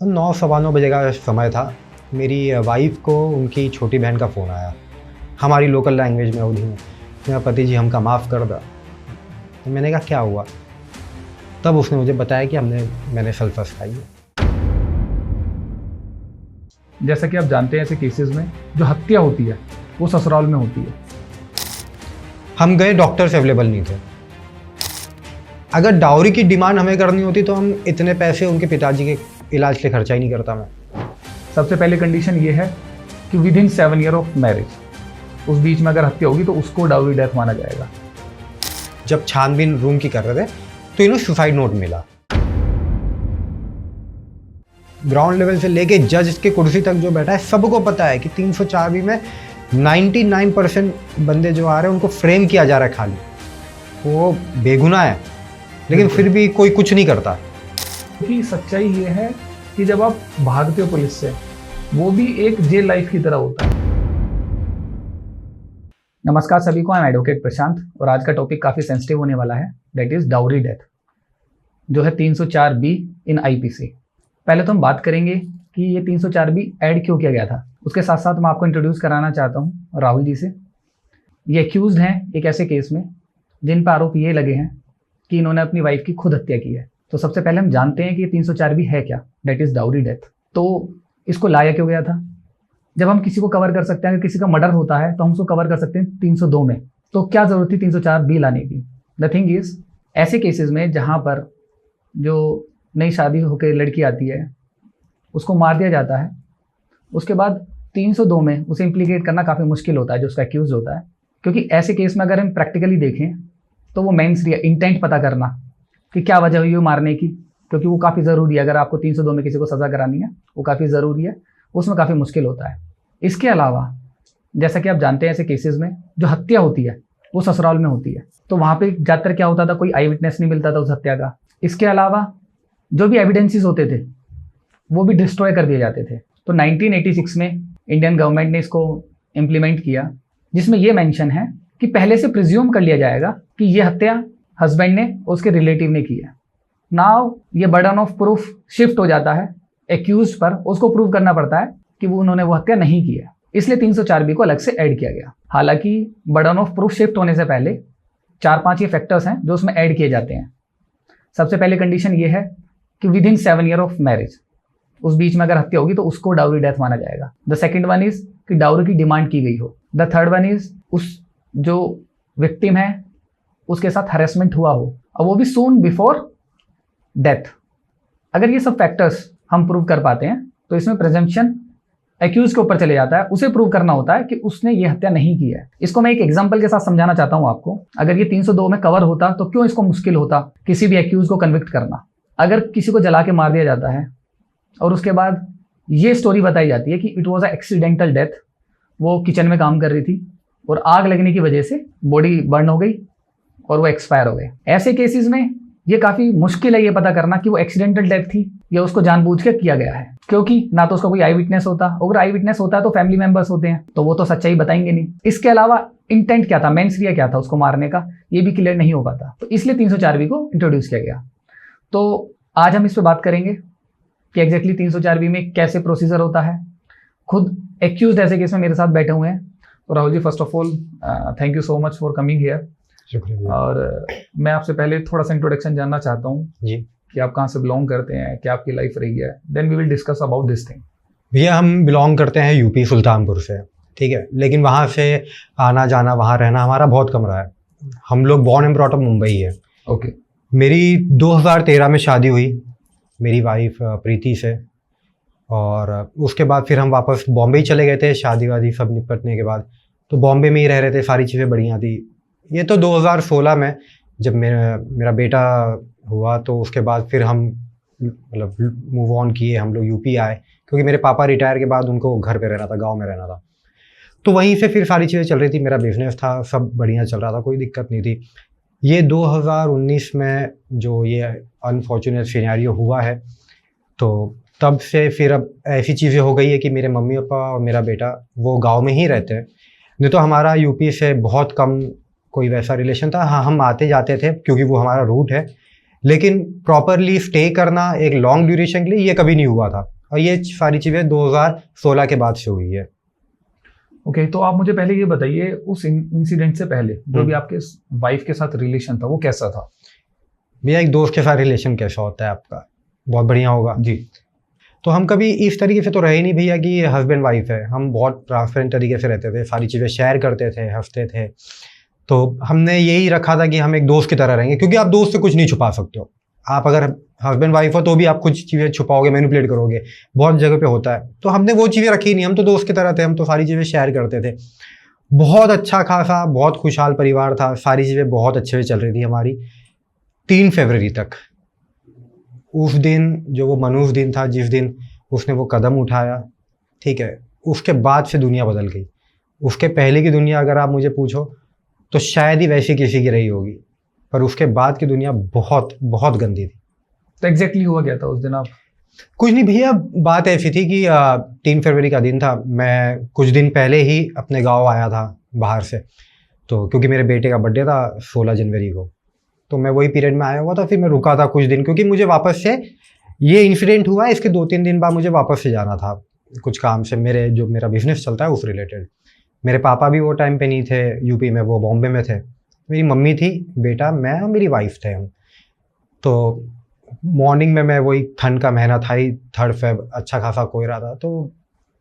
9-9:15 का समय था। मेरी वाइफ को उनकी छोटी बहन का फ़ोन आया, हमारी लोकल लैंग्वेज में अवधी में, मेरा पति जी हमका माफ़ कर दो। तो मैंने कहा क्या हुआ? तब उसने मुझे बताया कि मैंने सल्फस खाई है। जैसा कि आप जानते हैं ऐसे केसेस में जो हत्या होती है वो ससुराल में होती है। हम गए, डॉक्टर्स अवेलेबल नहीं थे। अगर डाउरी की डिमांड हमें करनी होती तो हम इतने पैसे उनके पिताजी के इलाज के खर्चा ही नहीं करता मैं। सबसे पहले कंडीशन ये है कि with in 7 year of marriage उस बीच में अगर हत्या होगी तो उसको डाउरी डेथ माना जाएगा। जब छानबीन रूम की कर रहे थे तो इन्हें सुसाइड नोट मिला। ग्राउंड लेवल से लेके जज के कुर्सी तक जो बैठा है सबको पता है कि 304B में 99% बंदे जो आ रहे हैं उनको फ्रेम किया जा रहा है, खाली वो बेगुनाह है, लेकिन फिर भी कोई कुछ नहीं करता। क्योंकि सच्चाई ये है कि जब आप भागते हो पुलिस से, वो भी एक जेल लाइफ की तरह होता है। नमस्कार सभी को, आई एम एडवोकेट प्रशांत और आज का टॉपिक काफ़ी सेंसिटिव होने वाला है, दैट इज़ डाउरी डेथ, जो है 304B इन आईपीसी। पहले तो हम बात करेंगे कि ये 304B ऐड क्यों किया गया था। उसके साथ साथ मैं आपको इंट्रोड्यूस कराना चाहता हूँ राहुल जी से। ये एक्यूज्ड हैं एक ऐसे केस में जिन पर आरोप ये लगे हैं कि इन्होंने अपनी वाइफ की खुद हत्या की है। तो सबसे पहले हम जानते हैं कि ये 304B है क्या, दैट इज़ डाउरी डेथ। तो इसको लाया क्यों गया था? जब हम किसी को कवर कर सकते हैं, अगर किसी का मर्डर होता है तो हम उसको कवर कर सकते हैं 302 में, तो क्या ज़रूरत थी 304B लाने की? द थिंग इज़, ऐसे केसेस में जहाँ पर जो नई शादी होकर लड़की आती है उसको मार दिया जाता है, उसके बाद 302 में उसे इम्प्लीकेट करना काफ़ी मुश्किल होता है जो उसका एक्यूज होता है। क्योंकि ऐसे केस में अगर हम प्रैक्टिकली देखें तो वो मेंस रिया इंटेंट पता करना कि क्या वजह हुई मारने की, क्योंकि वो काफ़ी ज़रूरी है। अगर आपको 302 में किसी को सज़ा करानी है वो काफ़ी ज़रूरी है, उसमें काफ़ी मुश्किल होता है। इसके अलावा जैसा कि आप जानते हैं ऐसे केसेस में जो हत्या होती है वो ससुराल में होती है, तो वहाँ पे ज़्यादातर क्या होता था, कोई आई विटनेस नहीं मिलता था उस हत्या का। इसके अलावा जो भी एविडेंसेस होते थे वो भी डिस्ट्रॉय कर दिए जाते थे। तो 1986 में इंडियन गवर्नमेंट ने इसको इम्प्लीमेंट किया, जिसमें ये मेंशन है कि पहले से प्रिज्यूम कर लिया जाएगा कि ये हत्या हस्बैंड ने उसके रिलेटिव ने की है। नाउ ये बर्डन ऑफ प्रूफ शिफ्ट हो जाता है एक्यूज पर, उसको प्रूव करना पड़ता है कि उन्होंने वो हत्या नहीं की है। इसलिए 304B को अलग से ऐड किया गया। हालांकि बर्डन ऑफ प्रूफ शिफ्ट होने से पहले 4-5 ये फैक्टर्स हैं जो उसमें ऐड किए जाते हैं। सबसे पहले कंडीशन ये है कि with in 7 year of marriage उस बीच में अगर हत्या होगी तो उसको डाउरी डेथ माना जाएगा। द सेकंड वन इज कि डाउरी की डिमांड की गई हो। द थर्ड वन इज उस जो विक्टिम है उसके साथ हरेसमेंट हुआ हो, और वो भी सून बिफोर डेथ। अगर ये सब फैक्टर्स हम प्रूव कर पाते हैं तो इसमें प्रेजम्पशन एक्यूज के ऊपर चले जाता है। उसे प्रूव करना होता है कि उसने ये हत्या नहीं की है। इसको मैं एक एग्जांपल के साथ समझाना चाहता हूं आपको। अगर ये 302 में कवर होता तो क्यों इसको मुश्किल होता किसी भी एक्यूज को कन्विक्ट करना। अगर किसी को जला के मार दिया जाता है और उसके बाद ये स्टोरी बताई जाती है कि it was a accidental death, वो किचन में काम कर रही थी और आग लगने की वजह से बॉडी बर्न हो गई और वो एक्सपायर हो गए। ऐसे केसेस में ये काफ़ी मुश्किल है ये पता करना कि वो एक्सीडेंटल डेथ थी या उसको जानबूझ के किया गया है, क्योंकि ना तो उसका कोई आई विटनेस होता, अगर आई विटनेस होता है तो फैमिली मेंबर्स होते हैं तो वो तो सच्चाई बताएंगे नहीं। इसके अलावा इंटेंट क्या था, मेंस रिया क्या था उसको मारने का, ये भी क्लियर नहीं हो पाता। तो इसलिए 304B को इंट्रोड्यूस किया गया। तो आज हम इस पर बात करेंगे कि एग्जैक्टली 304B में कैसे प्रोसीजर होता है। खुद एक्यूज्ड ऐसे केस में मेरे साथ बैठे हुए हैं। तो Rahul ji, first of all thank you so much for coming here. शुक्रिया। और मैं आपसे पहले थोड़ा सा इंट्रोडक्शन जानना चाहता हूँ जी कि आप कहाँ से बिलोंग करते हैं, क्या आपकी लाइफ रही है, then we will discuss about this thing. भैया, हम बिलोंग करते हैं यूपी सुल्तानपुर से, ठीक है, लेकिन वहाँ से आना जाना, वहाँ रहना हमारा बहुत कम रहा है। हम लोग born and brought up Mumbai है। ओके। मेरी 2013 में शादी हुई मेरी वाइफ प्रीति से, और उसके बाद फिर हम वापस बॉम्बे ही चले गए थे। शादी वादी सब निपटने के बाद तो बॉम्बे में ही रह रहे थे, सारी चीज़ें बढ़िया थी। ये तो 2016 में जब मेरा बेटा हुआ तो उसके बाद फिर हम मतलब मूव ऑन किए, हम लोग यूपी आए, क्योंकि मेरे पापा रिटायर के बाद उनको घर पे रहना था, गांव में रहना था। तो वहीं से फिर सारी चीज़ें चल रही थी, मेरा बिजनेस था, सब बढ़िया चल रहा था, कोई दिक्कत नहीं थी। ये 2019 में जो ये अनफॉर्चुनेट सिनेरियो हुआ है, तो तब से फिर अब ऐसी चीज़ें हो गई है कि मेरे मम्मी पापा और मेरा बेटा वो गांव में ही रहते हैं। नहीं तो हमारा यूपी से बहुत कम कोई वैसा रिलेशन था। हाँ, हम आते जाते थे क्योंकि वो हमारा रूट है, लेकिन प्रॉपरली स्टे करना एक लॉन्ग ड्यूरेशन के लिए ये कभी नहीं हुआ था, और ये सारी चीज़ें 2016 के बाद से हुई है। ओके, तो आप मुझे पहले ये बताइए, उस इंसिडेंट से पहले जो भी आपके वाइफ के साथ रिलेशन था वो कैसा था? भैया एक दोस्त के साथ रिलेशन कैसा होता है आपका? बहुत बढ़िया होगा जी। तो हम कभी इस तरीके से तो रहे नहीं भैया कि हस्बैंड वाइफ है, हम बहुत ट्रांसपेरेंट तरीके से रहते थे, सारी चीज़ें शेयर करते थे, हंसते थे। तो हमने यही रखा था कि हम एक दोस्त की तरह रहेंगे, क्योंकि आप दोस्त से कुछ नहीं छुपा सकते हो। आप अगर हस्बैंड वाइफ हो तो भी आप कुछ चीज़ें छुपाओगे, मैनिपुलेट करोगे, बहुत जगह पे होता है। तो हमने वो चीज़ें रखी नहीं, हम तो दोस्त की तरह थे, हम तो सारी चीज़ें शेयर करते थे। बहुत अच्छा खासा, बहुत खुशहाल परिवार था, सारी चीज़ें बहुत अच्छे से चल रही थी हमारी 3 फरवरी तक। उस दिन जो वो मनहूस दिन था, जिस दिन उसने वो कदम उठाया, ठीक है, उसके बाद से दुनिया बदल गई। उसके पहले की दुनिया अगर आप मुझे पूछो तो शायद ही वैसी किसी की रही होगी, पर उसके बाद की दुनिया बहुत बहुत गंदी थी। तो एग्जैक्टली हुआ क्या था उस दिन? आप कुछ नहीं भैया, बात ऐसी थी कि 3 फरवरी का दिन था, मैं कुछ दिन पहले ही अपने गांव आया था बाहर से, तो क्योंकि मेरे बेटे का बर्थडे था 16 जनवरी को, तो मैं वही पीरियड में आया हुआ था। फिर मैं रुका था कुछ दिन, क्योंकि मुझे वापस से ये इंसिडेंट हुआ, इसके 2-3 दिन बाद मुझे वापस से जाना था कुछ काम से, मेरा बिजनेस चलता है उस रिलेटेड। मेरे पापा भी वो टाइम पे नहीं थे यूपी में, वो बॉम्बे में थे। मेरी मम्मी थी, बेटा, मैं और मेरी वाइफ थे हम। तो मॉर्निंग में मैं वही, ठंड का महीना था ही, 3 फेब, अच्छा खासा कोहरा था। तो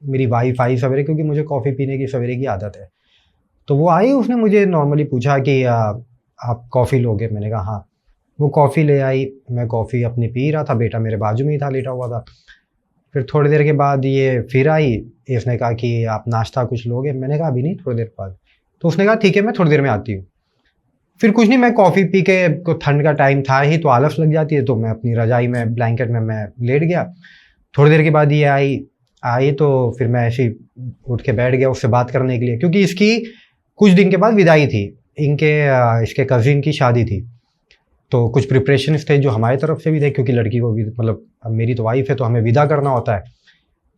मेरी वाइफ आई सवेरे, क्योंकि मुझे कॉफ़ी पीने की सवेरे की आदत है। तो वो आई, उसने मुझे नॉर्मली पूछा कि आप कॉफ़ी लोगे? मैंने कहा हाँ। वो कॉफ़ी ले आई, मैं कॉफ़ी अपनी पी रहा था, बेटा मेरे बाजू में ही था, लेटा हुआ था। फिर थोड़ी देर के बाद ये फिर आई, इसने कहा कि आप नाश्ता कुछ लोगे? मैंने कहा अभी नहीं, थोड़ी देर बाद। तो उसने कहा ठीक है, मैं थोड़ी देर में आती हूँ। फिर कुछ नहीं, मैं कॉफ़ी पी के, तो ठंड का टाइम था ही तो आलस लग जाती है, तो मैं अपनी रजाई में, ब्लैंकेट में मैं लेट गया। थोड़ी देर के बाद ये आई तो फिर मैं ऐसे ही उठ के बैठ गया उससे बात करने के लिए, क्योंकि इसकी कुछ दिन के बाद विदाई थी, इसके कज़िन की शादी थी। तो कुछ प्रिपरेशंस थे जो हमारी तरफ से भी थे, क्योंकि लड़की को भी, मतलब अब मेरी तो वाइफ है तो हमें विदा करना होता है।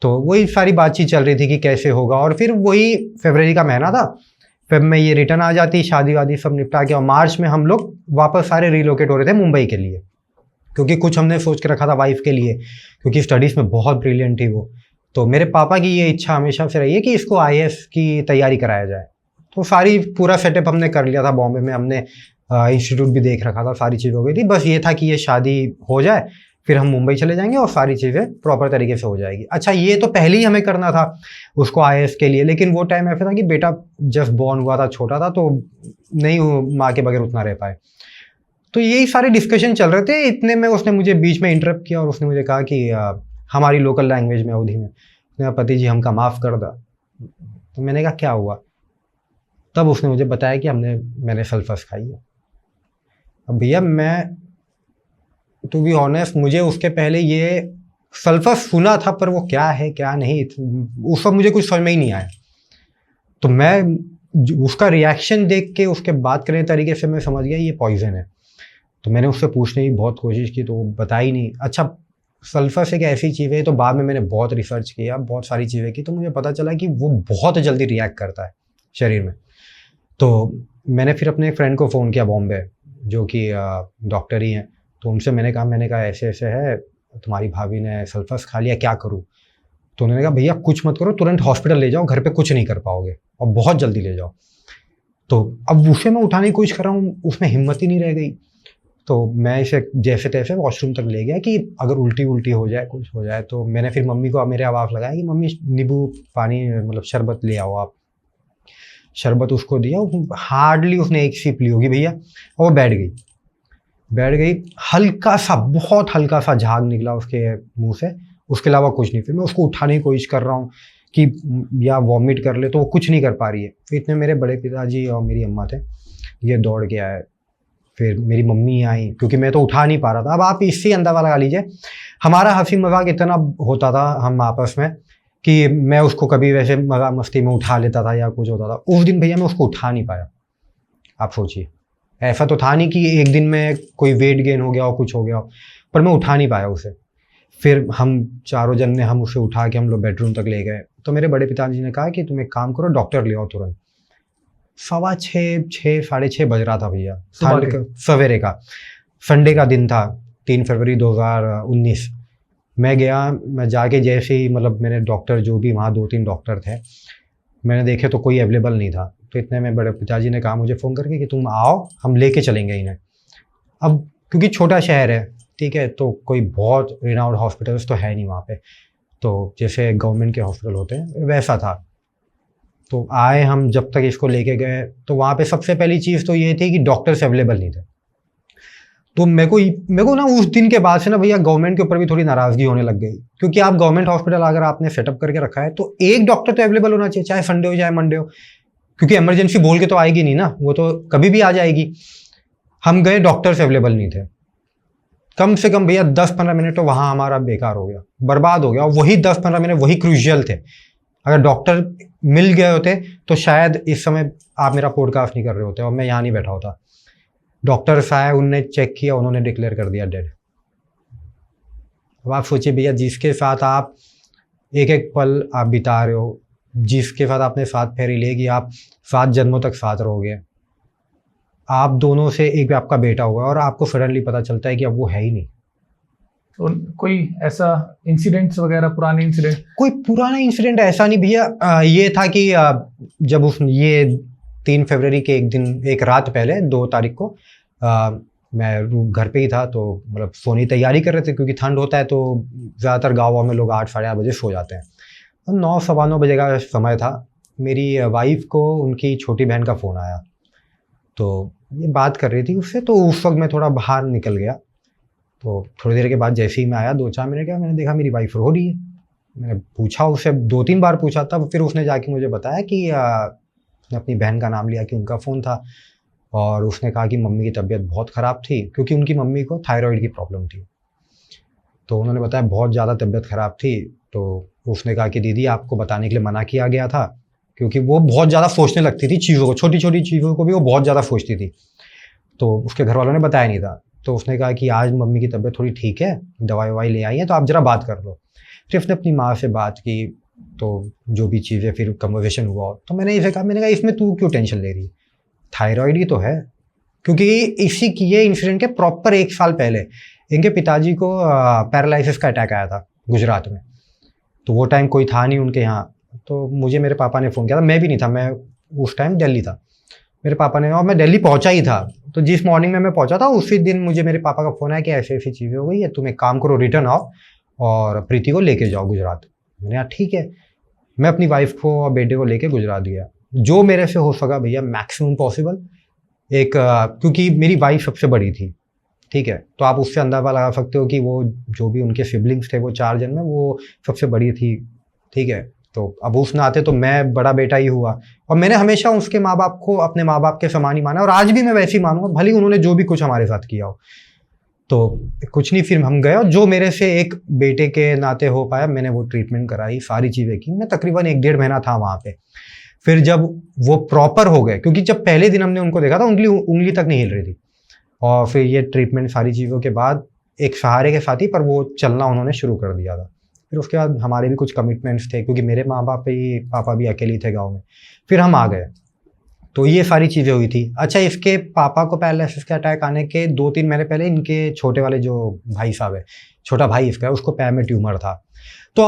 तो वही सारी बातचीत चल रही थी कि कैसे होगा, और फिर वही फरवरी का महीना था। फेब में ये रिटर्न आ जाती, शादी वादी सब निपटा के, और मार्च में हम लोग वापस सारे रिलोकेट हो रहे थे मुंबई के लिए, क्योंकि कुछ हमने सोच के रखा था वाइफ के लिए, क्योंकि स्टडीज़ में बहुत ब्रिलियंट थी वो। तो मेरे पापा की ये इच्छा हमेशा से रही है कि इसको IAS की तैयारी कराया जाए। तो सारी पूरा सेटअप हमने कर लिया था बॉम्बे में, हमने इंस्टीट्यूट भी देख रखा था, सारी चीज़ हो गई थी। बस ये था कि ये शादी हो जाए, फिर हम मुंबई चले जाएंगे और सारी चीज़ें प्रॉपर तरीके से हो जाएगी। अच्छा, ये तो पहले ही हमें करना था उसको IAS के लिए, लेकिन वो टाइम ऐसा था कि बेटा जस्ट बॉर्न हुआ था, छोटा था, तो नहीं माँ के बगैर उतना रह पाए। तो यही सारे डिस्कशन चल रहे थे, इतने में उसने मुझे बीच में इंटरप्ट किया और उसने मुझे कहा कि हमारी लोकल लैंग्वेज में, अवधी में, उसने कहा पति जी हमका माफ़ कर दा। तो मैंने कहा क्या हुआ? तब उसने मुझे बताया कि मैंने सल्फस खाई है। अब भैया मैं, टू बी ऑनेस्ट, मुझे उसके पहले ये सल्फस सुना था, पर वो क्या है क्या नहीं, उस वक्त मुझे कुछ समझ में ही नहीं आया। तो मैं उसका रिएक्शन देख के, उसके बात करने तरीके से मैं समझ गया ये पॉइजन है। तो मैंने उससे पूछने की बहुत कोशिश की, तो वो बता ही नहीं। अच्छा, सल्फस एक ऐसी चीज़ है, तो बाद में मैंने बहुत रिसर्च किया, बहुत सारी चीज़ें की, तो मुझे पता चला कि वो बहुत जल्दी रिएक्ट करता है शरीर में। तो मैंने फिर अपने एक फ्रेंड को फ़ोन किया बॉम्बे, जो कि डॉक्टर ही हैं। तो उनसे मैंने कहा ऐसे ऐसे है, तुम्हारी भाभी ने सल्फस खा लिया, क्या करूँ? तो उन्होंने कहा भैया कुछ मत करो, तुरंत हॉस्पिटल ले जाओ, घर पे कुछ नहीं कर पाओगे, और बहुत जल्दी ले जाओ। तो अब उसे मैं उठाने की कोशिश कर रहा हूँ, उसमें हिम्मत ही नहीं रह गई। तो मैं इसे जैसे तैसे वॉशरूम तक ले गया कि अगर उल्टी हो जाए, कुछ हो जाए। तो मैंने फिर मम्मी को मेरे आवाज़ लगाया कि मम्मी नींबू पानी, मतलब शरबत ले आओ आप। शरबत उसको दिया, हार्डली उसने एक सिप ली होगी भैया, और वो बैठ गई। हल्का सा, बहुत हल्का सा झाग निकला उसके मुंह से, उसके अलावा कुछ नहीं। फिर मैं उसको उठाने की कोशिश कर रहा हूँ कि या वॉमिट कर ले, तो वो कुछ नहीं कर पा रही है। फिर इतने मेरे बड़े पिताजी और मेरी अम्मा थे, ये दौड़ के आए। फिर मेरी मम्मी आई, क्योंकि मैं तो उठा नहीं पा रहा था। अब आप इससे अंदाज़ा लगा लीजिए, हमारा हंसी मजाक इतना होता था हम आपस में कि मैं उसको कभी वैसे मजाक मस्ती में उठा लेता था या कुछ होता था। उस दिन भैया मैं उसको उठा नहीं पाया। आप सोचिए, ऐसा तो था नहीं कि एक दिन में कोई वेट गेन हो गया हो, कुछ हो गया हो, पर मैं उठा नहीं पाया उसे। फिर हम चारों जन ने हम उसे उठा के हम लोग बेडरूम तक ले गए। तो मेरे बड़े पिताजी ने कहा कि तुम एक काम करो, डॉक्टर ले आओ तुरंत। 6:15 6:30 बज रहा था भैया, सवेरे का। संडे का दिन था, 3 फरवरी 2019। मैं गया, मैं जाके जैसे ही मतलब मैंने डॉक्टर जो भी वहाँ 2-3 डॉक्टर थे, मैंने देखे तो कोई अवेलेबल नहीं था। तो इतने में बड़े पिताजी ने कहा मुझे फ़ोन करके कि तुम आओ, हम लेके चलेंगे इन्हें। अब क्योंकि छोटा शहर है, ठीक है, तो कोई बहुत रिनाउंड हॉस्पिटल्स तो है नहीं वहाँ पे, तो जैसे गवर्नमेंट के हॉस्पिटल होते हैं वैसा था। तो आए हम, जब तक इसको लेके गए तो वहाँ पे सबसे पहली चीज़ तो ये थी कि डॉक्टर्स अवेलेबल नहीं थे। तो मेरे को ना उस दिन के बाद से ना भैया गवर्नमेंट के ऊपर भी थोड़ी नाराज़गी होने लग गई, क्योंकि आप गवर्नमेंट हॉस्पिटल अगर आपने सेटअप करके रखा है तो एक डॉक्टर तो अवेलेबल होना चाहिए, चाहे संडे हो चाहे मंडे हो, क्योंकि इमरजेंसी बोल के तो आएगी नहीं ना, वो तो कभी भी आ जाएगी। हम गए, डॉक्टर्स अवेलेबल नहीं थे। कम से कम भैया 10-15 मिनट तो वहाँ हमारा बेकार हो गया, बर्बाद हो गया। और वही 10-15 मिनट वही क्रूशियल थे। अगर डॉक्टर मिल गए होते तो शायद इस समय आप मेरा पॉडकास्ट नहीं कर रहे होते और मैं यहाँ नहीं बैठा होता। डॉक्टर्स आए, उनने चेक किया, उन्होंने डिक्लेयर कर दिया डेड। अब आप सोचिए भैया, जिसके साथ आप एक एक पल आप बिता रहे हो, जिसके साथ आपने 7 फेरी ले कि आप 7 जन्मों तक साथ रहोगे, आप दोनों से एक आपका बेटा हुआ और आपको सडनली पता चलता है कि अब वो है ही नहीं। तो कोई ऐसा इंसिडेंट्स वगैरह, पुराने इंसिडेंट? कोई पुराना इंसिडेंट ऐसा नहीं भैया। ये था कि जब ये 3 फरवरी के एक रात पहले 2 तारीख को मैं घर पे ही था, तो मतलब सोने की तैयारी कर रहे थे, क्योंकि ठंड होता है तो ज़्यादातर गाँव में लोग 8 साढ़े 8 बजे सो जाते हैं। तो 9 सवा 9 बजे का समय था। मेरी वाइफ को उनकी छोटी बहन का फ़ोन आया, तो ये बात कर रही थी उससे, तो उस वक्त मैं थोड़ा बाहर निकल गया। तो थोड़ी देर के बाद जैसे ही मैं आया, 2-4 मिनट के, मैंने देखा मेरी वाइफ रो रही है। मैंने पूछा उससे, 2-3 बार पूछा, तब फिर उसने जाके मुझे बताया कि उसने अपनी बहन का नाम लिया कि उनका फ़ोन था, और उसने कहा कि मम्मी की तबीयत बहुत ख़राब थी, क्योंकि उनकी मम्मी को थायराइड की प्रॉब्लम थी। तो उन्होंने बताया बहुत ज़्यादा तबीयत ख़राब थी। तो उसने कहा कि दीदी आपको बताने के लिए मना किया गया था, क्योंकि वो बहुत ज़्यादा सोचने लगती थी चीज़ों को, छोटी छोटी चीज़ों को भी वो बहुत ज़्यादा सोचती थी। तो उसके घर वालों ने बताया नहीं था। तो उसने कहा कि आज मम्मी की तबीयत थोड़ी ठीक है, दवाई ववाई ले आई है, तो आप ज़रा बात कर लो। फिर उसने अपनी माँ से बात की, तो जो भी चीज़ें फिर कन्वर्सेशन हुआ, तो मैंने इसे कहा, मैंने कहा इसमें तू क्यों टेंशन ले रही है, थायराइड ही तो है। क्योंकि इसी की ये इंसिडेंट के प्रॉपर 1 साल पहले इनके पिताजी को पैरालिसिस का अटैक आया था गुजरात में। तो वो टाइम कोई था नहीं उनके यहाँ, तो मुझे मेरे पापा ने फ़ोन किया था। मैं भी नहीं था, मैं उस टाइम दिल्ली था। मेरे पापा ने, और मैं दिल्ली पहुंचा ही था, तो जिस मॉर्निंग में मैं पहुंचा था उसी दिन मुझे मेरे पापा का फ़ोन आया कि ऐसी ऐसी चीज़ें हो गई है, तुम एक काम करो, रिटर्न आओ और प्रीति को लेके जाओ गुजरात। मैंने कहा ठीक है। मैं अपनी वाइफ को और बेटे को लेके गुजरात गया, जो मेरे से हो सका भैया मैक्सिमम पॉसिबल। क्योंकि मेरी वाइफ सबसे बड़ी थी, ठीक है, तो आप उससे अंदाज़ा लगा सकते हो कि वो जो भी उनके सिबलिंग्स थे, वो 4 जन में वो सबसे बड़ी थी, ठीक है। तो अब उस नाते तो मैं बड़ा बेटा ही हुआ, और मैंने हमेशा उसके माँ बाप को अपने माँ बाप के समान ही माना, और आज भी मैं वैसे ही मानूंगा, भले ही उन्होंने जो भी कुछ हमारे साथ किया हो। तो कुछ नहीं, फिर हम गए, और जो मेरे से एक बेटे के नाते हो पाया, मैंने वो ट्रीटमेंट कराई, सारी चीज़ें की। मैं तकरीबन 1-1.5 महीना था वहाँ पे। फिर जब वो प्रॉपर हो गए, क्योंकि जब पहले दिन हमने उनको देखा था उंगली तक नहीं हिल रही थी, और फिर ये ट्रीटमेंट सारी चीज़ों के बाद एक सहारे के साथ ही, पर वो चलना उन्होंने शुरू कर दिया था। फिर उसके बाद हमारे भी कुछ कमिटमेंट्स थे, क्योंकि मेरे माँ बाप ही, पापा भी अकेले थे गाँव में। फिर हम आ गए, तो ये सारी चीज़ें हुई थी। अच्छा, इसके पापा को पैरालिसिस का अटैक आने के 2-3 महीने पहले इनके छोटे वाले जो भाई साहब है, छोटा भाई इसका है, उसको पैर में ट्यूमर था। तो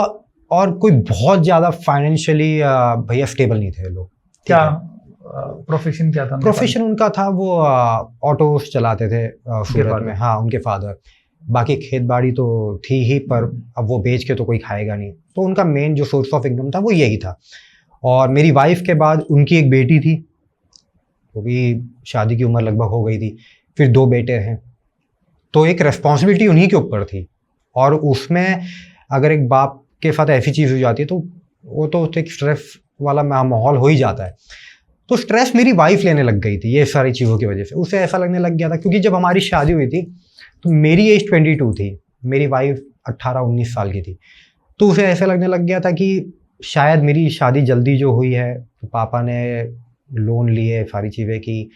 और कोई बहुत ज़्यादा फाइनेंशियली भैया स्टेबल नहीं थे लोग। क्या प्रोफेशन क्या था? प्रोफेशन उनका था, वो ऑटो चलाते थे सूरत में। हाँ, उनके फादर। बाकी खेत बाड़ी तो थी ही, पर अब वो बेच के तो कोई खाएगा नहीं, तो उनका मेन जो सोर्स ऑफ इनकम था वो यही था। और मेरी वाइफ के बाद उनकी एक बेटी थी, वो भी शादी की उम्र लगभग हो गई थी। फिर 2 बेटे हैं, तो एक रेस्पॉन्सिबिलिटी उन्हीं के ऊपर थी। और उसमें अगर एक बाप के साथ ऐसी चीज़ हो जाती है तो वो तो एक स्ट्रेस वाला माहौल हो ही जाता है। तो स्ट्रेस मेरी वाइफ लेने लग गई थी ये सारी चीज़ों की वजह से। उसे ऐसा लगने लग गया था, क्योंकि जब हमारी शादी हुई थी तो मेरी एज 22 थी, मेरी वाइफ 18-19 साल की थी। तो उसे ऐसा लगने लग गया था कि शायद मेरी शादी जल्दी जो हुई है, तो पापा ने लोन लिए, सारी चीज़ें की,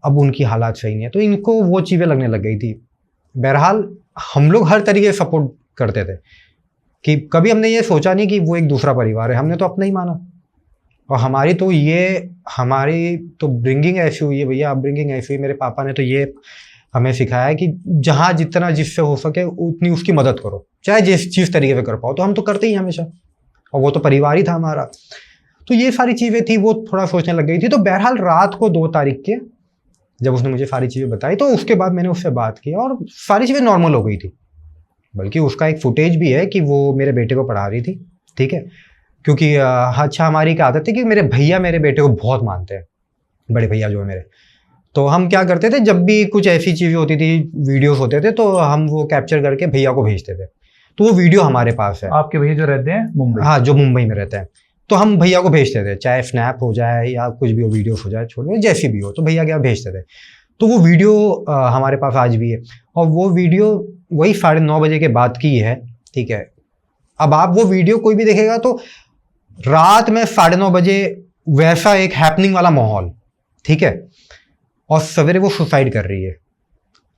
अब उनकी हालात सही नहीं है, तो इनको वो चीज़ें लगने लग गई थी। बहरहाल हम लोग हर तरीके से सपोर्ट करते थे, कि कभी हमने ये सोचा नहीं कि वो एक दूसरा परिवार है, हमने तो अपना ही माना। और हमारी तो ब्रिंगिंग ऐसी हुई है भैया, अपब्रिंगिंग ऐसी हुई। मेरे पापा ने तो ये हमें सिखाया है कि जहाँ जितना जिससे हो सके उतनी उसकी मदद करो, चाहे जिस तरीके से कर पाओ। तो हम तो करते ही हमेशा, और वो तो परिवार ही था हमारा। तो ये सारी चीज़ें थी, वो थोड़ा सोचने लग गई थी। तो बहरहाल रात को 2 तारीख के जब उसने मुझे सारी चीज़ें बताई, तो उसके बाद मैंने उससे बात की और सारी चीज़ें नॉर्मल हो गई थी। बल्कि उसका एक फुटेज भी है कि वो मेरे बेटे को पढ़ा रही थी, ठीक है। क्योंकि अच्छा, हमारी क्या आदत है कि मेरे भैया मेरे बेटे को बहुत मानते हैं, बड़े भैया जो है मेरे। तो हम क्या करते थे, जब भी कुछ ऐसी चीज़ें होती थी, वीडियोस होते थे, तो हम वो कैप्चर करके भैया को भेजते थे। तो वो वीडियो हमारे पास है। आपके भैया जो रहते हैं मुंबई? हाँ, जो मुंबई में रहते हैं। तो हम भैया को भेजते थे, चाहे स्नैप हो जाए या कुछ भी हो, वीडियोस हो जाए, छोटे जैसी भी हो, तो भैया क्या भेजते थे। तो वो वीडियो हमारे पास आज भी है, और वो वीडियो वही 9:30 बजे के बाद की है, ठीक है। अब आप वो वीडियो कोई भी देखेगा तो रात में 9:30 बजे वैसा एक हैपनिंग वाला माहौल, ठीक है। और सवेरे वो सुसाइड कर रही है।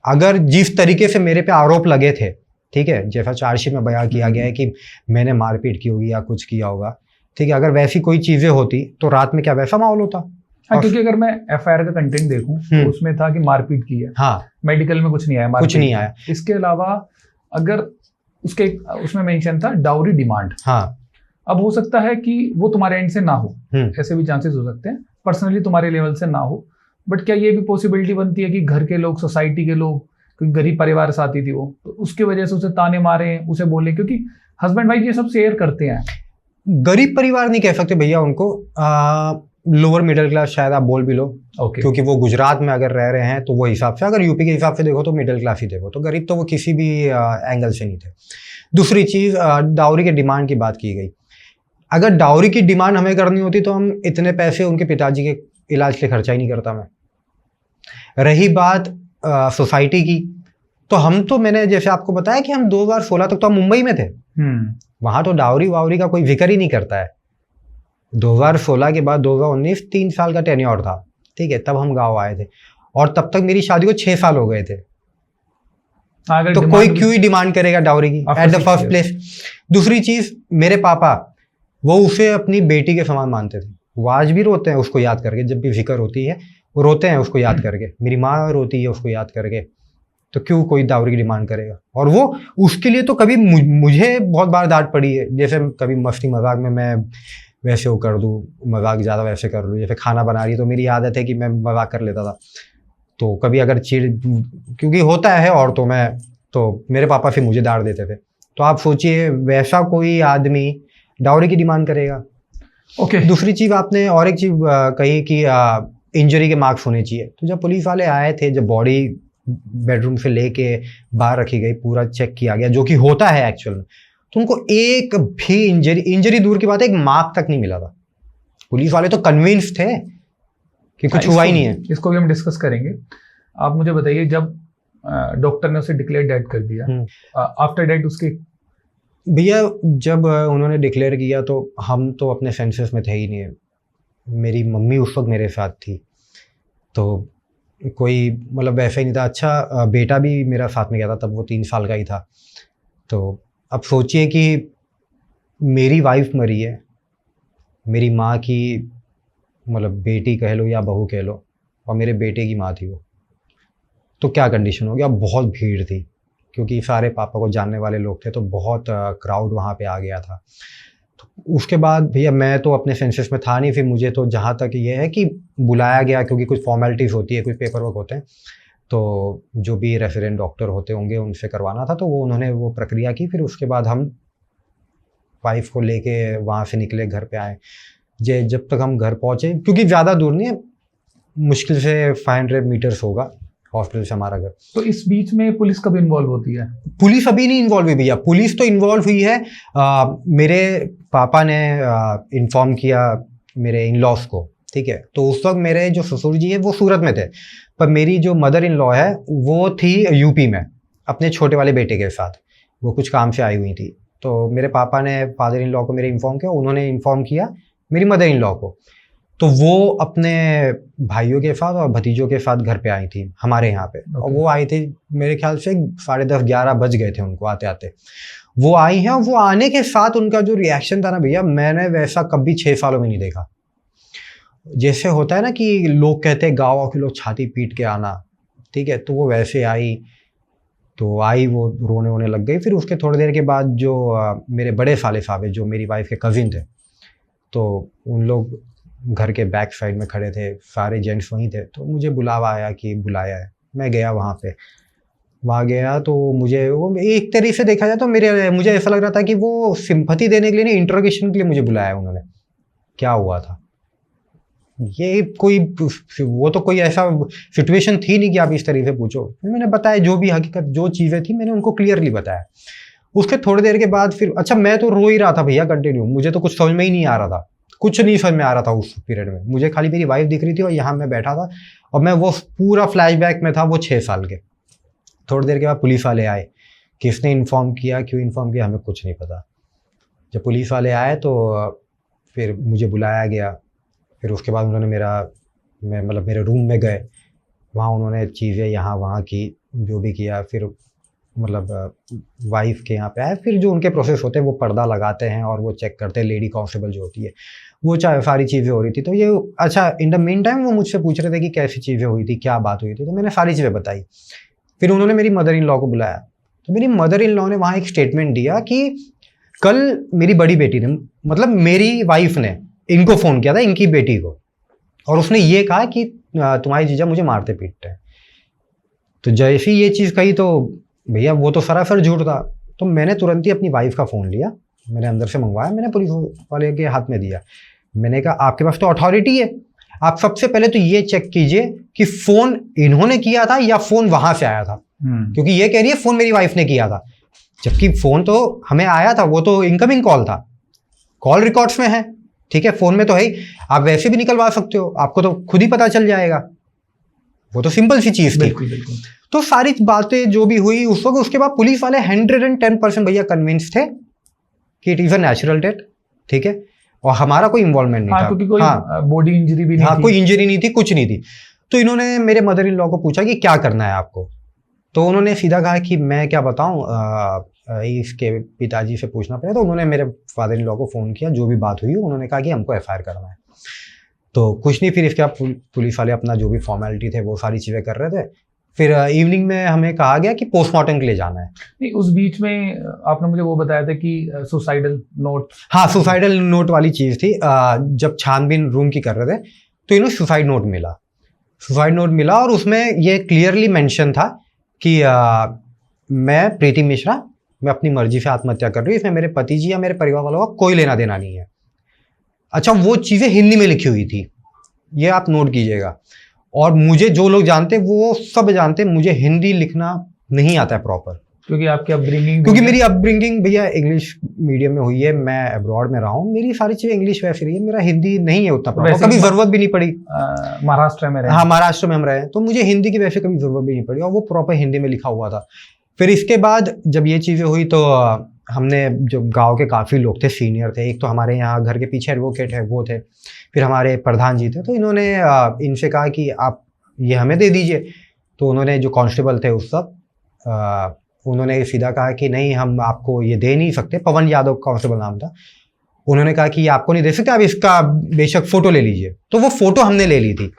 अगर जिस तरीके से मेरे पे आरोप लगे थे, ठीक है, जैसा चार्जशीट में बयान किया गया है कि मैंने मारपीट की होगी या कुछ किया होगा, ठीक है, अगर वैसी कोई चीजें होती तो रात में क्या वैसा माहौल होता? हाँ, क्योंकि अगर मैं एफआईआर का कंटेंट देखूं तो उसमें था कि मारपीट की है। हाँ, मेडिकल में कुछ नहीं आया, कुछ नहीं आया। इसके अलावा अगर उसमें मेंशन था डाउरी डिमांड। हाँ, अब हो सकता है कि वो तुम्हारे एंड से ना हो, ऐसे भी चांसेस हो सकते हैं, पर्सनली तुम्हारे लेवल से ना हो। बट क्या ये भी पॉसिबिलिटी बनती है कि घर के लोग, सोसाइटी के लोग, क्योंकि गरीब परिवार से आती थी वो, तो उसकी वजह से उसे ताने मारे, उसे बोले, क्योंकि हस्बैंड वाइफ ये सब शेयर करते हैं। गरीब परिवार नहीं कह सकते भैया उनको, लोअर मिडिल क्लास शायद आप बोल भी लो। क्योंकि वो गुजरात में अगर रह रहे हैं तो वो हिसाब से, अगर यूपी के हिसाब से देखो तो मिडिल क्लास ही देखो, तो गरीब तो वो किसी भी एंगल से नहीं थे। दूसरी चीज, डाउरी के डिमांड की बात की गई। अगर डाउरी की डिमांड हमें करनी होती तो हम इतने पैसे उनके पिताजी के इलाज के लिए खर्चा ही नहीं करता मैं। रही बात सोसाइटी की, तो हम तो, मैंने जैसे आपको बताया कि हम 2016 तक तो हम मुंबई में थे। वहां तो डाउरी वाउरी का कोई जिक्र ही नहीं करता है। 2016 के बाद 2019 3 साल का टेन्योर था, ठीक है, तब हम गाँव आए थे, और तब तक मेरी शादी को 6 साल हो गए थे। तो कोई क्यों ही डिमांड करेगा डाउरी की एट द फर्स्ट प्लेस। दूसरी चीज, मेरे पापा वो उसे अपनी बेटी के समान मानते थे। वो आज भी रोते हैं उसको याद करके, जब भी जिक्र होती है वो रोते हैं उसको याद करके। मेरी माँ रोती है उसको याद करके। तो क्यों कोई डाउरी की डिमांड करेगा? और वो उसके लिए तो कभी मुझे बहुत बार डांट पड़ी है। जैसे कभी मस्ती मजाक में मैं वैसे वो कर दूँ, मजाक ज़्यादा वैसे कर लूँ। जैसे खाना बना रही है तो मेरी आदत है कि मैं मजाक कर लेता था, तो कभी अगर क्योंकि होता है औरतों में, तो मेरे पापा फिर मुझे डांट देते थे। तो आप सोचिए वैसा कोई आदमी डाउरी की डिमांड करेगा। ओके। दूसरी चीज़, आपने और एक चीज़ कही कि इंजरी के मार्क्स होने चाहिए। तो जब पुलिस वाले आए थे, जब बॉडी बेडरूम से लेके बाहर रखी गई, पूरा चेक किया गया, जो कि होता है एक्चुअल में, तो उनको एक भी इंजरी दूर की बात है, एक मार्क तक नहीं मिला था। पुलिस वाले तो कन्विंस थे कि कुछ हुआ ही नहीं है। इसको भी हम डिस्कस करेंगे। आप मुझे बताइए, जब डॉक्टर ने उसे डिक्लेयर डेड कर दिया, आफ्टर डेथ उसके, भैया जब उन्होंने डिक्लेयर किया तो हम तो अपने सेंसेस में थे ही नहीं। मेरी मम्मी उस वक्त मेरे साथ थी, तो कोई मतलब वैसा ही नहीं था। अच्छा, बेटा भी मेरा साथ में गया था, तब वो 3 साल का ही था। तो अब सोचिए कि मेरी वाइफ मरी है, मेरी माँ की मतलब बेटी कह लो या बहू कह लो, और मेरे बेटे की माँ थी वो, तो क्या कंडीशन हो गया। बहुत भीड़ थी क्योंकि सारे पापा को जानने वाले लोग थे, तो बहुत क्राउड वहाँ पे आ गया था। तो उसके बाद भैया मैं तो अपने सेंसेस में था नहीं। फिर मुझे तो जहाँ तक ये है कि बुलाया गया, क्योंकि कुछ फॉर्मेलिटीज़ होती है, कुछ पेपर वर्क होते हैं, तो जो भी रेफरेंट डॉक्टर होते होंगे उनसे करवाना था, तो वो उन्होंने वो प्रक्रिया की। फिर उसके बाद हम वाइफ को लेके वहाँ से निकले, घर पे आए। जब तक हम घर पहुँचे, क्योंकि ज़्यादा दूर नहीं है, मुश्किल से 500 मीटर्स होगा हॉस्पिटल से हमारा घर। तो इस बीच में पुलिस कब इन्वॉल्व होती है? पुलिस अभी नहीं इन्वॉल्व हुई भैया। पुलिस तो इन्वॉल्व हुई है, मेरे पापा ने इन्फॉर्म किया मेरे इन लॉज को, ठीक है। तो उस वक्त मेरे जो ससुर जी है वो सूरत में थे, पर मेरी जो मदर इन लॉ है वो थी यूपी में अपने छोटे वाले बेटे के साथ। वो कुछ काम से आई हुई थी। तो मेरे पापा ने फादर इन लॉ को मेरे इन्फॉर्म किया, उन्होंने इन्फॉर्म किया मेरी मदर इन लॉ को। तो वो अपने भाइयों के साथ और भतीजों के साथ घर पे आई थी हमारे यहाँ पे। और वो आई थी मेरे ख्याल से 10:30-11 बज गए थे उनको आते आते। वो आई हैं, और वो आने के साथ उनका जो रिएक्शन था ना भैया, मैंने वैसा कभी 6 सालों में नहीं देखा। जैसे होता है ना कि लोग कहते हैं गाँव के लोग छाती पीट के आना, ठीक है। तो वो वैसे आई, तो आई वो रोने वोने लग गई। फिर उसके थोड़ी देर के बाद जो मेरे बड़े साले साहब है, जो मेरी वाइफ के कज़िन थे, तो उन लोग घर के बैक साइड में खड़े थे, सारे जेंट्स वहीं थे। तो मुझे बुलावा आया कि बुलाया है, मैं गया वहाँ पे। वहाँ गया तो मुझे वो एक तरीके से देखा जाए तो मुझे ऐसा लग रहा था कि वो सिंपैथी देने के लिए नहीं, इंट्रोगेशन के लिए मुझे बुलाया उन्होंने। क्या हुआ था ये कोई, वो तो कोई ऐसा सिचुएशन थी नहीं कि आप इस तरीके से पूछो। मैंने बताया जो भी हकीकत जो चीज़ें थी, मैंने उनको क्लियरली बताया। उसके थोड़ी देर के बाद फिर अच्छा, मैं तो रो ही रहा था भैया कंटिन्यू, मुझे तो कुछ समझ में ही नहीं आ रहा था, कुछ नहीं समझ में आ रहा था उस पीरियड में। मुझे खाली मेरी वाइफ दिख रही थी और यहाँ मैं बैठा था, और मैं वो पूरा फ्लैशबैक में था, वो 6 साल के। थोड़ी देर के बाद पुलिस वाले आए, किसने इन्फॉर्म किया, क्यों इन्फॉर्म किया, हमें कुछ नहीं पता। जब पुलिस वाले आए तो फिर मुझे बुलाया गया। फिर उसके बाद उन्होंने मेरे रूम में गए, वहाँ उन्होंने चीज़ें यहाँ वहाँ की, जो भी किया। फिर वाइफ के यहाँ पे आए। फिर जो उनके प्रोसेस होते हैं, वो पर्दा लगाते हैं और वो चेक करते हैं, लेडी कांस्टेबल जो होती है वो, चाहे सारी चीज़ें हो रही थी। तो ये अच्छा, इन द मीन टाइम वो मुझसे पूछ रहे थे कि कैसी चीज़ें हुई थी, क्या बात हुई थी। तो मैंने सारी चीज़ें बताई। फिर उन्होंने मेरी मदर इन लॉ को बुलाया। तो मेरी मदर इन लॉ ने वहाँ एक स्टेटमेंट दिया कि कल मेरी बड़ी बेटी ने, मतलब मेरी वाइफ ने इनको फ़ोन किया था, इनकी बेटी को, और उसने ये कहा कि तुम्हारी जीजा मुझे मारते पीटते हैं। तो जैसे ही ये चीज़ कही तो भैया वो तो सरासर झूठ था। तो मैंने तुरंत ही अपनी वाइफ का फ़ोन लिया, मैंने अंदर से मंगवाया, मैंने पुलिस वाले के हाथ में दिया। मैंने कहा आपके पास तो अथॉरिटी है, आप सबसे पहले तो ये चेक कीजिए कि फ़ोन इन्होंने किया था या फ़ोन वहाँ से आया था, क्योंकि ये कह रही है फ़ोन मेरी वाइफ ने किया था, जबकि फ़ोन तो हमें आया था, वो तो इनकमिंग कॉल था, कॉल रिकॉर्ड्स में है, ठीक है, फ़ोन में तो है ही। आप वैसे भी निकलवा सकते हो, आपको तो खुद ही पता चल जाएगा, वो तो सिंपल सी चीज़ थी। बिल्कुल बिल्कुल। तो सारी बातें जो भी हुई उस वक्त, उसके बाद पुलिस वाले 110% भैया कन्विंस थे कि it is a natural death, ठीक है, और हमारा कोई इन्वॉल्वमेंट नहीं था, क्योंकि कोई बॉडी इंजरी भी नहीं थी। कोई इंजरी नहीं थी, कुछ नहीं थी। तो इन्होंने मेरे मदर इन लॉ को पूछा कि क्या करना है आपको। तो उन्होंने सीधा कहा कि मैं क्या बताऊं, इसके पिताजी से पूछना पड़ेगा। तो उन्होंने मेरे फादर इन लॉ को फ़ोन किया, जो भी बात हुई उन्होंने कहा कि हमको FIR करना है। तो कुछ नहीं, फिर इसके बाद पुलिस वाले अपना जो भी फॉर्मेलिटी थे वो सारी चीज़ें कर रहे थे। फिर इवनिंग में हमें कहा गया कि पोस्टमार्टम के लिए जाना है। नहीं, उस बीच में आपने मुझे वो बताया था कि सुसाइडल नोट। हाँ, सुसाइडल नोट वाली चीज़ थी। जब छानबीन रूम की कर रहे थे तो इन्हें सुसाइड नोट मिला, और उसमें ये क्लियरली मेंशन था कि मैं प्रीति मिश्रा, मैं अपनी मर्जी से आत्महत्या कर रही हूँ, इसमें मेरे पति जी या मेरे परिवार वालों का कोई लेना देना नहीं है। अच्छा, वो चीज़ें हिंदी में लिखी हुई थी, ये आप नोट कीजिएगा। और मुझे जो लोग जानते वो सब जानते, मुझे हिंदी लिखना नहीं आता है प्रॉपर, क्योंकि आपकी अपब्रिंगिंग, क्योंकि मेरी अपब्रिंगिंग भैया इंग्लिश मीडियम में हुई है, मैं अब्रॉड में रहा हूँ, मेरी सारी चीज़ें इंग्लिश वैसे रही है, मेरा हिंदी नहीं है उतना प्रॉपर, कभी ज़रूरत भी नहीं पड़ी। महाराष्ट्र में रहे। हाँ, महाराष्ट्र में हम रहे, तो मुझे हिंदी की वैसे कभी ज़रूरत भी नहीं पड़ी, और वो प्रॉपर हिंदी में लिखा हुआ था। फिर इसके बाद जब ये चीज़ें हुई तो हमने, जो गांव के काफ़ी लोग थे, सीनियर थे, एक तो हमारे यहाँ घर के पीछे एडवोकेट है वो थे, फिर हमारे प्रधान जी थे, तो इन्होंने इनसे कहा कि आप ये हमें दे दीजिए। तो उन्होंने, जो कांस्टेबल थे उस सब, उन्होंने सीधा कहा कि नहीं, हम आपको ये दे नहीं सकते। पवन यादव कांस्टेबल नाम था। उन्होंने कहा कि आपको नहीं दे सकते, आप इसका बेशक फ़ोटो ले लीजिए। तो वो फ़ोटो हमने ले ली थी।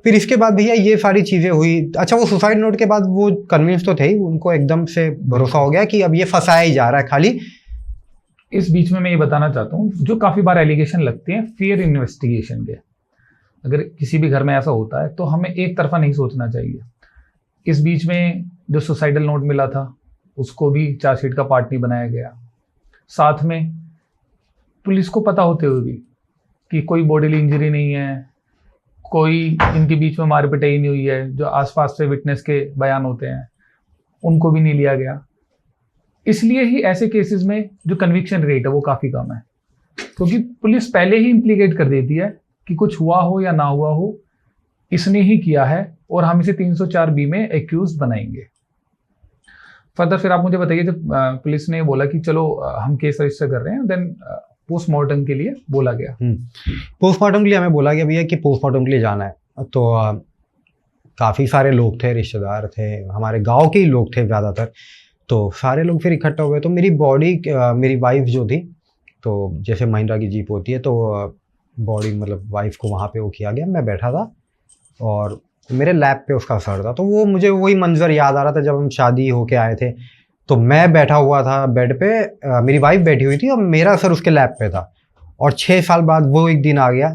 फिर इसके बाद भैया ये सारी चीज़ें हुई। अच्छा, वो सुसाइड नोट के बाद वो कन्विंस तो थे ही, उनको एकदम से भरोसा हो गया कि अब ये फंसाया ही जा रहा है खाली। इस बीच में मैं ये बताना चाहता हूँ, जो काफ़ी बार एलिगेशन लगते हैं फेयर इन्वेस्टिगेशन के, अगर किसी भी घर में ऐसा होता है तो हमें एक तरफा नहीं सोचना चाहिए। इस बीच में जो सुसाइडल नोट मिला था उसको भी चार्जशीट का पार्ट नहीं बनाया गया। साथ में पुलिस को पता होते हुए भी कि कोई बॉडीली इंजरी नहीं है, कोई इनके बीच में मार पिटाई नहीं हुई है, जो आसपास से विटनेस के बयान होते हैं उनको भी नहीं लिया गया। इसलिए ही ऐसे केसेस में जो कन्विक्शन रेट है वो काफ़ी कम है, क्योंकि पुलिस पहले ही इम्प्लीकेट कर देती है कि कुछ हुआ हो या ना हुआ हो, इसने ही किया है और हम इसे 304B में एक्यूज बनाएंगे। फर्दर फिर आप मुझे बताइए, जब पुलिस ने बोला कि चलो हम केस रजिस्टर कर रहे हैं, देन पोस्टमार्टम के लिए बोला गया। पोस्टमार्टम के लिए हमें बोला गया भैया कि पोस्टमार्टम के लिए जाना है। तो काफ़ी सारे लोग थे, रिश्तेदार थे, हमारे गांव के ही लोग थे ज़्यादातर। तो सारे लोग फिर इकट्ठा हुए। तो मेरी बॉडी, मेरी वाइफ जो थी, तो जैसे महिंद्रा की जीप होती है, तो बॉडी मतलब वाइफ को वहाँ पे वो किया गया, मैं बैठा था और मेरे लैप पे उसका सर था। तो वो मुझे वही मंजर याद आ रहा था जब हम शादी होके आए थे, तो मैं बैठा हुआ था बेड पे, मेरी वाइफ बैठी हुई थी और मेरा सर उसके लैप पे था। और 6 साल बाद वो एक दिन आ गया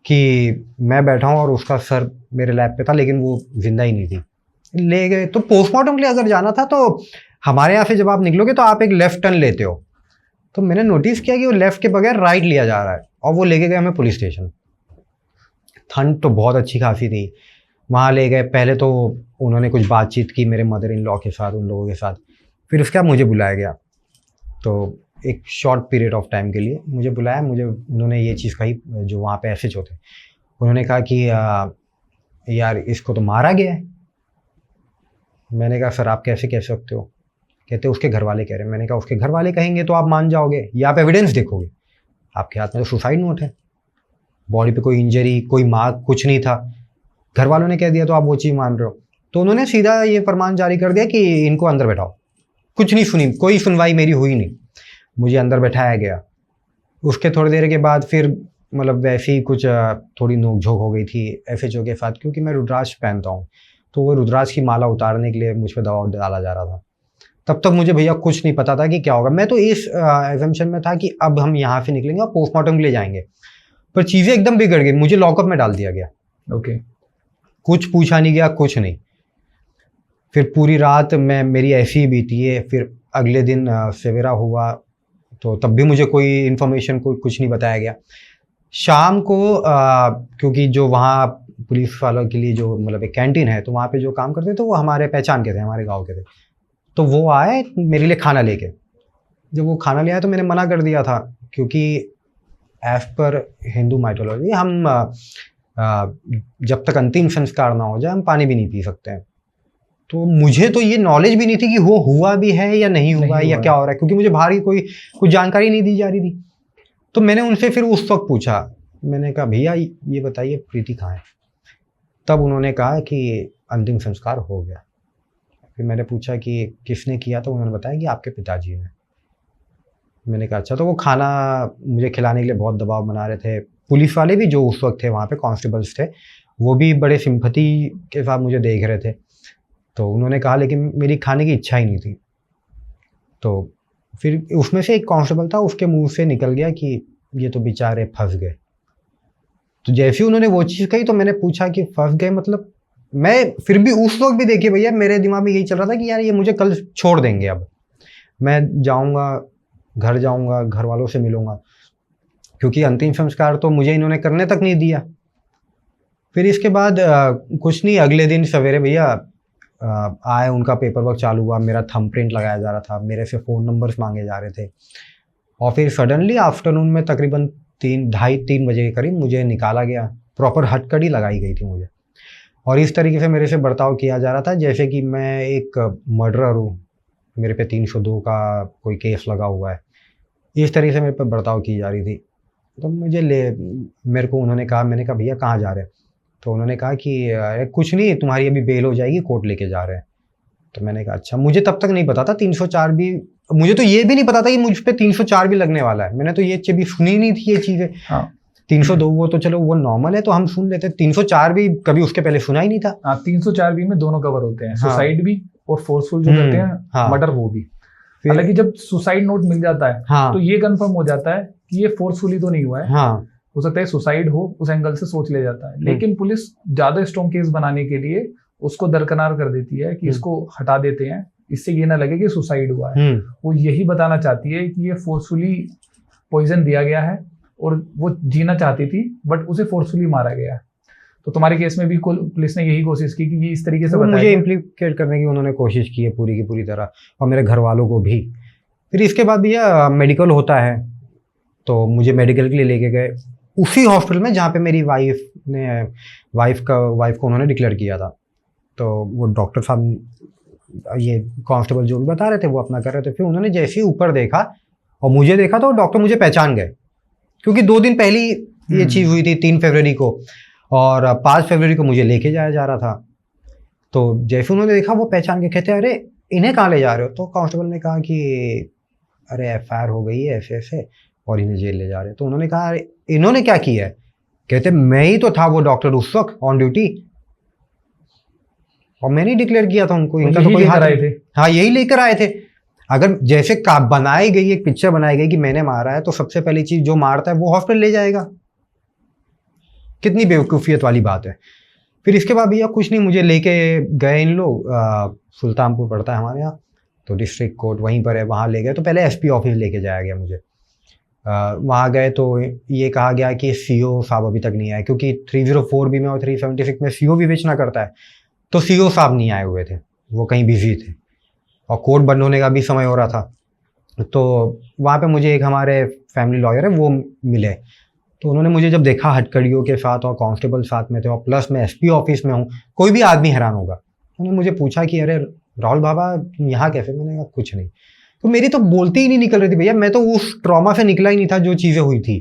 कि मैं बैठा हूँ और उसका सर मेरे लैप पे था, लेकिन वो जिंदा ही नहीं थी। ले गए तो पोस्टमार्टम के लिए अगर जाना था, तो हमारे यहाँ से जब आप निकलोगे तो आप एक लेफ्ट टर्न लेते हो। तो मैंने नोटिस किया कि वो लेफ्ट के बगैर राइट लिया जा रहा है, और वो लेके गए हमें पुलिस स्टेशन। ठंड तो बहुत अच्छी खासी थी। वहाँ ले गए, पहले तो उन्होंने कुछ बातचीत की मेरे मदर इन लॉ के साथ, उन लोगों के साथ। फिर उसके बाद मुझे बुलाया गया। तो एक शॉर्ट पीरियड ऑफ टाइम के लिए मुझे बुलाया। मुझे उन्होंने ये चीज़ कही, जो वहाँ पे एसएचओ थे, उन्होंने कहा कि यार इसको तो मारा गया है। मैंने कहा सर आप कैसे कह सकते हो? कहते उसके घर वाले कह रहे हैं। मैंने कहा उसके घर वाले कहेंगे तो आप मान जाओगे, या आप एविडेंस देखोगे? आपके हाथ में तो सुसाइड नोट है, बॉडी पे कोई इंजरी, कोई मार्क, कुछ नहीं था। घर वालों ने कह दिया तो आप वो चीज़ मान रहे हो। तो उन्होंने सीधा ये फरमान जारी कर दिया कि इनको अंदर बैठाओ। कुछ नहीं सुनी, कोई सुनवाई मेरी हुई नहीं। मुझे अंदर बैठाया गया। उसके थोड़ी देर के बाद फिर मतलब वैसे ही कुछ थोड़ी नोकझोंक हो गई थी एसएचओ के साथ, क्योंकि मैं रुद्राक्ष पहनता हूँ। तो वो रुद्राक्ष की माला उतारने के लिए मुझ पर दबाव डाला जा रहा था। तब तक मुझे भैया कुछ नहीं पता था कि क्या होगा। मैं तो इस एजम्पशन में था कि अब हम यहाँ से निकलेंगे और पोस्टमार्टम के लिए जाएंगे, पर चीज़ें एकदम बिगड़ गई। मुझे लॉकअप में डाल दिया गया। ओके। कुछ पूछा नहीं गया, कुछ नहीं। फिर पूरी रात मेरी ऐसी ही बीती है। फिर अगले दिन सवेरा हुआ तो तब भी मुझे कोई इन्फॉर्मेशन, कोई कुछ नहीं बताया गया। शाम को क्योंकि जो वहाँ पुलिस वालों के लिए जो मतलब एक कैंटीन है, तो वहाँ पे जो काम करते थे वो हमारे पहचान के थे, हमारे गांव के थे। तो वो आए मेरे लिए खाना लेके। जब वो खाना ले आए तो मैंने मना कर दिया था, क्योंकि एज पर हिंदू माइथोलॉजी हम जब तक अंतिम संस्कार ना हो जाए हम पानी भी नहीं पी सकते हैं। तो मुझे तो ये नॉलेज भी नहीं थी कि वो हुआ भी है या नहीं हुआ या क्या हो रहा है, क्योंकि मुझे बाहर की कोई कुछ जानकारी नहीं दी जा रही थी। तो मैंने उनसे फिर उस वक्त पूछा, मैंने कहा भैया ये बताइए प्रीति कहाँ है? तब उन्होंने कहा कि अंतिम संस्कार हो गया। फिर मैंने पूछा कि किसने किया? तो उन्होंने बताया कि आपके पिताजी ने। मैंने कहा अच्छा। तो वो खाना मुझे खिलाने के लिए बहुत दबाव बना रहे थे। पुलिस वाले भी जो उस वक्त थे वहाँ पे, कांस्टेबल्स थे, वो भी बड़े सिंपैथी के साथ मुझे देख रहे थे। तो उन्होंने कहा, लेकिन मेरी खाने की इच्छा ही नहीं थी। तो फिर उसमें से एक कांस्टेबल था, उसके मुंह से निकल गया कि ये तो बेचारे फंस गए। तो जैसे ही उन्होंने वो चीज़ कही तो मैंने पूछा कि फंस गए मतलब? मैं फिर भी उस वक्त भी देखिए भैया मेरे दिमाग में यही चल रहा था कि यार ये मुझे कल छोड़ देंगे, अब मैं जाऊंगा, घर जाऊंगा, घर वालों से मिलूंगा, क्योंकि अंतिम संस्कार तो मुझे इन्होंने करने तक नहीं दिया। फिर इसके बाद कुछ नहीं, अगले दिन सवेरे भैया आए, उनका पेपर वर्क चालू हुआ, मेरा थंब प्रिंट लगाया जा रहा था, मेरे से फ़ोन नंबर्स मांगे जा रहे थे। और फिर सडनली आफ्टरनून में तकरीबन 3 बजे के करीब मुझे निकाला गया। प्रॉपर हथकड़ी लगाई गई थी मुझे, और इस तरीके से मेरे से बर्ताव किया जा रहा था जैसे कि मैं एक मर्डरर हूँ, मेरे पे 302 का कोई केस लगा हुआ है। इस तरीके से मेरे पे बर्ताव की जा रही थी। तो मेरे को उन्होंने कहा, मैंने कहा भैया कहाँ जा रहे हैं? तो उन्होंने कहा कि कुछ नहीं, तुम्हारी अभी बेल हो जाएगी, कोर्ट लेके जा रहे हैं। तो मैंने कहा अच्छा। मुझे तब तक नहीं पता था 304 भी, मुझे तो ये भी नहीं पता था कि मुझ पे 304 भी लगने वाला है। मैंने तो ये भी सुनी नहीं थी ये चीज़ें। हाँ। 302 वो तो चलो वो नॉर्मल है तो हम सुन लेते, 304 भी कभी उसके पहले सुना ही नहीं था। हाँ, 304 बी में दोनों कवर होते हैं, हाँ। सुसाइड भी और फोर्सफुल जो करते हैं, हाँ। मर्डर, वो भी। हालांकि जब सुसाइड नोट मिल जाता है, हाँ, तो ये कंफर्म हो जाता है कि ये फोर्सफुली तो नहीं हुआ है। हाँ, हो सकता है सुसाइड हो, उस एंगल से सोच लिया जाता है। लेकिन पुलिस ज्यादा स्ट्रॉन्ग केस बनाने के लिए उसको दरकिनार कर देती है कि इसको हटा देते हैं, इससे ये ना लगे कि सुसाइड हुआ है। वो यही बताना चाहती है कि ये फोर्सफुली पॉइजन दिया गया है और वो जीना चाहती थी बट उसे फोर्सफुली मारा गया है। तो तुम्हारे केस में भी पुलिस ने यही कोशिश की कि ये इस तरीके से मुझे इम्प्लीकेट करने की उन्होंने कोशिश की है पूरी की पूरी तरह, और मेरे घर वालों को भी। फिर इसके बाद भैया मेडिकल होता है, तो मुझे मेडिकल के लिए लेके गए उसी हॉस्पिटल में जहाँ पे मेरी वाइफ को उन्होंने डिक्लेयर किया था। तो वो डॉक्टर साहब, ये कांस्टेबल जो भी बता रहे थे वो अपना कर रहे थे। फिर उन्होंने जैसे ही ऊपर देखा और मुझे देखा तो डॉक्टर मुझे पहचान गए, क्योंकि 2 दिन पहले ये चीज़ हुई थी, 3 फरवरी को, और 5 फरवरी को मुझे लेके जाया जा रहा था। तो जैसे उन्होंने देखा वो पहचान के कहते अरे इन्हें कहाँ ले जा रहे हो? तो कांस्टेबल ने कहा कि अरे FIR हो गई है ऐसे ऐसे और इन्हें जेल ले जा रहे हैं। तो उन्होंने कहा अरे इन्होंने क्या किया है? कहते मैं ही तो था वो डॉक्टर उस वक्त ऑन ड्यूटी। और मैंने डिक्लेयर किया था उनको, इनका तो यही कोई लेकर हाथ आए नहीं। थे। हाँ, यही लेकर आए थे। अगर जैसे बनाई गई एक पिक्चर बनाई गई कि मैंने मारा है, तो सबसे पहली चीज जो मारता है वो हॉस्पिटल ले जाएगा। कितनी बेवकूफियत वाली बात है। फिर इसके बाद भैया कुछ नहीं, मुझे लेके गए इन लोग, सुल्तानपुर पड़ता है हमारे यहाँ, तो डिस्ट्रिक्ट कोर्ट वहीं पर है, वहाँ ले गए। तो पहले एसपी ऑफिस लेके जाया गया मुझे। वहाँ गए तो ये कहा गया कि सीओ साहब अभी तक नहीं आए, क्योंकि 304B में और 376 में सीओ विवेचना करता है, तो सीओ साहब नहीं आए हुए थे, वो कहीं बिजी थे और कोर्ट बंद होने का भी समय हो रहा था। तो वहाँ पे मुझे एक हमारे फैमिली लॉयर है वो मिले, तो उन्होंने मुझे जब देखा हथकड़ियों के साथ और कांस्टेबल साथ में थे और प्लस मैं एसपी ऑफिस में हूँ, कोई भी आदमी हैरान होगा। उन्होंने मुझे पूछा कि अरे राहुल बाबा तुम यहाँ कैसे? मैंने कहा कुछ नहीं। तो मेरी तो बोलती ही नहीं निकल रही थी भैया, मैं तो उस ट्रॉमा से निकला ही नहीं था जो चीज़ें हुई थी।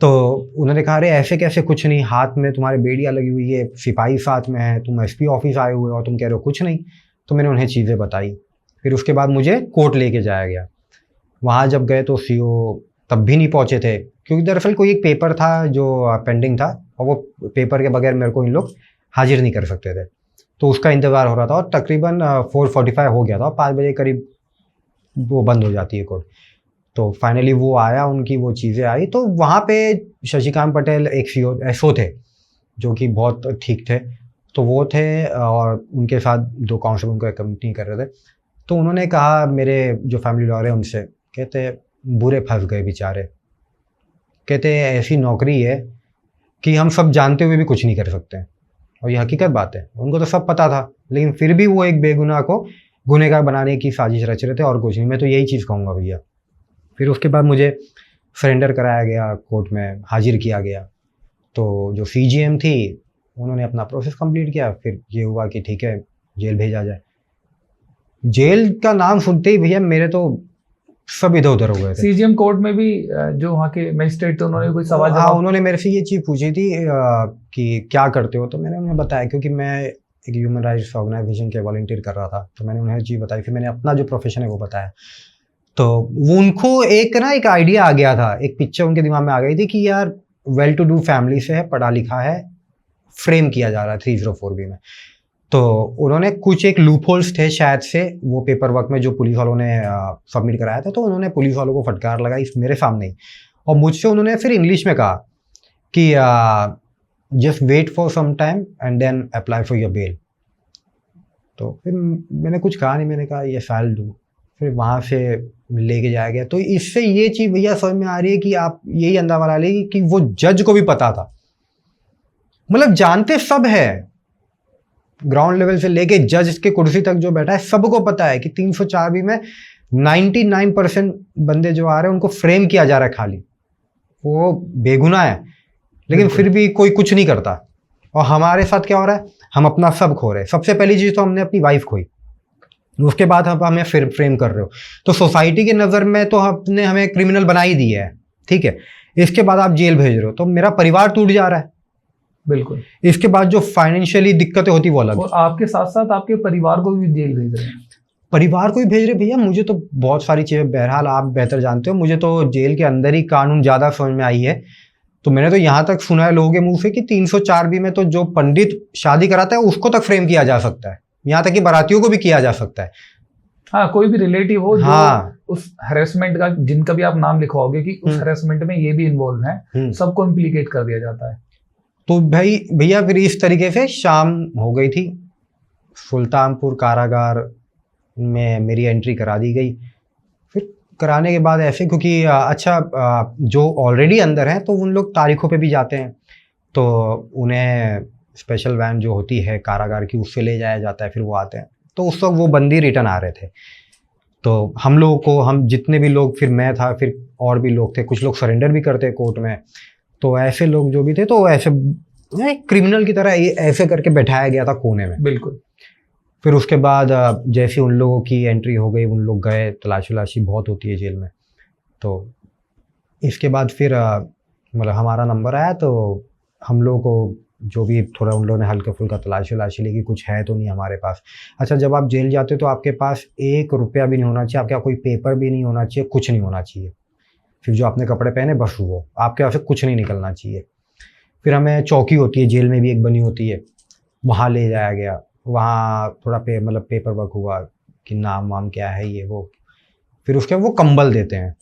तो उन्होंने कहा अरे ऐसे कैसे, कुछ नहीं, हाथ में तुम्हारे बेड़ियाँ लगी हुई है, सिपाही साथ में है, तुम एसपी ऑफिस आए हुए हो और तुम कह रहे हो कुछ नहीं। तो मैंने उन्हें चीज़ें बताई। फिर उसके बाद मुझे कोर्ट लेके जाया गया। वहाँ जब गए तो सीओ तब भी नहीं पहुँचे थे, क्योंकि दरअसल कोई एक पेपर था जो पेंडिंग था और वो पेपर के बगैर मेरे को इन लोग हाजिर नहीं कर सकते थे, तो उसका इंतज़ार हो रहा था। और तकरीबन 4:45 हो गया था, 5 बजे करीब वो बंद हो जाती है कोर्ट। तो फाइनली वो आया, उनकी वो चीज़ें आई। तो वहाँ पे शशिकांत पटेल एक सीओ एसओ थे जो कि बहुत ठीक थे, तो वो थे और उनके साथ 2 कांस्टेबल उनको एक्कम्पनी कर रहे थे। तो उन्होंने कहा मेरे जो फैमिली लॉयर है उनसे, कहते बुरे फंस गए बेचारे, कहते ऐसी नौकरी है कि हम सब जानते हुए भी कुछ नहीं कर सकते। और ये हकीकत बात है, उनको तो सब पता था, लेकिन फिर भी वो एक बेगुनाह को गुनहगार बनाने की साजिश रच रहे थे और कुछ नहीं। मैं तो यही चीज़ कहूँगा भैया। फिर उसके बाद मुझे सरेंडर कराया गया, कोर्ट में हाजिर किया गया। तो जो सीजीएम थी उन्होंने अपना प्रोसेस कंप्लीट किया। फिर ये हुआ कि ठीक है जेल भेजा जाए। जेल का नाम सुनते ही भैया मेरे तो सब इधर उधर हो गए थे। सीजीएम कोर्ट में भी जो वहाँ के मजिस्ट्रेट थे उन्होंने कोई सवाल हाँ, जवाब? उन्होंने मेरे से ये चीज़ पूछी थी कि क्या करते हो। तो मैंने उन्हें बताया, क्योंकि मैं एक ह्यूमन राइट्स ऑर्गेनाइजेशन के वॉलंटियर कर रहा था, तो मैंने उन्हें चीज़ बताई। फिर मैंने अपना जो प्रोफेशन है वो बताया। तो वो उनको एक आइडिया आ गया था, एक पिक्चर उनके दिमाग में आ गई थी कि यार वेल टू डू फैमिली से है, पढ़ा लिखा है, फ्रेम किया जा रहा है 304B में। तो उन्होंने कुछ एक लूप होल्स थे शायद से वो पेपर वर्क में जो पुलिस वालों ने सबमिट कराया था, तो उन्होंने पुलिस वालों को फटकार लगाई मेरे सामने ही। और मुझसे उन्होंने फिर इंग्लिश में कहा कि just wait for some time and then apply for your bail. तो फिर मैंने कुछ कहा नहीं, मैंने कहा ये फाइल डू। फिर वहाँ से लेके जाया गया। तो इससे ये चीज़ भैया समझ में आ रही है कि आप यही अंदाजा लगा लीजिए कि वो जज को भी पता था, मतलब जानते सब है, ग्राउंड लेवल से लेके जज के कुर्सी तक जो बैठा है सबको पता है कि 304B में 99% बंदे जो आ रहे हैं उनको फ्रेम किया जा रहा है, खाली वो बेगुनाह है, लेकिन फिर भी कोई कुछ नहीं करता। और हमारे साथ क्या हो रहा है, हम अपना सब खो रहे हैं। सबसे पहली चीज़ तो हमने अपनी वाइफ खोई, उसके बाद आप हमें फिर फ्रेम कर रहे हो। तो सोसाइटी की नज़र में तो आपने हमें क्रिमिनल बना ही दिया है, ठीक है, इसके बाद आप जेल भेज रहे हो, तो मेरा परिवार टूट जा रहा है। बिल्कुल। इसके बाद जो फाइनेंशियली दिक्कतें होती वो अलग, और आपके साथ साथ आपके परिवार को भी जेल भेज रहे हैं। परिवार को भी भेज रहे भैया। मुझे तो बहुत सारी चीज़ें, बहरहाल आप बेहतर जानते हो, मुझे तो जेल के अंदर ही कानून ज़्यादा समझ में आई है। तो मैंने तो यहाँ तक सुना है लोगों के मुंह से कि 304B में तो जो पंडित शादी कराता है उसको तक फ्रेम किया जा सकता है, यहाँ तक कि बारातियों को भी किया जा सकता है। हाँ, कोई भी रिलेटिव हो हाँ, जो उस हरेसमेंट का, जिनका भी आप नाम लिखवाओगे कि उस हरेसमेंट में ये भी इन्वॉल्व है, सबको इम्प्लीकेट कर दिया जाता है। तो भाई भैया फिर इस तरीके से शाम हो गई थी, सुल्तानपुर कारागार में मेरी एंट्री करा दी गई। फिर कराने के बाद ऐसे, क्योंकि जो ऑलरेडी अंदर हैं तो उन लोग तारीखों पे भी जाते हैं, तो उन्हें स्पेशल वैन जो होती है कारागार की उससे ले जाया जाता है, फिर वो आते हैं। तो उस वक्त वो बंदी रिटर्न आ रहे थे, तो हम लोगों को, हम जितने भी लोग, फिर मैं था, फिर और भी लोग थे, कुछ लोग सरेंडर भी करते कोर्ट में। तो ऐसे लोग जो भी थे तो ऐसे क्रिमिनल की तरह ऐसे करके बैठाया गया था कोने में। बिल्कुल। फिर उसके बाद जैसे उन लोगों की एंट्री हो गई, उन लोग गए, तलाशी बहुत होती है जेल में। तो इसके बाद फिर मतलब हमारा नंबर आया, तो हम लोगों को जो भी थोड़ा उन लोगों ने हल्का फुल्का तलाशी ली कि कुछ है तो नहीं हमारे पास। अच्छा, जब आप जेल जाते हो तो आपके पास 1 रुपया भी नहीं होना चाहिए, आपके कोई पेपर भी नहीं होना चाहिए, कुछ नहीं होना चाहिए। फिर जो आपने कपड़े पहने बस वो, आपके यहाँ से कुछ नहीं निकलना चाहिए। फिर हमें चौकी होती है जेल में भी एक बनी होती है, वहाँ ले जाया गया। वहाँ थोड़ा मतलब पेपर वर्क हुआ कि नाम वाम क्या है ये वो। फिर उसके वो कंबल देते हैं,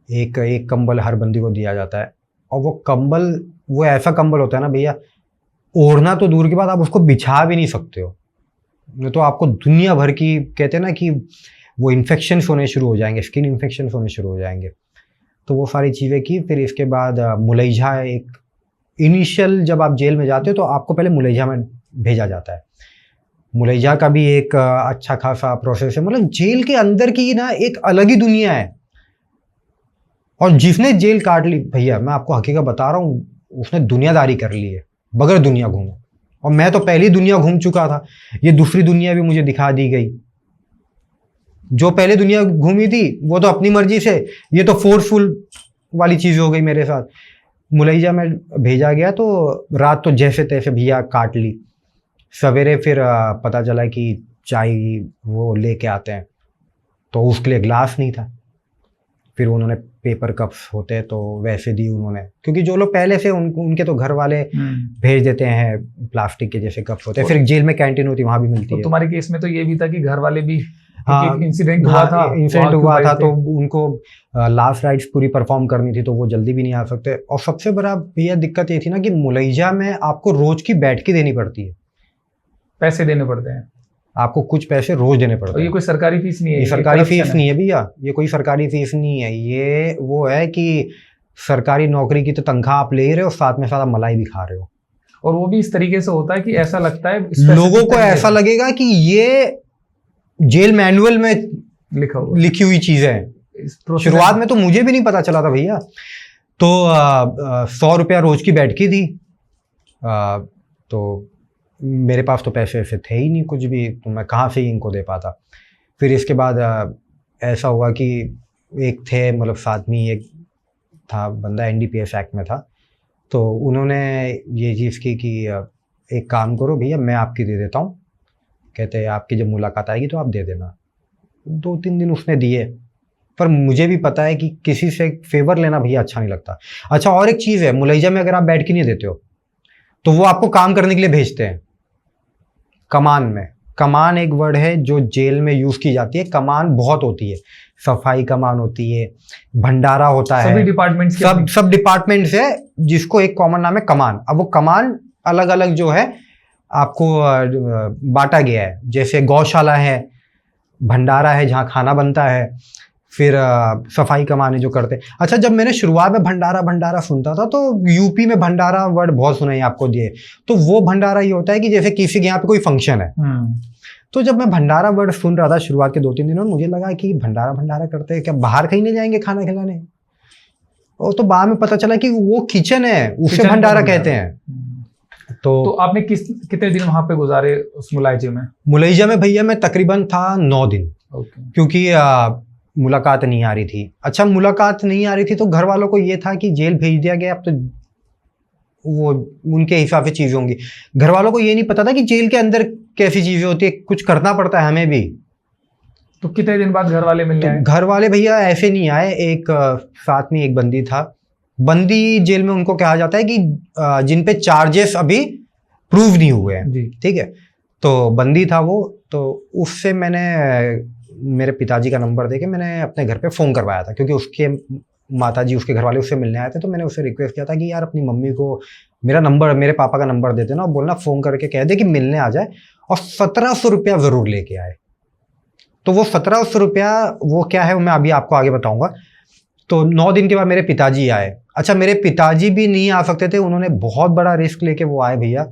एक एक कंबल हर बंदी को दिया जाता है। और वो कंबल, वो ऐसा कंबल होता है ना भैया, ओढ़ना तो दूर की बात, आप उसको बिछा भी नहीं सकते हो, नहीं तो आपको दुनिया भर की, कहते हैं ना कि वो इन्फेक्शंस होने शुरू हो जाएंगे, स्किन इन्फेक्शंस होने शुरू हो जाएंगे। तो वो सारी चीज़ें की। फिर इसके बाद मुलैजा, एक इनिशियल जब आप जेल में जाते हो तो आपको पहले मुलैजा में भेजा जाता है। मुलैजा का भी एक अच्छा खासा प्रोसेस है, मतलब जेल के अंदर की ना एक अलग ही दुनिया है। और जिसने जेल काट ली भैया, मैं आपको हकीकत बता रहा हूँ, उसने दुनियादारी कर ली है, बगैर दुनिया घूमे। और मैं तो पहली दुनिया घूम चुका था, ये दूसरी दुनिया भी मुझे दिखा दी गई। जो पहले दुनिया घूमी थी वो तो अपनी मर्जी से, ये तो फोर्सफुल वाली चीज हो गई मेरे साथ। मुलैजा में भेजा गया तो रात तो जैसे तैसे भैया काट ली। सवेरे फिर पता चला कि चाय वो लेके आते हैं, तो उसके लिए ग्लास नहीं था। फिर उन्होंने पेपर कप्स होते हैं तो वैसे दी उन्होंने, क्योंकि जो लोग पहले से उनके तो घर वाले भेज देते हैं प्लास्टिक के जैसे कप्स होते हैं। फिर जेल में कैंटीन होती है, वहां भी मिलती है। तुम्हारे केस में तो ये भी था कि घर वाले भी, हाँ, इंसिडेंट हुआ था, इंसिडेंट हुआ था तो उनको लास्ट राइड्स पूरी परफॉर्म करनी थी, तो वो जल्दी भी नहीं आ सकते। और सबसे बड़ा भैया दिक्कत ये थी ना कि मुलैजा में आपको रोज की बैठकी देनी पड़ती है, पैसे देने पड़ते हैं, आपको कुछ पैसे रोज देने पड़ते हैं। ये कोई सरकारी फीस नहीं है, ये सरकारी फीस नहीं है भैया, ये कोई सरकारी फीस नहीं है। ये वो है कि सरकारी नौकरी की तो तनख्वाह आप ले रहे हो, साथ में साथ मलाई भी खा रहे हो। और वो भी इस तरीके से होता है कि ऐसा लगता है लोगों को, ऐसा लगेगा कि ये जेल मैनुअल में लिखी हुई चीजें हैं। शुरुआत में तो मुझे भी नहीं पता चला था भैया। तो 100 रुपया रोज की बैठकी थी। तो मेरे पास तो पैसे ऐसे थे ही नहीं कुछ भी, तो मैं कहाँ से ही इनको दे पाता। फिर इसके बाद ऐसा हुआ कि एक थे, मतलब साथ में एक था बंदा, NDPS एक्ट में था, तो उन्होंने ये चीज़ की कि एक काम करो भैया, मैं आपकी दे देता हूँ। कहते हैं आपकी जब मुलाकात आएगी तो आप दे देना। 2-3 दिन उसने दिए, पर मुझे भी पता है कि किसी से फेवर लेना भैया अच्छा नहीं लगता। अच्छा, और एक चीज़ है, मुलैजा में अगर आप बैठ के नहीं देते हो तो वो आपको काम करने के लिए भेजते हैं कमान में। कमान एक वर्ड है जो जेल में यूज की जाती है। कमान बहुत होती है, सफाई कमान होती है, भंडारा होता है, सभी डिपार्टमेंट्स सब डिपार्टमेंट्स है, जिसको एक कॉमन नाम है कमान। अब वो कमान अलग अलग जो है आपको बांटा गया है। जैसे गौशाला है, भंडारा है जहाँ खाना बनता है, फिर सफाई कमान है जो करते हैं। अच्छा, जब मैंने शुरुआत में भंडारा सुनता था तो यूपी में भंडारा वर्ड बहुत सुना है आपको दिए, तो वो भंडारा ये होता है कि जैसे किसी के यहाँ पे कोई फंक्शन है। तो जब मैं भंडारा वर्ड सुन रहा था शुरुआत के 2-3 दिनों में, मुझे लगा कि भंडारा करते हैं क्या, बाहर कहीं नहीं जाएंगे खाना खिलाने? और तो बाद में पता चला कि वो किचन है, उसे भंडारा कहते हैं। तो आपने कितने दिन वहां पे गुजारे उस मुलैजा में? भैया मैं तकरीबन था 9 दिन, क्योंकि मुलाकात नहीं आ रही थी। अच्छा, मुलाकात नहीं आ रही थी तो घर वालों को ये था कि जेल भेज दिया गया, अब तो वो उनके हिसाब से चीजें होंगी। घर वालों को ये नहीं पता था कि जेल के अंदर कैसी चीजें होती है, कुछ करना पड़ता है हमें भी। तो कितने दिन बाद घर वाले मिलने आए? घर वाले भैया ऐसे नहीं आए। एक साथ में एक बंदी था। बंदी जेल में उनको कहा जाता है कि जिन पे चार्जेस अभी प्रूव नहीं हुए हैं, ठीक है। तो बंदी था वो, तो उससे मैंने मेरे पिताजी का नंबर देके मैंने अपने घर पे फ़ोन करवाया था, क्योंकि उसके माताजी, उसके घर वाले उससे मिलने आए थे। तो मैंने उससे रिक्वेस्ट किया था कि यार अपनी मम्मी को मेरा नंबर, मेरे पापा का नंबर दे देना और बोलना फ़ोन करके कह दे कि मिलने आ जाए, और 1700 रुपया ज़रूर लेके आए। तो वो 1700 रुपया वो क्या है, मैं अभी आपको आगे बताऊँगा। तो 9 दिन के बाद मेरे पिताजी आए। अच्छा, मेरे पिताजी भी नहीं आ सकते थे, उन्होंने बहुत बड़ा रिस्क लेके वो आए भैया,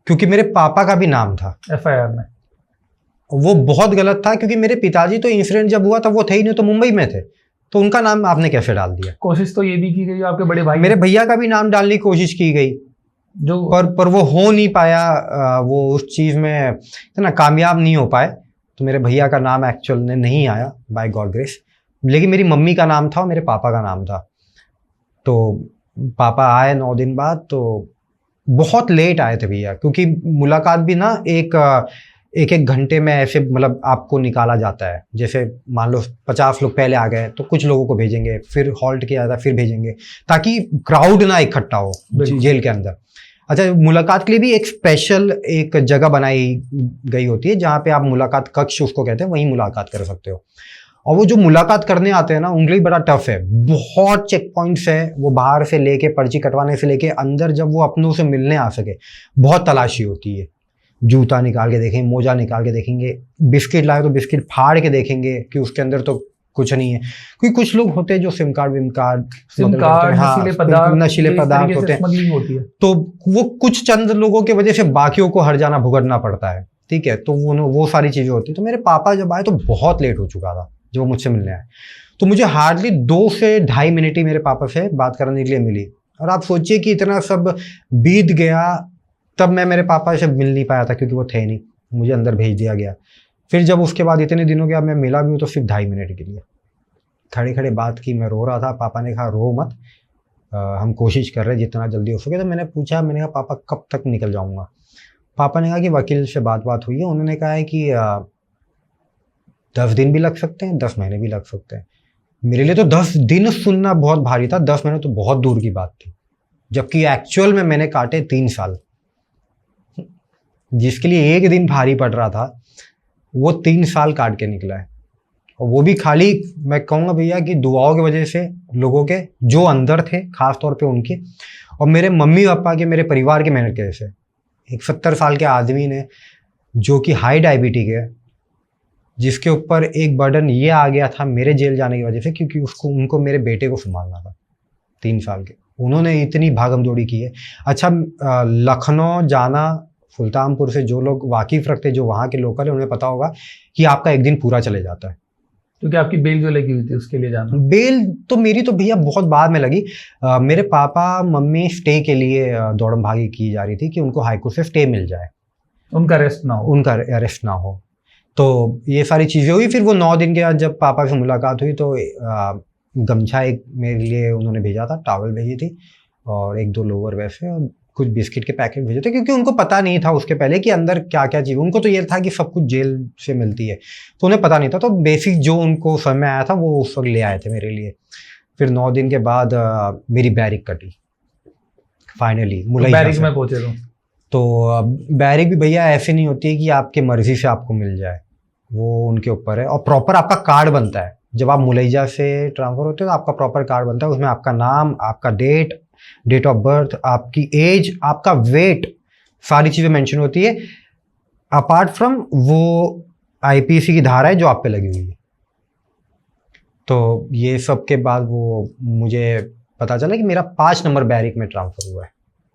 क्योंकि मेरे पापा का भी नाम था FIR में। वो बहुत गलत था, क्योंकि मेरे पिताजी तो इंसिडेंट जब हुआ था वो थे ही नहीं, तो मुंबई में थे, तो उनका नाम आपने कैसे डाल दिया? कोशिश तो ये भी की गई, आपके बड़े भाई, मेरे भैया का भी नाम डालने की कोशिश की गई, जो पर वो हो नहीं पाया। वो उस चीज में ना कामयाब नहीं हो पाए, तो मेरे भैया का नाम एक्चुअल में नहीं आया बाय गॉड ग्रेस। लेकिन मेरी मम्मी का नाम था और मेरे पापा का नाम था। तो पापा आए 9 दिन बाद, तो बहुत लेट आए थे भैया, क्योंकि मुलाकात भी ना एक घंटे में ऐसे, मतलब आपको निकाला जाता है। जैसे मान लो 50 लोग पहले आ गए तो कुछ लोगों को भेजेंगे, फिर हॉल्ट किया जाता है, फिर भेजेंगे, ताकि क्राउड ना इकट्ठा हो जेल के अंदर। अच्छा, मुलाकात के लिए भी एक स्पेशल एक जगह बनाई गई होती है जहाँ पे आप मुलाकात कक्ष उसको कहते हैं, वहीं मुलाकात कर सकते हो। और वो जो मुलाकात करने आते हैं ना, उनके लिए बड़ा टफ है, बहुत चेक पॉइंट्स है, वो बाहर से लेके पर्ची कटवाने से लेके अंदर जब वो अपनों से मिलने आ सके बहुत तलाशी होती है। जूता निकाल के देखेंगे, मोजा निकाल के देखेंगे, बिस्किट लाए तो बिस्किट फाड़ के देखेंगे कि उसके अंदर तो कुछ नहीं है। क्योंकि कुछ लोग होते हैं जो सिम कार्ड नशीले पदार्थ होते हैं, स्मगलिंग होती है, तो वो कुछ चंद लोगों की वजह से बाकियों को हर जाना भुगतना पड़ता है। ठीक है, तो वो सारी चीजें होती है। तो मेरे पापा जब आए तो बहुत लेट हो चुका था जब वो मुझसे मिलने आए, तो मुझे हार्डली 2 से ढाई मिनट ही मेरे पापा से बात करने के लिए मिली। और आप सोचिए कि इतना सब बीत गया, तब मैं मेरे पापा से मिल नहीं पाया था क्योंकि वो थे नहीं, मुझे अंदर भेज दिया गया। फिर जब उसके बाद इतने दिनों के बाद मैं मिला भी हूँ तो सिर्फ 2.5 मिनट के लिए खड़े खड़े बात की। मैं रो रहा था, पापा ने कहा रो मत, हम कोशिश कर रहे हैं जितना जल्दी हो सके। तो मैंने पूछा, मैंने कहा पापा कब तक निकल जाऊंगा? पापा ने कहा कि वकील से बात हुई है, उन्होंने कहा है कि 10 दिन भी लग सकते हैं, 10 महीने भी लग सकते हैं। मेरे लिए तो 10 दिन सुनना बहुत भारी था, 10 महीने तो बहुत दूर की बात थी, जबकि एक्चुअल में मैंने काटे 3 साल। जिसके लिए 1 दिन भारी पड़ रहा था वो 3 साल काट के निकला है। और वो भी खाली मैं कहूँगा भैया कि दुआओं की वजह से, लोगों के जो अंदर थे खास तौर पे उनके, और मेरे मम्मी पापा के, मेरे परिवार की मेहनत की वजह से। एक 70 साल के आदमी ने जो कि हाई डायबिटिक है, जिसके ऊपर एक बर्डन ये आ गया था मेरे जेल जाने की वजह से, क्योंकि उनको मेरे बेटे को संभालना था 3 साल के, उन्होंने इतनी भागम दौड़ी की है। अच्छा, लखनऊ जाना, सुल्तानपुर से जो लोग वाकिफ रखते, जो वहाँ के लोकल है, उन्हें पता होगा कि आपका एक दिन पूरा चले जाता है। क्योंकि आपकी बेल जो लगी हुई थी उसके लिए जाना। बेल तो मेरी तो भैया बहुत बाद में लगी। मेरे पापा मम्मी स्टे के लिए दौड़म भागी की जा रही थी कि उनको हाईकोर्ट से स्टे मिल जाए, उनका अरेस्ट ना हो। तो ये सारी चीज़ें हुई। फिर वो 9 दिन के बाद जब पापा से मुलाकात हुई तो गमछा एक मेरे लिए उन्होंने भेजा था, टॉवल भेजी थी और 1-2 लोअर वैसे, और कुछ बिस्किट के पैकेट भेजे थे, क्योंकि उनको पता नहीं था उसके पहले कि अंदर क्या क्या चीज़। उनको तो ये था कि सब कुछ जेल से मिलती है, तो उन्हें पता नहीं था। तो बेसिक जो उनको समझ में आया था वो उस वक्त ले आए थे मेरे लिए। फिर 9 दिन के बाद मेरी बैरिक कटी फाइनली, बैरिक में पहुंचे तो बैरिक भी भैया ऐसे नहीं होती है कि आपके मर्जी से आपको मिल जाए, वो उनके ऊपर है। और प्रॉपर आपका कार्ड बनता है जब आप मुलैजा से ट्रांसफ़र होते हो, तो आपका प्रॉपर कार्ड बनता है, उसमें आपका नाम, आपका डेट ऑफ बर्थ, आपकी एज, आपका वेट, सारी चीज़ें मेंशन होती है, अपार्ट फ्रॉम वो आईपीसी की धारा है जो आप पे लगी हुई है। तो ये सब के बाद वो मुझे पता चला कि मेरा 5 नंबर बैरिक में ट्रांसफ़र हुआ है,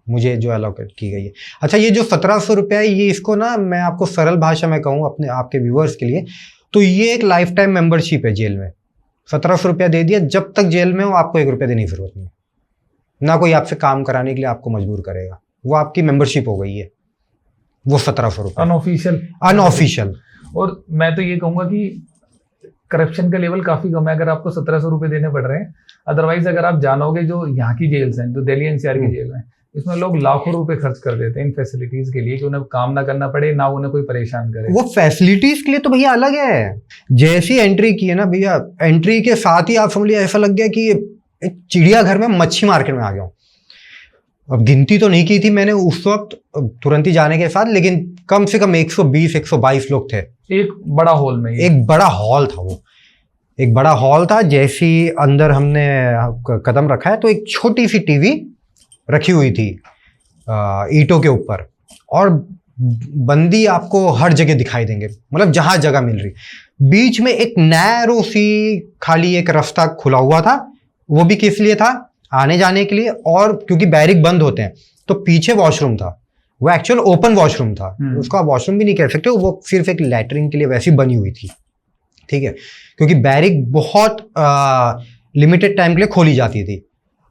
मुझे जो एलोकेट की गई है। अच्छा, ये जो 1700 रुपये है, ये इसको ना मैं आपको सरल भाषा में कहूँ अपने आपके व्यूअर्स के लिए, तो ये एक लाइफ टाइम मेंबरशिप है जेल में। 1700 रुपया दे दिया, जब तक जेल में हो आपको 1 रुपया देने की जरूरत नहीं, ना कोई आपसे काम कराने के लिए आपको मजबूर करेगा, वो आपकी मेंबरशिप हो गई है, वो 1700 रुपये अनऑफिशियल। और मैं तो ये कहूँगा कि करप्शन का लेवल काफी कम है अगर आपको 1700 रुपये देने पड़ रहे हैं। अदरवाइज अगर आप जानोगे जो यहाँ की जेल्स हैं, जो दिल्ली एनसीआर की जेल है, इसमें लोग लाखों रुपए खर्च कर देते हैं इन फैसिलिटीज के लिए कि उन्हें काम ना करना पड़े, ना उन्हें कोई परेशान करे। वो फैसिलिटीज के लिए तो भैया अलग है। जैसी एंट्री की है ना भैया, एंट्री के साथ ही आप समझ लिया ऐसा लग गया कि चिड़ियाघर में मच्छी मार्केट में आ गया हूँ। अब गिनती तो नहीं की थी मैंने उस वक्त तुरंत ही जाने के साथ, लेकिन कम से कम 120-122 लोग थे एक बड़ा हॉल में। एक बड़ा हॉल था, वो एक बड़ा हॉल था। जैसी अंदर हमने कदम रखा है तो एक छोटी सी टीवी रखी हुई थी ईंटों के ऊपर, और बंदी आपको हर जगह दिखाई देंगे, मतलब जहां जगह मिल रही। बीच में एक नैरो सी खाली एक रास्ता खुला हुआ था, वो भी किस लिए था, आने जाने के लिए। और क्योंकि बैरिक बंद होते हैं तो पीछे वॉशरूम था, वो एक्चुअल ओपन वॉशरूम था, उसको आप वॉशरूम भी नहीं कह सकते, वो सिर्फ एक लैटरिन के लिए वैसी बनी हुई थी। ठीक है, क्योंकि बैरिक बहुत लिमिटेड टाइम के लिए खोली जाती थी।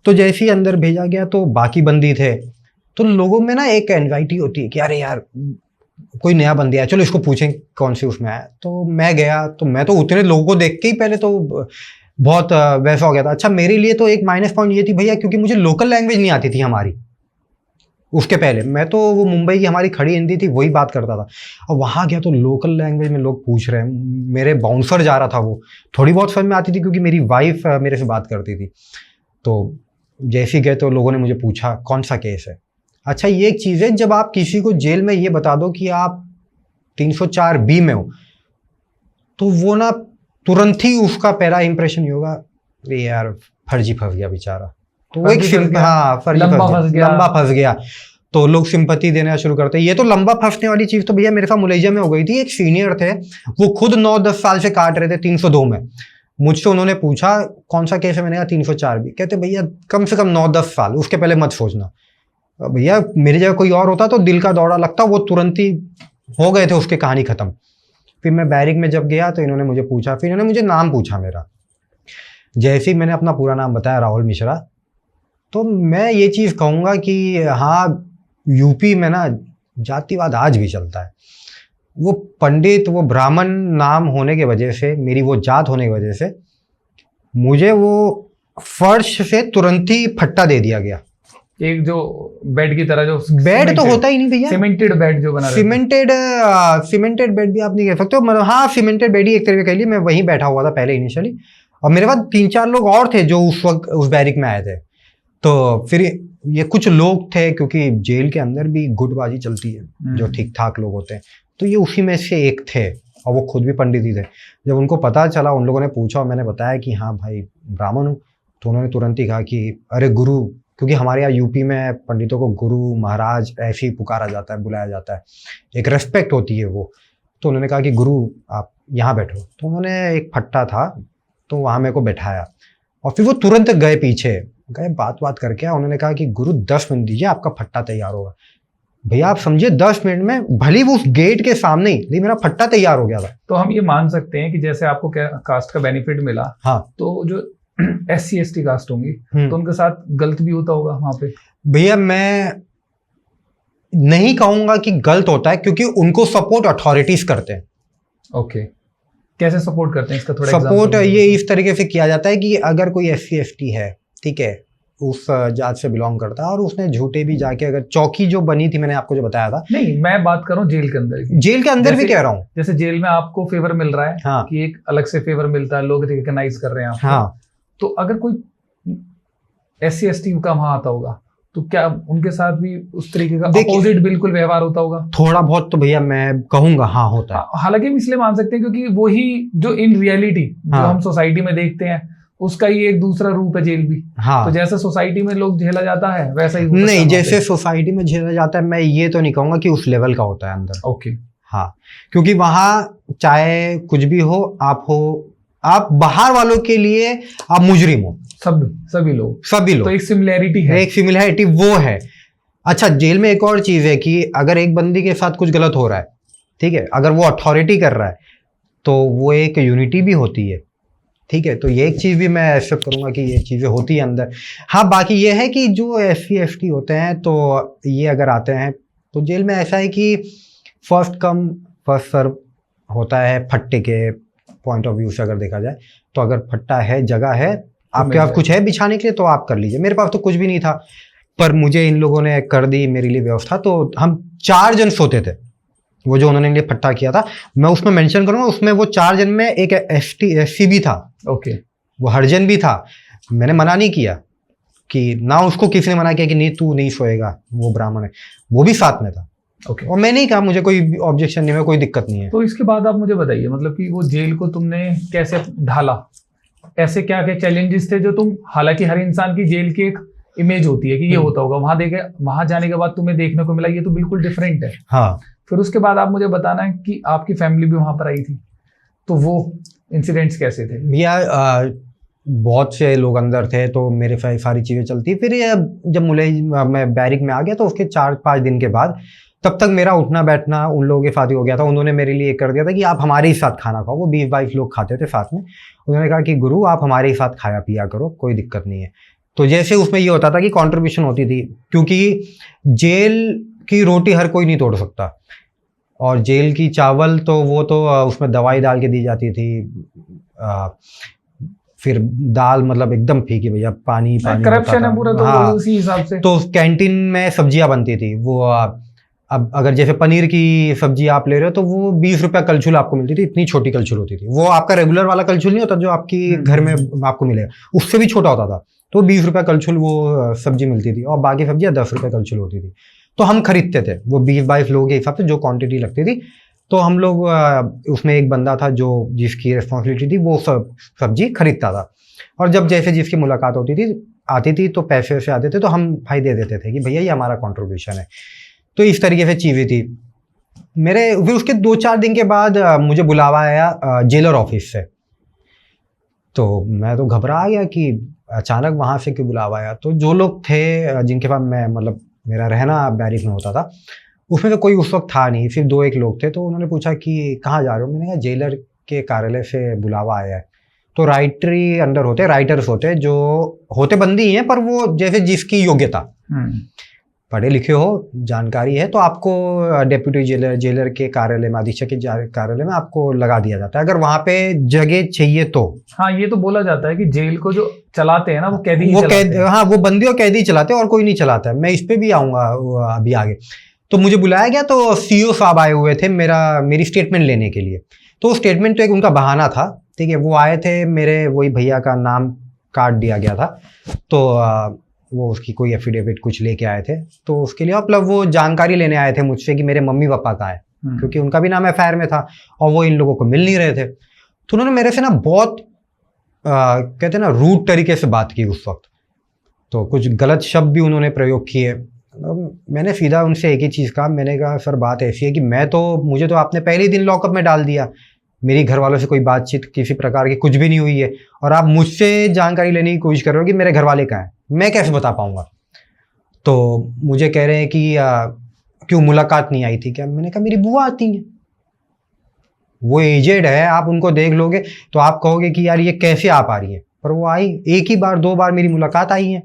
तो जैसे ही अंदर भेजा गया तो बाकी बंदी थे, तो लोगों में ना एक एंजाइटी होती है कि अरे यार कोई नया बंदी आया, चलो इसको पूछें कौन सी उसमें आया। तो मैं गया, तो मैं तो उतने लोगों को देख के ही पहले तो बहुत वैसा हो गया था। अच्छा, मेरे लिए तो एक माइनस पॉइंट ये थी भैया, क्योंकि मुझे लोकल लैंग्वेज नहीं आती थी हमारी। उसके पहले मैं तो वो मुंबई की हमारी खड़ी हिंदी थी वही बात करता था, और वहाँ गया तो लोकल लैंग्वेज में लोग पूछ रहे हैं। मेरे बाउंसर जा रहा था, वो थोड़ी बहुत समझ में आती थी क्योंकि मेरी वाइफ मेरे से बात करती थी। तो जैसे ही गए तो लोगों ने मुझे पूछा कौन सा केस है। अच्छा ये एक चीज़ है, जब आप किसी को जेल में ये बता दो कि आप 304B में हो, तो वो ना तुरंत ही उसका पहला इंप्रेशन ये होगा, ये यार फर्जी फंस गया बेचारा। तो वो एक फर्जी लंबा फंस गया, तो लोग सिंपैथी देना शुरू करते हैं। ये तो लंबा फंसने वाली चीज तो भैया मेरे साथ मलेशिया में हो गई थी। एक सीनियर थे, वो खुद 9-10 साल से काट रहे थे 302 में। मुझसे उन्होंने पूछा कौन सा केस है, मैंने कहा 304B। कहते भैया कम से कम 9-10 साल, उसके पहले मत सोचना। भैया मेरी जगह कोई और होता तो दिल का दौरा लगता, वो तुरंत ही हो गए थे, उसकी कहानी खत्म। फिर मैं बैरिक में जब गया तो इन्होंने मुझे पूछा, फिर इन्होंने मुझे नाम पूछा मेरा। जैसे ही मैंने अपना पूरा नाम बताया, राहुल मिश्रा, तो मैं ये चीज़ कहूँगा कि हाँ, यूपी में ना जातिवाद आज भी चलता है। वो पंडित, वो ब्राह्मण नाम होने की वजह से, मेरी वो जात होने की वजह से, मुझे वो फर्श से तुरंत ही फट्टा दे दिया गया। एक जो बेड की तरह, जो बेड तो होता ही नहीं भैया, सीमेंटेड बेड जो बना, सीमेंटेड बेड भी आप नहीं कह सकते हो, मतलब हाँ सीमेंटेड बेड ही एक तरीके कह लिए। मैं वहीं बैठा हुआ था पहले इनिशियली, और मेरे बाद 3-4 लोग और थे जो उस वक्त उस बैरिक में आए थे। तो फिर ये कुछ लोग थे, क्योंकि जेल के अंदर भी गुटबाजी चलती है, जो ठीक ठाक लोग होते हैं, तो ये उसी में से एक थे, और वो खुद भी पंडित ही थे। जब उनको पता चला, उन लोगों ने पूछा और मैंने बताया कि हाँ भाई ब्राह्मण हूँ, तो उन्होंने तुरंत ही कहा कि अरे गुरु, क्योंकि हमारे यहाँ यूपी में पंडितों को गुरु महाराज ऐसे ही पुकारा जाता है, बुलाया जाता है, एक रेस्पेक्ट होती है वो। तो उन्होंने कहा कि गुरु आप यहाँ बैठो। तो उन्होंने एक फट्टा था, तो वहाँ मेरे को बैठाया, और फिर वो तुरंत गए, पीछे गए, बात करके उन्होंने कहा कि गुरु 10 मिनट दीजिए, आपका फट्टा तैयार होगा। भैया आप समझिए, 10 मिनट में, भले वो उस गेट के सामने ही, लेकिन मेरा फट्टा तैयार हो गया था। तो हम ये मान सकते हैं कि जैसे आपको कास्ट का बेनिफिट मिला, हाँ, तो जो SC ST कास्ट होंगी तो उनके साथ गलत भी होता होगा वहां पे। भैया मैं नहीं कहूंगा कि गलत होता है, क्योंकि उनको सपोर्ट अथॉरिटीज करते हैं। ओके, कैसे सपोर्ट करते हैं इसका थोड़ा सपोर्ट ये इस तरीके से किया जाता है कि अगर कोई SC ST है, ठीक है, उस जात से बिलोंग करता है, और उसने झूठे भी जाके, अगर चौकी जो बनी थी मैंने आपको जो बताया था, नहीं मैं बात कर रहा हूँ जेल के अंदर की। जेल के अंदर भी कह रहा हूँ, जैसे जेल में आपको फेवर मिल रहा है, हाँ, कि एक अलग से फेवर मिलता है, लोग रिकॉग्नाइज कर रहे हैं आपको, हाँ, तो अगर कोई SC ST का वहां आता होगा तो क्या उनके साथ भी उस तरीके का अपोजिट बिल्कुल व्यवहार होता होगा? थोड़ा बहुत तो भैया मैं कहूंगा हाँ होता है। हालांकि हम इसलिए मान सकते हैं क्योंकि वही जो इन रियलिटी जो हम सोसाइटी में देखते हैं, उसका ही एक दूसरा रूप है जेल भी। हाँ, तो जैसे सोसाइटी में लोग झेला जाता है वैसा ही नहीं, जैसे सोसाइटी में झेला जाता है, मैं ये तो नहीं कहूंगा कि उस लेवल का होता है अंदर। ओके, हाँ, क्योंकि वहां चाहे कुछ भी हो, आप बाहर वालों के लिए आप मुजरिम हो, सभी लोग। तो एक सिमिलैरिटी है, एक सिमिलैरिटी वो है। अच्छा, जेल में एक और चीज है कि अगर एक बंदी के साथ कुछ गलत हो रहा है, ठीक है, अगर वो अथॉरिटी कर रहा है, तो वो एक यूनिटी भी होती है, ठीक है। तो ये एक चीज भी मैं एक्सेप्ट करूंगा कि ये चीजें होती है अंदर। हाँ, बाकी ये है कि जो SC ST होते हैं, तो ये अगर आते हैं तो जेल में ऐसा है कि फर्स्ट कम फर्स्ट सर्व होता है। फट्टे के पॉइंट ऑफ व्यू से अगर देखा जाए, तो अगर फट्टा है, जगह है, आपके पास कुछ है बिछाने के लिए, तो आप कर लीजिए। मेरे पास तो कुछ भी नहीं था, पर मुझे इन लोगों ने कर दी मेरे लिए व्यवस्था। तो हम 4 जन सोते थे, वो जो उन्होंने फट्टा किया था, मैं उसमें मेंशन करूंगा, उसमें वो 4 जन में एक ST SC भी था। ओके, वो हरिजन भी था। मैंने मना नहीं किया कि ना, उसको किसी ने मना किया कि नहीं तू नहीं सोएगा, वो ब्राह्मण है, वो भी साथ में था। ओके, और मैंने ही कहा मुझे कोई ऑब्जेक्शन नहीं है, कोई दिक्कत नहीं है। तो इसके बाद आप मुझे बताइए, मतलब कि वो जेल को तुमने कैसे ढाला, ऐसे क्या क्या चैलेंजेस थे जो तुम, हालांकि हर इंसान की जेल की एक इमेज होती है कि ये होता होगा, वहां जाने के बाद तुम्हें देखने को मिला ये तो बिल्कुल डिफरेंट है। हाँ, फिर उसके बाद आप मुझे बताना है कि आपकी फैमिली भी वहां पर आई थी, तो वो इंसिडेंट्स कैसे थे? भैया बहुत से लोग अंदर थे, तो मेरे सारी चीज़ें चलती। फिर जब मैं बैरिक में आ गया, तो उसके 4-5 दिन के बाद, तब तक मेरा उठना बैठना उन लोगों के साथ ही हो गया था। उन्होंने मेरे लिए कर दिया था कि आप हमारे ही साथ खाना खाओ। वो 20-22 लोग खाते थे साथ में। उन्होंने कहा कि गुरु आप हमारे ही साथ खाया पिया करो, कोई दिक्कत नहीं है। तो जैसे उसमें ये होता था कि कंट्रीब्यूशन होती थी, क्योंकि जेल की रोटी हर कोई नहीं तोड़ सकता, और जेल की चावल तो वो तो उसमें दवाई डाल के दी जाती थी। फिर दाल मतलब एकदम फीकी भैया, पानी करप्शन है पूरा, तो हाँ, उसी हिसाब से। तो कैंटीन में सब्जियां बनती थी। वो अब अगर जैसे पनीर की सब्जी आप ले रहे हो, तो वो 20 रुपया कलछुल आपको मिलती थी। इतनी छोटी कलछुल होती थी। वो आपका रेगुलर वाला कलछुल नहीं होता जो आपकी घर में आपको मिलेगा, उससे भी छोटा होता था। तो 20 रुपया कलछुल वो सब्जी मिलती थी, और बाकी सब्जियां 10 रुपये कलछुल होती थी। तो हम खरीदते थे वो 20-22 लोगों के हिसाब से जो क्वांटिटी लगती थी। तो हम लोग उसमें एक बंदा था जो जिसकी रिस्पॉन्सिबिलिटी थी वो सब सब्जी खरीदता था। और जब जैसे जिसकी मुलाकात आती थी तो पैसे वैसे आते थे तो हम भाई दे देते थे कि भैया ये हमारा कॉन्ट्रीब्यूशन है। तो इस तरीके से चीज़ें थी। फिर उसके 2-4 दिन के बाद मुझे बुलावा आया जेलर ऑफिस से। तो मैं तो घबरा गया कि अचानक वहाँ से क्यों बुलावा आया। तो जो लोग थे जिनके पास मैं मतलब मेरा रहना बैरिक में होता था, उसमें तो कोई उस वक्त था नहीं, सिर्फ 2-1 लोग थे। तो उन्होंने पूछा कि कहाँ जा रहे हो? मैंने कहा जेलर के कार्यालय से बुलावा आया है। तो राइटरी अंडर होते राइटर्स होते जो होते बंदी ही हैं, पर वो जैसे जिसकी योग्यता, पढ़े लिखे हो, जानकारी है, तो आपको डेप्यूटी जेलर के कार्यालय में, अधीक्षक के कार्यालय में आपको लगा दिया जाता है अगर वहाँ पे जगह चाहिए तो। हाँ, ये तो बोला जाता है कि जेल को जो चलाते हैं ना वो कैदी ही चलाते हैं। हाँ, वो बंदी और कैदी चलाते हैं और कोई नहीं चलाता है। मैं इस पे भी आऊँगा अभी आगे। तो मुझे बुलाया गया तो सीईओ साहब आए हुए थे मेरी स्टेटमेंट लेने के लिए। तो स्टेटमेंट तो एक उनका बहाना था, ठीक है। वो आए थे, मेरे वही भैया का नाम काट दिया गया था, तो वो उसकी कोई एफिडेविट कुछ लेके आए थे। तो उसके लिए मतलब वो जानकारी लेने आए थे मुझसे कि मेरे मम्मी पापा कहाँ है, क्योंकि उनका भी नाम एफआईआर में था और वो इन लोगों को मिल नहीं रहे थे। तो उन्होंने मेरे से ना बहुत कहते हैं ना रूड तरीके से बात की उस वक्त। तो कुछ गलत शब्द भी उन्होंने प्रयोग किए। मैंने सीधा उनसे एक ही चीज़ कहा, मैंने कहा सर बात ऐसी है कि मुझे तो आपने पहले ही दिन लॉकअप में डाल दिया, मेरी घर वालों से कोई बातचीत किसी प्रकार की कुछ भी नहीं हुई है, और आप मुझसे जानकारी लेने की कोशिश कर रहे हो कि मेरे घर वाले कहाँ हैं, मैं कैसे बता पाऊंगा। तो मुझे कह रहे हैं कि क्यों मुलाकात नहीं आई थी क्या? मैंने कहा मेरी बुआ आती हैं, वो एजेड है, आप उनको देख लोगे तो आप कहोगे कि यार ये कैसे आ पा रही है, पर वो आई। 1 ही बार 2 बार मेरी मुलाकात आई है।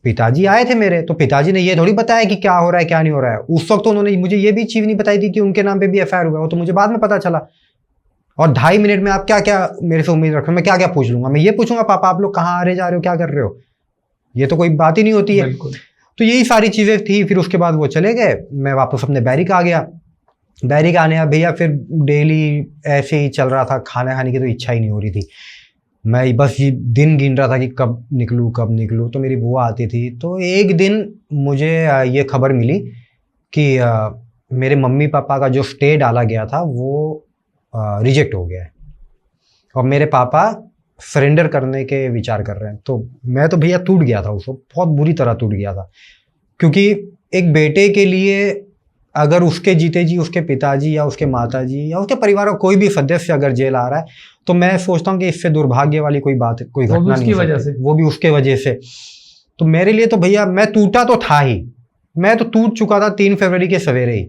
पिताजी आए थे मेरे, तो पिताजी ने ये थोड़ी बताया कि क्या हो रहा है क्या नहीं हो रहा है। उस वक्त तो उन्होंने मुझे ये भी चीज़ नहीं बताई थी कि उनके नाम पे भी एफआईआर हुआ, वो तो मुझे बाद में पता चला। और 2.5 मिनट में आप क्या क्या मेरे से उम्मीद रख रहे हो? मैं क्या क्या पूछ लूंगा? मैं ये पूछूंगा पापा आप लोग कहाँ आ रहे जा रहे हो, क्या कर रहे हो? ये तो कोई बात ही नहीं होती है। तो यही सारी चीज़ें थी। फिर उसके बाद वो चले गए, मैं वापस अपने बैरिक आ गया। बैरिक आने भैया फिर डेली ऐसे ही चल रहा था, खाना खाने की तो इच्छा ही नहीं हो रही थी। मैं बस ये दिन गिन रहा था कि कब निकलूँ। तो मेरी बुआ आती थी। तो एक दिन मुझे ये खबर मिली कि मेरे मम्मी पापा का जो स्टे डाला गया था वो रिजेक्ट हो गया है और मेरे पापा सरेंडर करने के विचार कर रहे हैं। तो मैं तो भैया टूट गया था, उसको बहुत बुरी तरह टूट गया था, क्योंकि एक बेटे के लिए अगर उसके जीते जी उसके पिताजी या उसके माताजी या उसके परिवार का कोई भी सदस्य अगर जेल आ रहा है, तो मैं सोचता हूँ कि इससे दुर्भाग्य वाली कोई बात, कोई घटना नहीं हो सकती, वो भी उसके वजह से। तो मेरे लिए तो भैया मैं टूटा तो था ही, मैं तो टूट चुका था 3 फरवरी के सवेरे ही।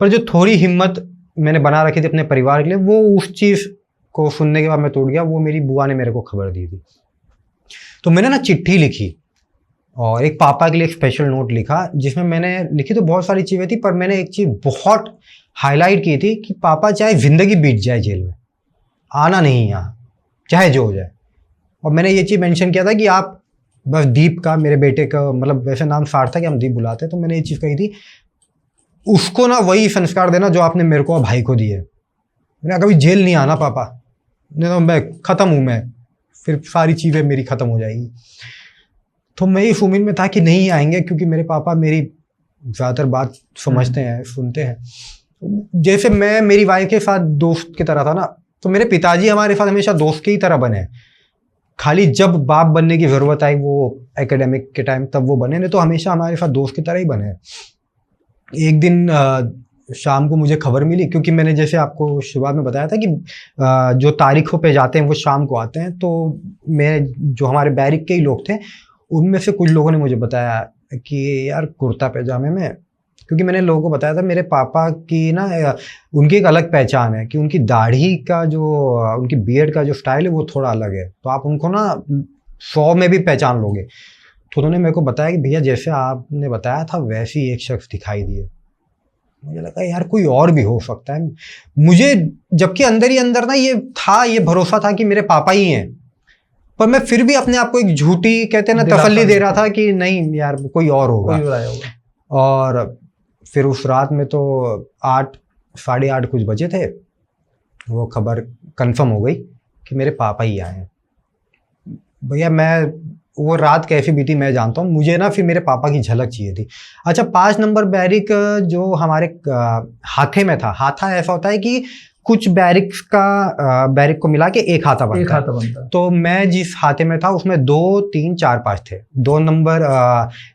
पर जो थोड़ी हिम्मत मैंने बना रखी थी अपने परिवार के लिए, वो उस चीज़ को सुनने के बाद मैं टूट गया। वो मेरी बुआ ने मेरे को खबर दी थी। तो मैंने ना चिट्ठी लिखी और एक पापा के लिए एक स्पेशल नोट लिखा, जिसमें मैंने लिखी तो बहुत सारी चीज़ें थी, पर मैंने एक चीज़ बहुत हाईलाइट की थी कि पापा चाहे ज़िंदगी बीत जाए जेल में, आना नहीं यहाँ, चाहे जो हो जाए। और मैंने ये चीज़ मेंशन किया था कि आप बस दीप का, मेरे बेटे का मतलब वैसे नाम सार्थक है, हम दीप बुलाते हैं, तो मैंने ये चीज़ कही थी उसको ना वही संस्कार देना जो आपने मेरे को और भाई को दिए। मैंने कभी जेल नहीं आना पापा, नहीं तो मैं ख़त्म हूँ, मैं फिर सारी चीज़ें मेरी ख़त्म हो जाएगी। तो मैं इस उम्मीद में था कि नहीं आएंगे, क्योंकि मेरे पापा मेरी ज़्यादातर बात समझते हैं, सुनते हैं। जैसे मैं मेरी वाइफ के साथ दोस्त की तरह था ना, तो मेरे पिताजी हमारे साथ हमेशा दोस्त की ही तरह बने। खाली जब बाप बनने की ज़रूरत आई वो एकेडमिक के टाइम, तब वो बने, नहीं तो हमेशा हमारे साथ दोस्त की तरह ही बने। एक दिन शाम को मुझे खबर मिली, क्योंकि मैंने जैसे आपको शुरुआत में बताया था कि जो तारीखों पे जाते हैं वो शाम को आते हैं। तो मैं जो हमारे बैरिक के ही लोग थे, उनमें से कुछ लोगों ने मुझे बताया कि यार कुर्ता पैजामे में, क्योंकि मैंने लोगों को बताया था मेरे पापा की ना उनकी एक अलग पहचान है कि उनकी दाढ़ी का जो, उनकी बियर्ड का जो स्टाइल है वो थोड़ा अलग है, तो आप उनको ना 100 में भी पहचान लोगे। तो उन्होंने मेरे को बताया कि भैया जैसे आपने बताया था वैसे ही एक शख्स दिखाई दिए। मुझे लगा यार कोई और भी हो सकता है मुझे, जबकि अंदर ही अंदर ना ये था, ये भरोसा था कि मेरे पापा ही हैं, पर मैं फिर भी अपने आप को एक झूठी कहते हैं ना तसल्ली दे रहा था कि नहीं यार कोई और होगा, कोई और होगा। और फिर उस रात में तो 8, 8:30 कुछ बजे थे, वो खबर कंफर्म हो गई कि मेरे पापा ही आए हैं। भैया मैं वो रात कैसी बीती मैं जानता हूँ, मुझे ना फिर मेरे पापा की झलक चाहिए थी। अच्छा, 5 नंबर बैरिक जो हमारे हाथे में था, हाथा ऐसा होता है कि कुछ बैरिक को मिला के एक हाथा बनता है। तो मैं जिस हाथे में था उसमें 2, 3, 4, 5 थे। 2 नंबर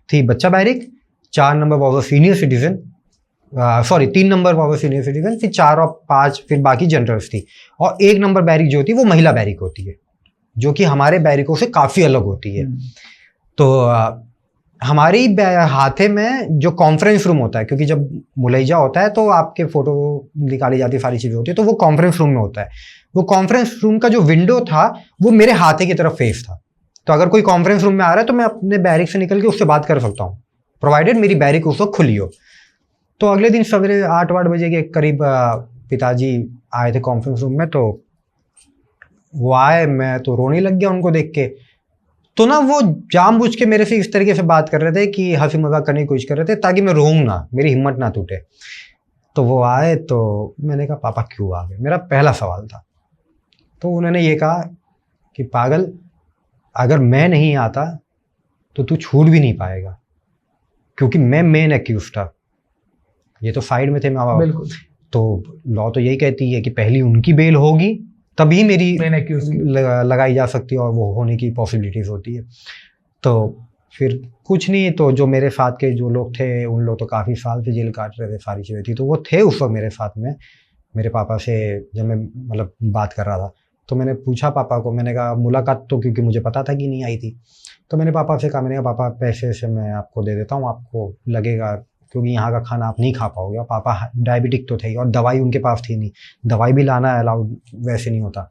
थी बच्चा barrack, 4 number was a senior citizen, sorry 3 number was a senior citizen, फिर 4 और 5 फिर बाकी जनरल्स थी, और 1 नंबर बैरिक जो होती है वो महिला बैरिक होती है, जो कि हमारे बैरिकों से काफ़ी अलग होती है। तो हमारी हाथे में जो कॉन्फ्रेंस रूम होता है, क्योंकि जब मुलैजा होता है तो आपके फोटो निकाली जाती है, सारी चीज़ें होती है, तो वो कॉन्फ्रेंस रूम में होता है। वो कॉन्फ्रेंस रूम का जो विंडो था वो मेरे हाथे की तरफ फेस था। तो अगर कोई कॉन्फ्रेंस रूम में आ रहा है तो मैं अपने बैरिक से निकल के उससे बात कर सकता हूँ, प्रोवाइडेड मेरी बैरिक उस वक्त खुली हो। तो अगले दिन सवेरे 8-8 बजे के करीब पिताजी आए थे कॉन्फ्रेंस रूम में। तो वो आए, मैं तो रोने लग गया उनको देख के। तो ना वो जानबूझ के मेरे से इस तरीके से बात कर रहे थे कि हंसी मजाक करने की कोशिश कर रहे थे ताकि मैं रोऊं ना, मेरी हिम्मत ना टूटे। तो वो आए तो मैंने कहा पापा क्यों आ गए, मेरा पहला सवाल था। तो उन्होंने ये कहा कि पागल, अगर मैं नहीं आता तो तू छूट भी नहीं पाएगा, क्योंकि मैं मेन एक्यूज था, ये तो साइड में थे माँ बाप। बिल्कुल। तो लॉ तो यही कहती है कि पहली उनकी बेल होगी तभी मेरी लगाई जा सकती है और वो होने की पॉसिबिलिटीज होती है। तो फिर कुछ नहीं, तो जो मेरे साथ के जो लोग थे उन लोग तो काफ़ी साल से जेल काट रहे थे, सारी चीज़ें थी, तो वो थे उस वक्त मेरे साथ में। मेरे पापा से जब मैं मतलब बात कर रहा था तो मैंने पूछा पापा को, मैंने कहा मुलाकात तो क्योंकि मुझे पता था कि नहीं आई थी, तो मैंने पापा से कहा, मैंने कहा पापा पैसे से मैं आपको दे देता हूँ, आपको लगेगा क्योंकि यहाँ का खाना आप नहीं खा पाओगे। और पापा डायबिटिक तो थे ही और दवाई उनके पास थी नहीं, दवाई भी लाना अलाउड वैसे नहीं होता,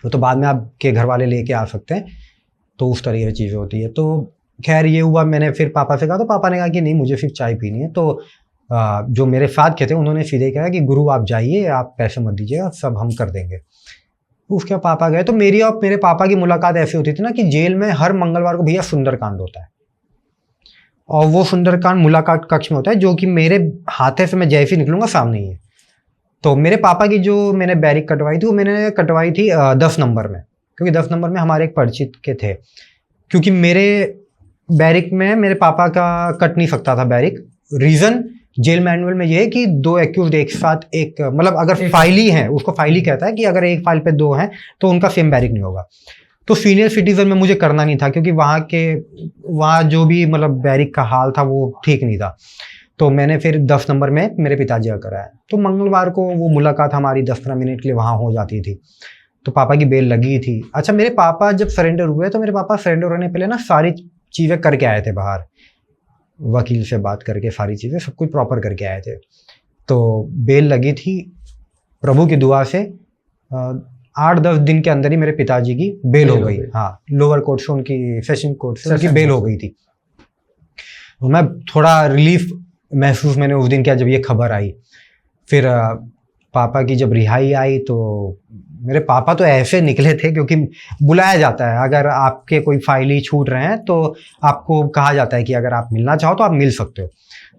तो बाद में आपके घर वाले लेके आ सकते हैं, तो उस तरह की चीज़ें होती है। तो खैर ये हुआ, मैंने फिर पापा से कहा तो पापा ने कहा कि नहीं मुझे सिर्फ चाय पीनी है। तो जो मेरे साथ के थे उन्होंने सीधे कहा कि गुरु आप जाइए, आप पैसे मत दीजिएगा, सब हम कर देंगे। उसके बाद पापा गए, तो मेरी और मेरे पापा की मुलाकात ऐसी होती थी ना कि जेल में हर मंगलवार को भैया सुंदरकांड होता है, और वो सुंदरकांड मुलाकात कक्ष में होता है, जो कि मेरे हाथे से मैं जैसे ही निकलूंगा सामने ही है। तो मेरे पापा की जो मैंने बैरिक कटवाई थी वो मैंने कटवाई थी 10 नंबर में, क्योंकि 10 नंबर में हमारे एक परिचित के थे, क्योंकि मेरे बैरिक में मेरे पापा का कट नहीं सकता था बैरिक। रीज़न जेल मैनुअल में ये है कि 2 एक्यूज्ड एक साथ एक, मतलब अगर फाइली है उसको फाइली कहता है कि अगर एक फाइल पे 2 हैं तो उनका सेम बैरिक नहीं होगा। तो सीनियर सिटीजन में मुझे करना नहीं था, क्योंकि वहाँ जो भी मतलब बैरिक का हाल था वो ठीक नहीं था। तो मैंने फिर 10 नंबर में मेरे पिताजी का कराया। तो मंगलवार को वो मुलाकात हमारी 10-15 मिनट के लिए वहाँ हो जाती थी। तो पापा की बेल लगी थी। अच्छा, मेरे पापा जब सरेंडर हुए तो मेरे पापा सरेंडर होने पहले ना सारी चीज़ें करके आए थे बाहर, वकील से बात करके सारी चीज़ें सब कुछ प्रॉपर करके आए थे। तो बेल लगी थी, प्रभु की दुआ से 8-10 दिन के अंदर ही मेरे पिताजी की बेल हो गई। हाँ, लोअर कोर्ट से उनकी, सेशन कोर्ट से उनकी बेल हो गई थी। मैं थोड़ा रिलीफ महसूस मैंने उस दिन किया जब ये खबर आई। फिर पापा की जब रिहाई आई तो मेरे पापा तो ऐसे निकले थे, क्योंकि बुलाया जाता है अगर आपके कोई फाइल ही छूट रहे हैं तो आपको कहा जाता है कि अगर आप मिलना चाहो तो आप मिल सकते हो।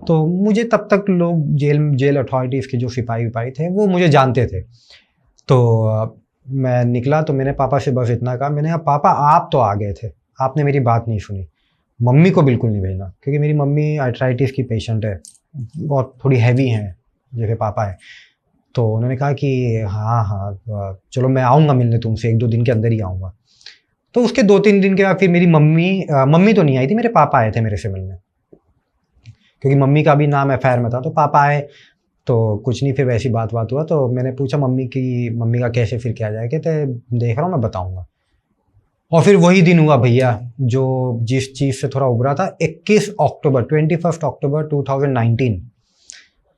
तो मुझे तब तक लोग जेल अथॉरिटीज़ के जो सिपाही विपाही थे वो मुझे जानते थे। तो मैं निकला तो मैंने पापा से बस इतना कहा, मैंने कहा पापा आप तो आ गए थे, आपने मेरी बात नहीं सुनी, मम्मी को बिल्कुल नहीं भेजना, क्योंकि मेरी मम्मी आर्थराइटिस की पेशेंट है, बहुत थोड़ी हैवी हैं जैसे पापा है। तो उन्होंने कहा कि हाँ चलो मैं आऊँगा मिलने तुमसे, 1-2 दिन के अंदर ही आऊँगा। तो उसके 2-3 दिन के बाद फिर मेरी मम्मी तो नहीं आई थी, मेरे पापा आए थे मेरे से मिलने, क्योंकि मम्मी का भी नाम एफआईआर में था। तो पापा आए तो कुछ नहीं, फिर वैसी बात हुआ। तो मैंने पूछा मम्मी का कैसे फिर किया जाए, कहते देख रहा हूँ मैं बताऊँगा। और फिर वही दिन हुआ भैया जो जिस चीज़ से थोड़ा उभरा था। 21 अक्टूबर 2019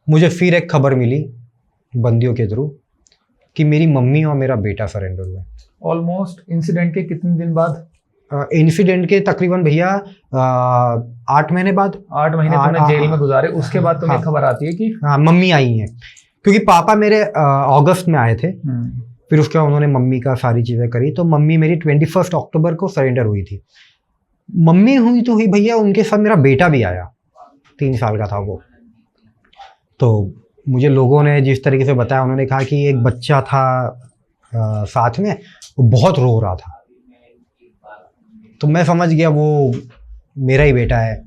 मुझे फिर एक खबर मिली बंदियों के थ्रू कि मेरी मम्मी और मेरा बेटा सरेंडर हुए। ऑलमोस्ट इंसिडेंट के कितने दिन बाद? इंसिडेंट के तकरीबन भैया 8 महीने बाद। 8 महीने तुमने जेल में गुजारे, उसके बाद तुम्हें खबर आती है कि हाँ मम्मी आई हैं, क्योंकि पापा मेरे अगस्त में आए थे। फिर उसके बाद उन्होंने मम्मी का सारी चीज़ें करी, तो मम्मी मेरी 21 अक्टूबर को सरेंडर हुई थी। मम्मी हुई तो हुई भैया, उनके साथ मेरा बेटा भी आया, 3 साल का था वो। तो मुझे लोगों ने जिस तरीके से बताया, उन्होंने कहा कि एक बच्चा था साथ में, वो बहुत रो रहा था। तो मैं समझ गया वो मेरा ही बेटा है।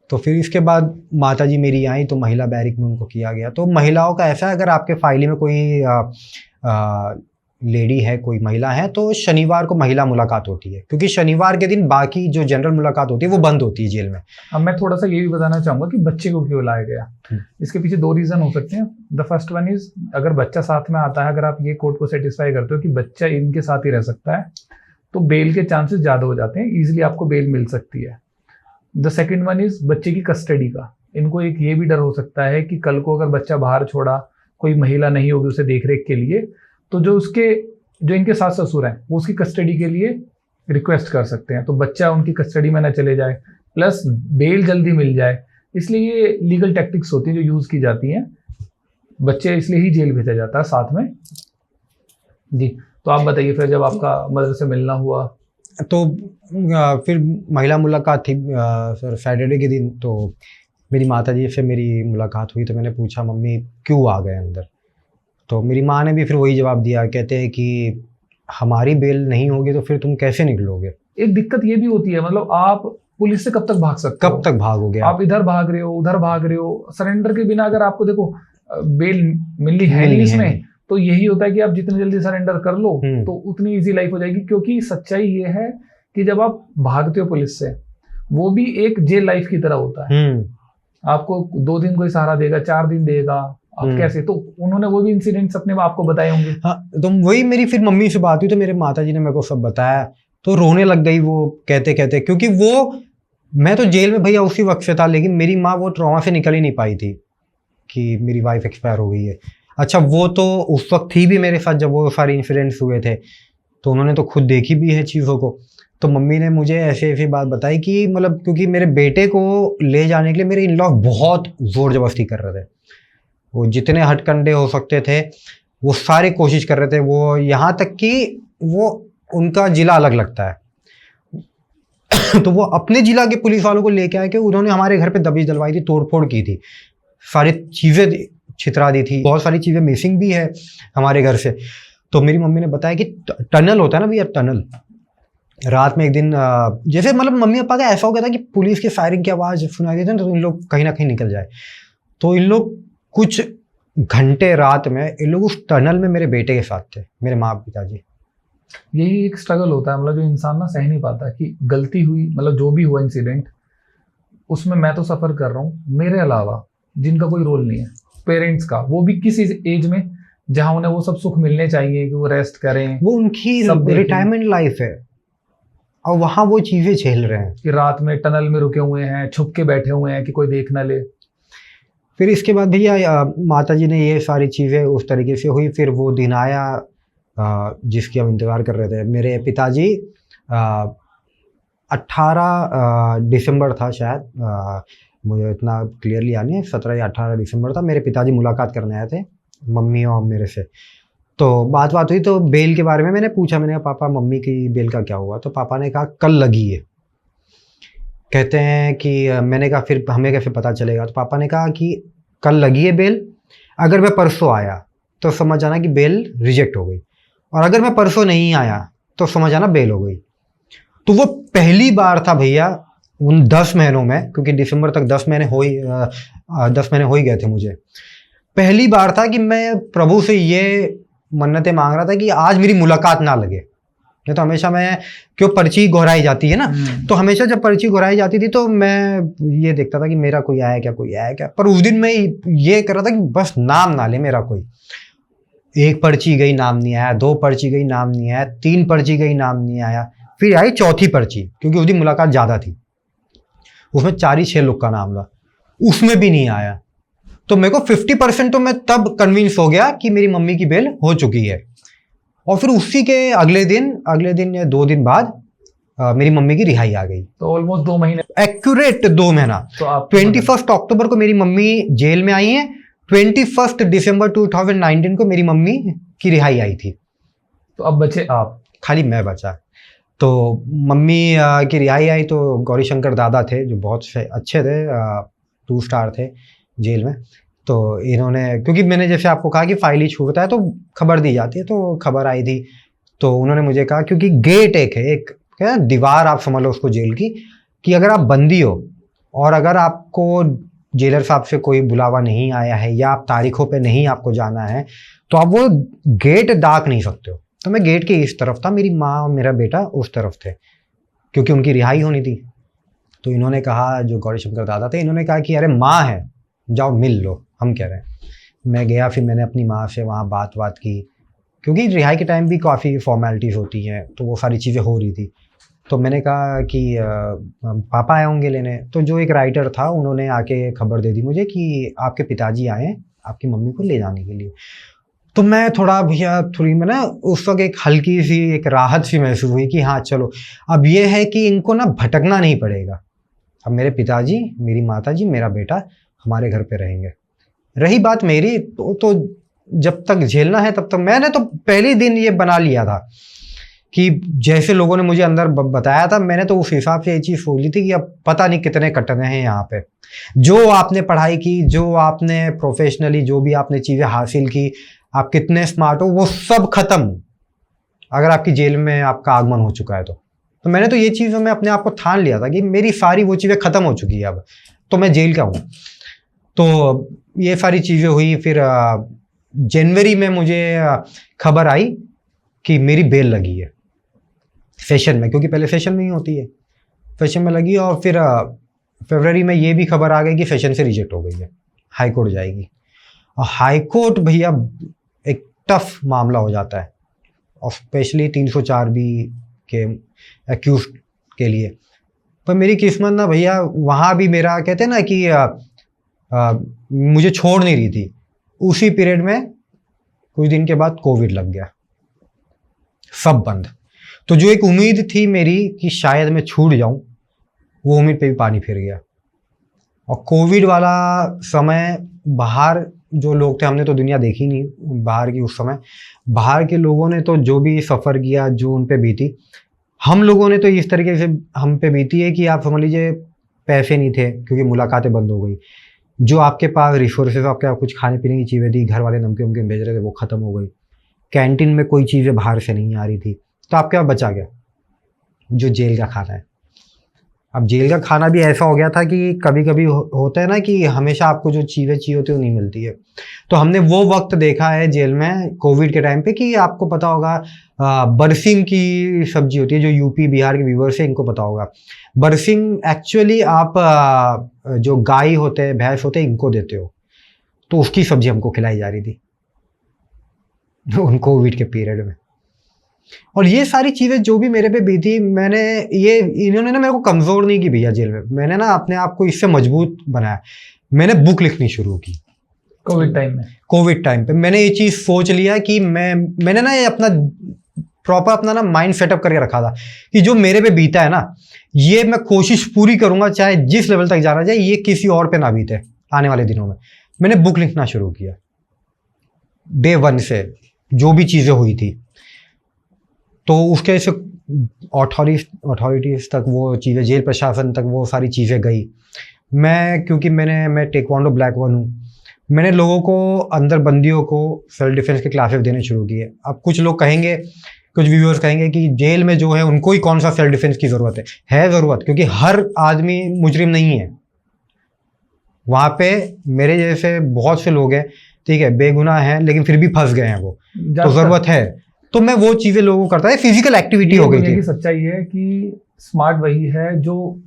तो फिर इसके बाद माता जी मेरी आई तो महिला बैरिक में उनको किया गया। तो महिलाओं का ऐसा है, अगर आपके फाइली में कोई लेडी है, कोई महिला है, तो शनिवार को महिला मुलाकात होती है, क्योंकि शनिवार के दिन बाकी जो जनरल मुलाकात होती है वो बंद होती है जेल में। अब मैं थोड़ा सा ये भी बताना चाहूंगा कि बच्चे को क्यों लाया गया। इसके पीछे 2 रीजन हो सकते हैं। द फर्स्ट वन इज, अगर बच्चा साथ में आता है, अगर आप ये कोर्ट को सेटिस्फाई करते हो कि बच्चा इनके साथ ही रह सकता है, तो बेल के चांसेस ज्यादा हो जाते हैं, इजिली आपको बेल मिल सकती है। द सेकेंड वन इज बच्चे की कस्टडी का। इनको एक ये भी डर हो सकता है कि कल को अगर बच्चा बाहर छोड़ा, कोई महिला नहीं होगी उसे देखरेख के लिए, तो जो इनके सास ससुर हैं वो उसकी कस्टडी के लिए रिक्वेस्ट कर सकते हैं, तो बच्चा उनकी कस्टडी में ना चले जाए, प्लस बेल जल्दी मिल जाए। इसलिए ये लीगल टैक्टिक्स होती हैं जो यूज की जाती हैं। बच्चे इसलिए ही जेल भेजा जाता है साथ में जी। तो आप बताइए, फिर जब आपका मदर से मिलना हुआ तो फिर महिला मुलाकात थी सर सैटरडे के दिन। तो मेरी माता जी से मेरी मुलाकात हुई, तो मैंने पूछा मम्मी क्यों आ गए अंदर। तो मेरी माँ ने भी फिर वही जवाब दिया, कहते हैं कि हमारी बेल नहीं होगी तो फिर तुम कैसे निकलोगे। एक दिक्कत ये भी होती है, मतलब आप पुलिस से कब तक भाग सकते हो, कब तक भागोगे आप इधर भाग रहे हो उधर भाग रहे हो। सरेंडर के बिना अगर आपको देखो बेल मिलनी है नहीं इसमें, तो यही होता है कि आप जितनी जल्दी सरेंडर कर लो तो उतनी इजी लाइफ हो जाएगी। क्योंकि सच्चाई ये है कि जब आप भागते हो पुलिस से, वो भी एक जेल लाइफ की तरह होता है। आपको 2 दिन कोई सहारा देगा, 4 दिन देगा, आप कैसे, तो उन्होंने वो भी इंसिडेंट्स अपने आपको बताए होंगे। हाँ, तो वही मेरी फिर मम्मी से बात हुई तो मेरे माता जी ने मेरे को सब बताया, तो रोने लग गई वो कहते कहते, क्योंकि वो मैं तो जेल में भैया उसी वक्त से था, लेकिन मेरी माँ वो ट्रॉमा से निकल ही नहीं पाई थी कि मेरी वाइफ एक्सपायर हो गई है। अच्छा, वो तो उस वक्त थी भी मेरे साथ जब वो सारे इंसिडेंट्स हुए थे, तो उन्होंने तो खुद देखी भी है चीज़ों को। तो मम्मी ने मुझे ऐसे ऐसी बात बताई कि मतलब क्योंकि मेरे बेटे को ले जाने के लिए मेरे इन लॉ बहुत ज़ोर जबरदस्ती कर रहे थे। वो जितने हथकंडे हो सकते थे वो सारे कोशिश कर रहे थे। वो यहाँ तक कि वो उनका जिला अलग लगता है तो वो अपने जिला के पुलिस वालों को लेके आए कि उन्होंने हमारे घर पे दबिश डलवाई थी, तोड़फोड़ की थी, सारी चीज़ें छितरा दी थी, बहुत सारी चीज़ें मिसिंग भी है हमारे घर से। तो मेरी मम्मी ने बताया कि टनल होता है ना भैया, टनल, रात में एक दिन जैसे मतलब मम्मी पापा का ऐसा हो गया था कि पुलिस की फायरिंग की आवाज़ सुनाई देती है तो इन लोग कहीं ना कहीं निकल जाए। तो इन लोग कुछ घंटे रात में इन लोग उस टनल में मेरे बेटे के साथ थे, मेरे माँ पिताजी। यही एक स्ट्रगल होता है, मतलब जो इंसान ना सह नहीं पाता कि गलती हुई, मतलब जो भी हुआ इंसिडेंट, उसमें मैं तो सफर कर रहा हूँ, मेरे अलावा जिनका कोई रोल नहीं है, पेरेंट्स का, वो भी किस एज में जहां उन्हें वो सब सुख मिलने चाहिए कि वो रेस्ट करें, वो उनकी रिटायरमेंट लाइफ है और वहां वो चीजें झेल रहे हैं कि रात में टनल में रुके हुए हैं, छुप के बैठे हुए हैं कि कोई देख ना ले। फिर इसके बाद भैया माता जी ने ये सारी चीज़ें उस तरीके से हुई। फिर वो दिन आया जिसकी हम इंतज़ार कर रहे थे। मेरे पिताजी 18 दिसंबर था शायद, मुझे इतना क्लियरली याद नहीं है, 17 या 18 दिसंबर था। मेरे पिताजी मुलाकात करने आए थे मम्मी और मेरे से। तो बात हुई तो बेल के बारे में मैंने पूछा, मैंने कहा पापा मम्मी की बेल का क्या हुआ। तो पापा ने कहा कल लगी है, कहते हैं कि मैंने कहा फिर हमें कैसे पता चलेगा। तो पापा ने कहा कि कल लगी है बेल, अगर मैं परसों आया तो समझ आना कि बेल रिजेक्ट हो गई, और अगर मैं परसों नहीं आया तो समझ आना बेल हो गई। तो वो पहली बार था भैया उन 10 महीनों में, क्योंकि दिसंबर तक 10 महीने हो ही गए थे मुझे, पहली बार था कि मैं प्रभु से ये मन्नतें मांग रहा था कि आज मेरी मुलाकात ना लगे। नहीं तो हमेशा मैं, क्यों पर्ची घोराई जाती है ना, तो हमेशा जब पर्ची घोराई जाती थी तो मैं ये देखता था कि मेरा कोई आया क्या, कोई आया क्या। पर उस दिन मैं ये कर रहा था कि बस नाम ना ले मेरा कोई। 1 पर्ची गई, नाम नहीं आया, 2 पर्ची गई, नाम नहीं आया, 3 पर्ची गई, नाम नहीं आया, फिर आई 4थी पर्ची, क्योंकि उस दिन मुलाकात ज़्यादा थी, उसमें 4 ही 6 लोग का नाम था, उसमें भी नहीं आया। तो मेरे को 50% तो मैं तब कन्विंस हो गया कि मेरी मम्मी की बेल हो चुकी है। और फिर उसी के अगले दिन या 2 दिन बाद मेरी मम्मी की रिहाई आ गई। तो ऑलमोस्ट 2 महीने, एक्यूरेट 2 महीना। तो आप 21 अक्टूबर को मेरी मम्मी जेल में आई है, 21 दिसंबर 2019 को मेरी मम्मी की रिहाई आई थी। तो अब बचे आप, खाली मैं बचा। तो मम्मी की रिहाई आई तो गौरीशंकर दादा थे जो बहुत अच्छे थे, 2 स्टार थे जेल में। तो इन्होंने, क्योंकि मैंने जैसे आपको कहा कि फाइल ही छूटता है तो खबर दी जाती है, तो खबर आई थी। तो उन्होंने मुझे कहा, क्योंकि गेट एक है, एक क्या है, दीवार आप समझ लो उसको जेल की, कि अगर आप बंदी हो और अगर आपको जेलर साहब से कोई बुलावा नहीं आया है या आप तारीखों पे नहीं आपको जाना है तो आप वो गेट दाग नहीं सकते हो। तो मैं गेट के इस तरफ था, मेरी माँ और मेरा बेटा उस तरफ थे, क्योंकि उनकी रिहाई होनी थी। तो इन्होंने कहा, जो गौरी शंकर दादा थे, इन्होंने कहा कि अरे माँ है, जाओ मिल लो, हम कह रहे हैं। मैं गया, फिर मैंने अपनी माँ से वहाँ बात की, क्योंकि रिहाई के टाइम भी काफ़ी फॉर्मेलिटीज़ होती हैं, तो वो सारी चीज़ें हो रही थी। तो मैंने कहा कि पापा आए होंगे लेने। तो जो एक राइटर था, उन्होंने आके खबर दे दी मुझे कि आपके पिताजी आए हैं आपकी मम्मी को ले जाने के लिए। तो मैं थोड़ा भैया थोड़ी मैं ना उस वक्त एक हल्की सी एक राहत सी महसूस हुई कि हाँ चलो, अब ये है कि इनको ना भटकना नहीं पड़ेगा। अब मेरे पिताजी, मेरी माताजी, मेरा बेटा हमारे घर पे रहेंगे। रही बात मेरी, तो जब तक झेलना है तब तक मैंने तो पहले दिन ये बना लिया था कि जैसे लोगों ने मुझे अंदर बताया था, मैंने तो उस हिसाब से ये चीज़ सोच ली थी कि अब पता नहीं कितने कटने हैं यहाँ पे। जो आपने पढ़ाई की, जो आपने प्रोफेशनली जो भी आपने चीज़ें हासिल की, आप कितने स्मार्ट हो, वो सब खत्म अगर आपकी जेल में आपका आगमन हो चुका है तो मैंने तो ये चीज़ों में अपने आप को ठान लिया था कि मेरी सारी वो चीज़ें खत्म हो चुकी है, अब तो मैं जेल का हूँ। तो ये सारी चीज़ें हुई। फिर जनवरी में मुझे खबर आई कि मेरी बेल लगी है सेशन में, क्योंकि पहले सेशन में ही होती है, सेशन में लगी। और फिर फरवरी में ये भी खबर आ गई कि सेशन से रिजेक्ट हो गई है, हाई कोर्ट जाएगी। और हाई कोर्ट भैया एक टफ मामला हो जाता है, और स्पेशली 304B के एक्यूज के लिए। पर मेरी किस्मत ना भैया, वहाँ भी मेरा कहते हैं ना कि मुझे छोड़ नहीं रही थी। उसी पीरियड में कुछ दिन के बाद कोविड लग गया, सब बंद। तो जो एक उम्मीद थी मेरी कि शायद मैं छूट जाऊं, वो उम्मीद पे भी पानी फिर गया। और कोविड वाला समय, बाहर जो लोग थे, हमने तो दुनिया देखी नहीं बाहर की उस समय। बाहर के लोगों ने तो जो भी सफ़र किया, जो उन पे बीती, हम लोगों ने तो इस तरीके से हम पे बीती है कि आप समझ लीजिए पैसे नहीं थे क्योंकि मुलाकातें बंद हो गई। जो आपके पास रिसोर्सेज, आपके कुछ खाने पीने की चीज़ें थी, घर वाले नमकीन वमकीन भेज रहे थे, वो ख़त्म हो गई। कैंटीन में कोई चीज़ें बाहर से नहीं आ रही थी, तो आपके पास बचा गया जो जेल का खाना है। अब जेल का खाना भी ऐसा हो गया था कि कभी कभी होता है ना कि हमेशा आपको जो चीज़ें चाहिए होती है वो नहीं मिलती है। तो हमने वो वक्त देखा है जेल में कोविड के टाइम पे कि आपको पता होगा बरसिंग की सब्जी होती है, जो यूपी बिहार के व्यूवर्स है इनको पता होगा। बरसिंग एक्चुअली आप जो गाय होते हैं, भैंस होते हैं, इनको देते हो, तो उसकी सब्जी हमको खिलाई जा रही थी उन कोविड के पीरियड में। और ये सारी चीज़ें जो भी मेरे पे बीती, मैंने ये इन्होंने ना मेरे को कमज़ोर नहीं की भैया जेल में, मैंने ना अपने आप को इससे मजबूत बनाया। मैंने बुक लिखनी शुरू की कोविड टाइम पे मैंने ये चीज़ सोच लिया कि मैंने ना ये अपना प्रॉपर अपना ना माइंड सेटअप करके रखा था कि जो मेरे पे बीता है ना, ये मैं कोशिश पूरी करूंगा चाहे जिस लेवल तक जाना जाए, ये किसी और पे ना बीते आने वाले दिनों में। मैंने बुक लिखना शुरू किया डे 1 से, जो भी चीज़ें हुई थी। तो उसके से अथॉरिटीज़ तक वो चीज़ें, जेल प्रशासन तक वो सारी चीज़ें गई। क्योंकि मैं टेक्वांडो ब्लैक वन हूँ, मैंने लोगों को, अंदर बंदियों को सेल्फ डिफेंस के क्लासेस देने शुरू किए। अब कुछ लोग कहेंगे, कुछ व्यूअर्स कहेंगे कि जेल में जो है उनको ही कौन सा सेल्फ डिफेंस की ज़रूरत है ज़रूरत, क्योंकि हर आदमी मुजरिम नहीं है। वहाँ पे मेरे जैसे बहुत से लोग हैं, ठीक है, बेगुनाह हैं, लेकिन फिर भी फंस गए हैं, वो तो ज़रूरत है। तो मैं वो चीज़ें लोगों को करता है, फिजिकल एक्टिविटी हो गई थी। सच्चाई है कि स्मार्ट वही है जो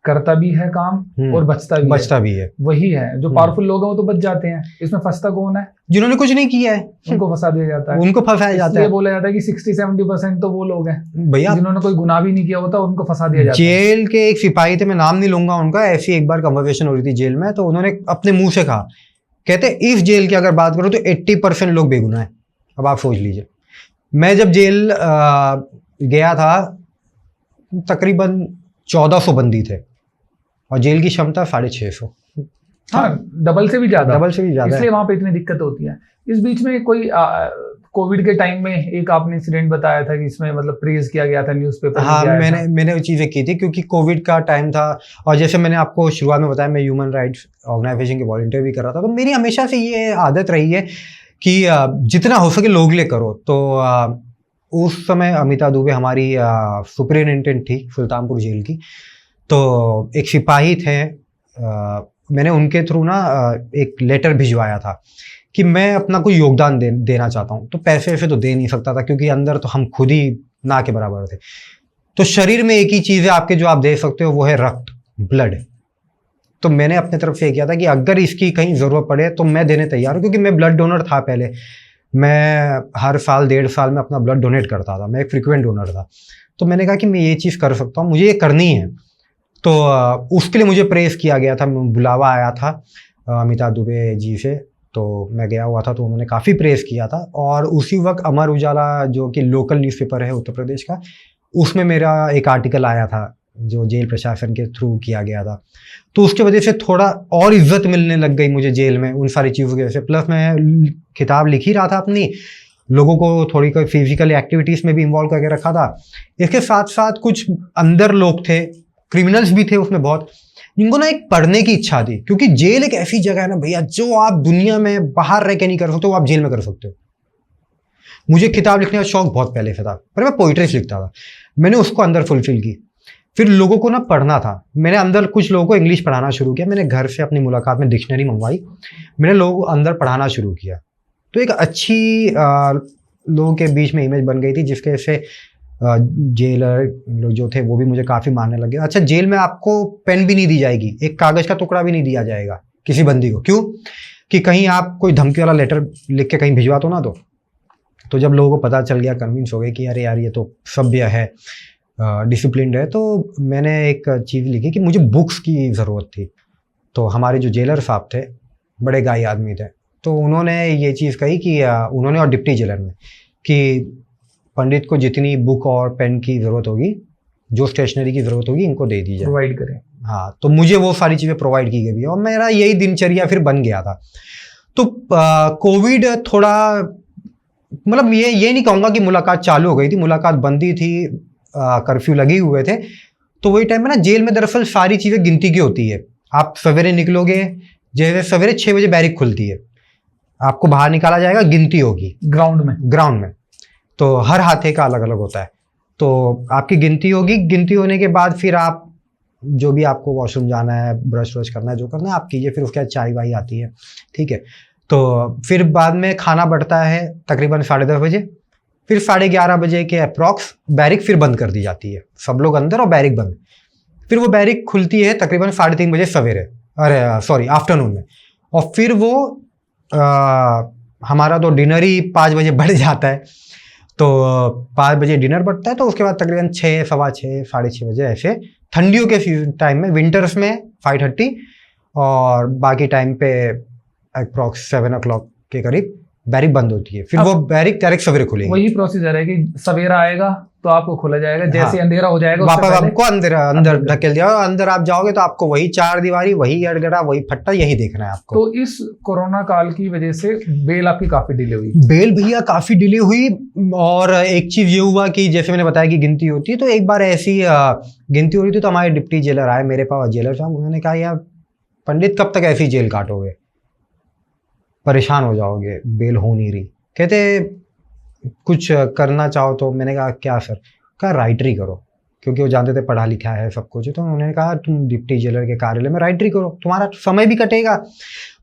करता भी है काम और बचता भी है। वही है जो पावरफुल लोग हैं, वो तो बच जाते हैं। इसमें फंसता कौन है? जिन्होंने कुछ नहीं किया है, उनको फंसा दिया जाता है, उनको फंसाया जाता है। बोला जाता है कि 60-70% तो वो लोग हैं भैया जिन्होंने कोई गुनाह भी नहीं किया होता, उनको फंसा दिया जाता है। जेल के एक सिपाही थे, मैं नाम नहीं लूंगा उनका, ऐसी एक बार कन्वर्सेशन हो रही थी जेल में, तो उन्होंने अपने मुंह से कहा, कहते इस जेल की अगर बात करो तो 80% लोग बेगुनाह है। अब आप सोच लीजिए, मैं जब जेल गया था तकरीबन 1400 बंदी थे और जेल की क्षमता 650। हाँ, डबल से भी ज्यादा, इसलिए वहां पे इतनी दिक्कत होती है। इस बीच में कोई कोविड के टाइम में एक आपने इंसिडेंट बताया था कि इसमें मतलब प्रेज किया गया था न्यूज़पेपर। हाँ, मैंने वो चीज़ें की थी क्योंकि कोविड का टाइम था, और जैसे मैंने आपको शुरुआत में बताया, मैं ह्यूमन राइट्स ऑर्गेनाइजेशन के वॉलंटियर भी कर रहा था। तो मेरी हमेशा से ये आदत रही है कि जितना हो सके लोग ले करो। तो उस समय अमिता दुबे हमारी सुपरिटेंडेंट थी सुल्तानपुर जेल की। तो एक सिपाही थे, मैंने उनके थ्रू ना एक लेटर भिजवाया था कि मैं अपना कोई योगदान देना चाहता हूँ। तो पैसे वैसे तो दे नहीं सकता था क्योंकि अंदर तो हम खुद ही ना के बराबर थे। तो शरीर में एक ही चीज़ है आपके जो आप दे सकते हो, वो है रक्त, ब्लड। तो मैंने अपने तरफ से किया था कि अगर इसकी कहीं ज़रूरत पड़े तो मैं देने तैयार हूँ, क्योंकि मैं ब्लड डोनर था पहले। मैं हर साल 1.5 साल में अपना ब्लड डोनेट करता था, मैं एक फ्रिक्वेंट डोनर था। तो मैंने कहा कि मैं ये चीज़ कर सकता हूँ, मुझे ये करनी है। तो उसके लिए मुझे प्रेस किया गया था, बुलावा आया था अमिता दुबे जी से। तो मैं गया हुआ था, तो उन्होंने काफ़ी प्रेस किया था। और उसी वक्त अमर उजाला जो कि लोकल न्यूज़पेपर है उत्तर प्रदेश का, उसमें मेरा एक आर्टिकल आया था जो जेल प्रशासन के थ्रू किया गया था। तो उसकी वजह से थोड़ा और इज्जत मिलने लग गई मुझे जेल में उन सारी चीज़ों की वजह से। प्लस मैं किताब लिख ही रहा था अपनी, लोगों को थोड़ी कोई फिजिकल एक्टिविटीज़ में भी इन्वॉल्व करके रखा था। इसके साथ साथ कुछ अंदर लोग थे, क्रिमिनल्स भी थे उसमें बहुत, जिनको ना एक पढ़ने की इच्छा थी। क्योंकि जेल एक ऐसी जगह है ना भैया, जो आप दुनिया में बाहर रह के नहीं कर सकते वो आप जेल में कर सकते हो। मुझे किताब लिखने का शौक बहुत पहले से था, पर मैं पोइट्रीज लिखता था, मैंने उसको अंदर फुलफिल की। फिर लोगों को ना पढ़ना था, मैंने अंदर कुछ लोगों को इंग्लिश पढ़ाना शुरू किया। मैंने घर से अपनी मुलाकात में डिक्शनरी मंगवाई, मैंने लोगों को अंदर पढ़ाना शुरू किया। तो एक अच्छी लोगों के बीच में इमेज बन गई थी, जिसके से जेलर लोग जो थे वो भी मुझे काफ़ी मानने लगे। अच्छा, जेल में आपको पेन भी नहीं दी जाएगी, एक कागज़ का टुकड़ा भी नहीं दिया जाएगा किसी बंदी को। क्यों? कि कहीं आप कोई धमकी वाला लेटर लिख के कहीं भिजवा दो ना। तो जब लोगों को पता चल गया, कन्विंस हो गए कि अरे यार ये तो सभ्य है, डिसिप्लिन्ड है, तो मैंने एक चीज़ लिखी कि मुझे बुक्स की ज़रूरत थी। तो हमारे जो जेलर साहब थे, बड़े गाई आदमी थे, तो उन्होंने ये चीज़ कही कि उन्होंने और डिप्टी जेलर ने कि पंडित को जितनी बुक और पेन की ज़रूरत होगी, जो स्टेशनरी की ज़रूरत होगी, इनको दे दीजिए, प्रोवाइड करें। हाँ, तो मुझे वो सारी चीज़ें प्रोवाइड की गई और मेरा यही दिनचर्या फिर बन गया था। तो कोविड थोड़ा, मतलब ये नहीं कहूँगा कि मुलाकात चालू हो गई थी, मुलाकात बंदी थी, कर्फ्यू लगे हुए थे। तो वही टाइम में ना जेल में दरअसल सारी चीज़ें गिनती की होती है। आप सवेरे निकलोगे, जैसे सवेरे 6 बजे बैरिक खुलती है, आपको बाहर निकाला जाएगा, गिनती होगी ग्राउंड में। तो हर हाथे का अलग अलग होता है, तो आपकी गिनती होगी। गिनती होने के बाद फिर आप जो भी आपको वॉशरूम जाना है, ब्रश व्रश करना है, जो करना है आप कीजिए। फिर उसके बाद चाय वाई आती है, ठीक है। तो फिर बाद में खाना बढ़ता है तकरीबन 10:30 बजे। फिर 11:30 बजे के अप्रॉक्स बैरिक फिर बंद कर दी जाती है, सब लोग अंदर और बैरिक बंद। फिर वो बैरिक खुलती है तकरीबन 3:30 बजे सवेरे, आफ्टरनून में। और फिर वो हमारा तो डिनर ही 5 बजे बढ़ जाता है। तो 5 बजे डिनर बढ़ता है, तो उसके बाद तकरीबन 6, सवा 6, 6:30 बजे ऐसे ठंडियों के सीजन टाइम में, विंटर्स में 5:30 और बाकी टाइम पे अप्रॉक्स 7 o'clock के करीब बैरिक बंद होती है। फिर वो बैरिक डायरेक्ट सवेरे खुलेगी। वही प्रोसीजर है कि सवेरा आएगा तो आपको खोला जाएगा, जैसे अंधेरा हो जाएगा वापस आपको अंदर ढकेल दिया, और अंदर आप जाओगे तो आपको वही 4 दीवारी, वही अड़गड़ा, वही फट्टा, यही देखना है आपको। तो इस कोरोना काल की वजह से बेल आपकी काफी डिले हुई? बेल भैया काफी डिले हुई। और एक चीज ये हुआ कि जैसे मैंने बताया कि गिनती होती है, तो एक बार ऐसी गिनती हो रही थी, तो हमारे डिप्टी जेलर आए मेरे पास, जेलर साहब, उन्होंने कहा यार पंडित कब तक ऐसी जेल काटोगे, परेशान हो जाओगे, बेल हो नहीं रही। कहते कुछ करना चाहो तो। मैंने कहा क्या सर? कहा राइटरी करो, क्योंकि वो जानते थे पढ़ा लिखा है सब कुछ। तो उन्होंने कहा तुम डिप्टी जेलर के कार्यालय में राइटरी करो, तुम्हारा समय भी कटेगा,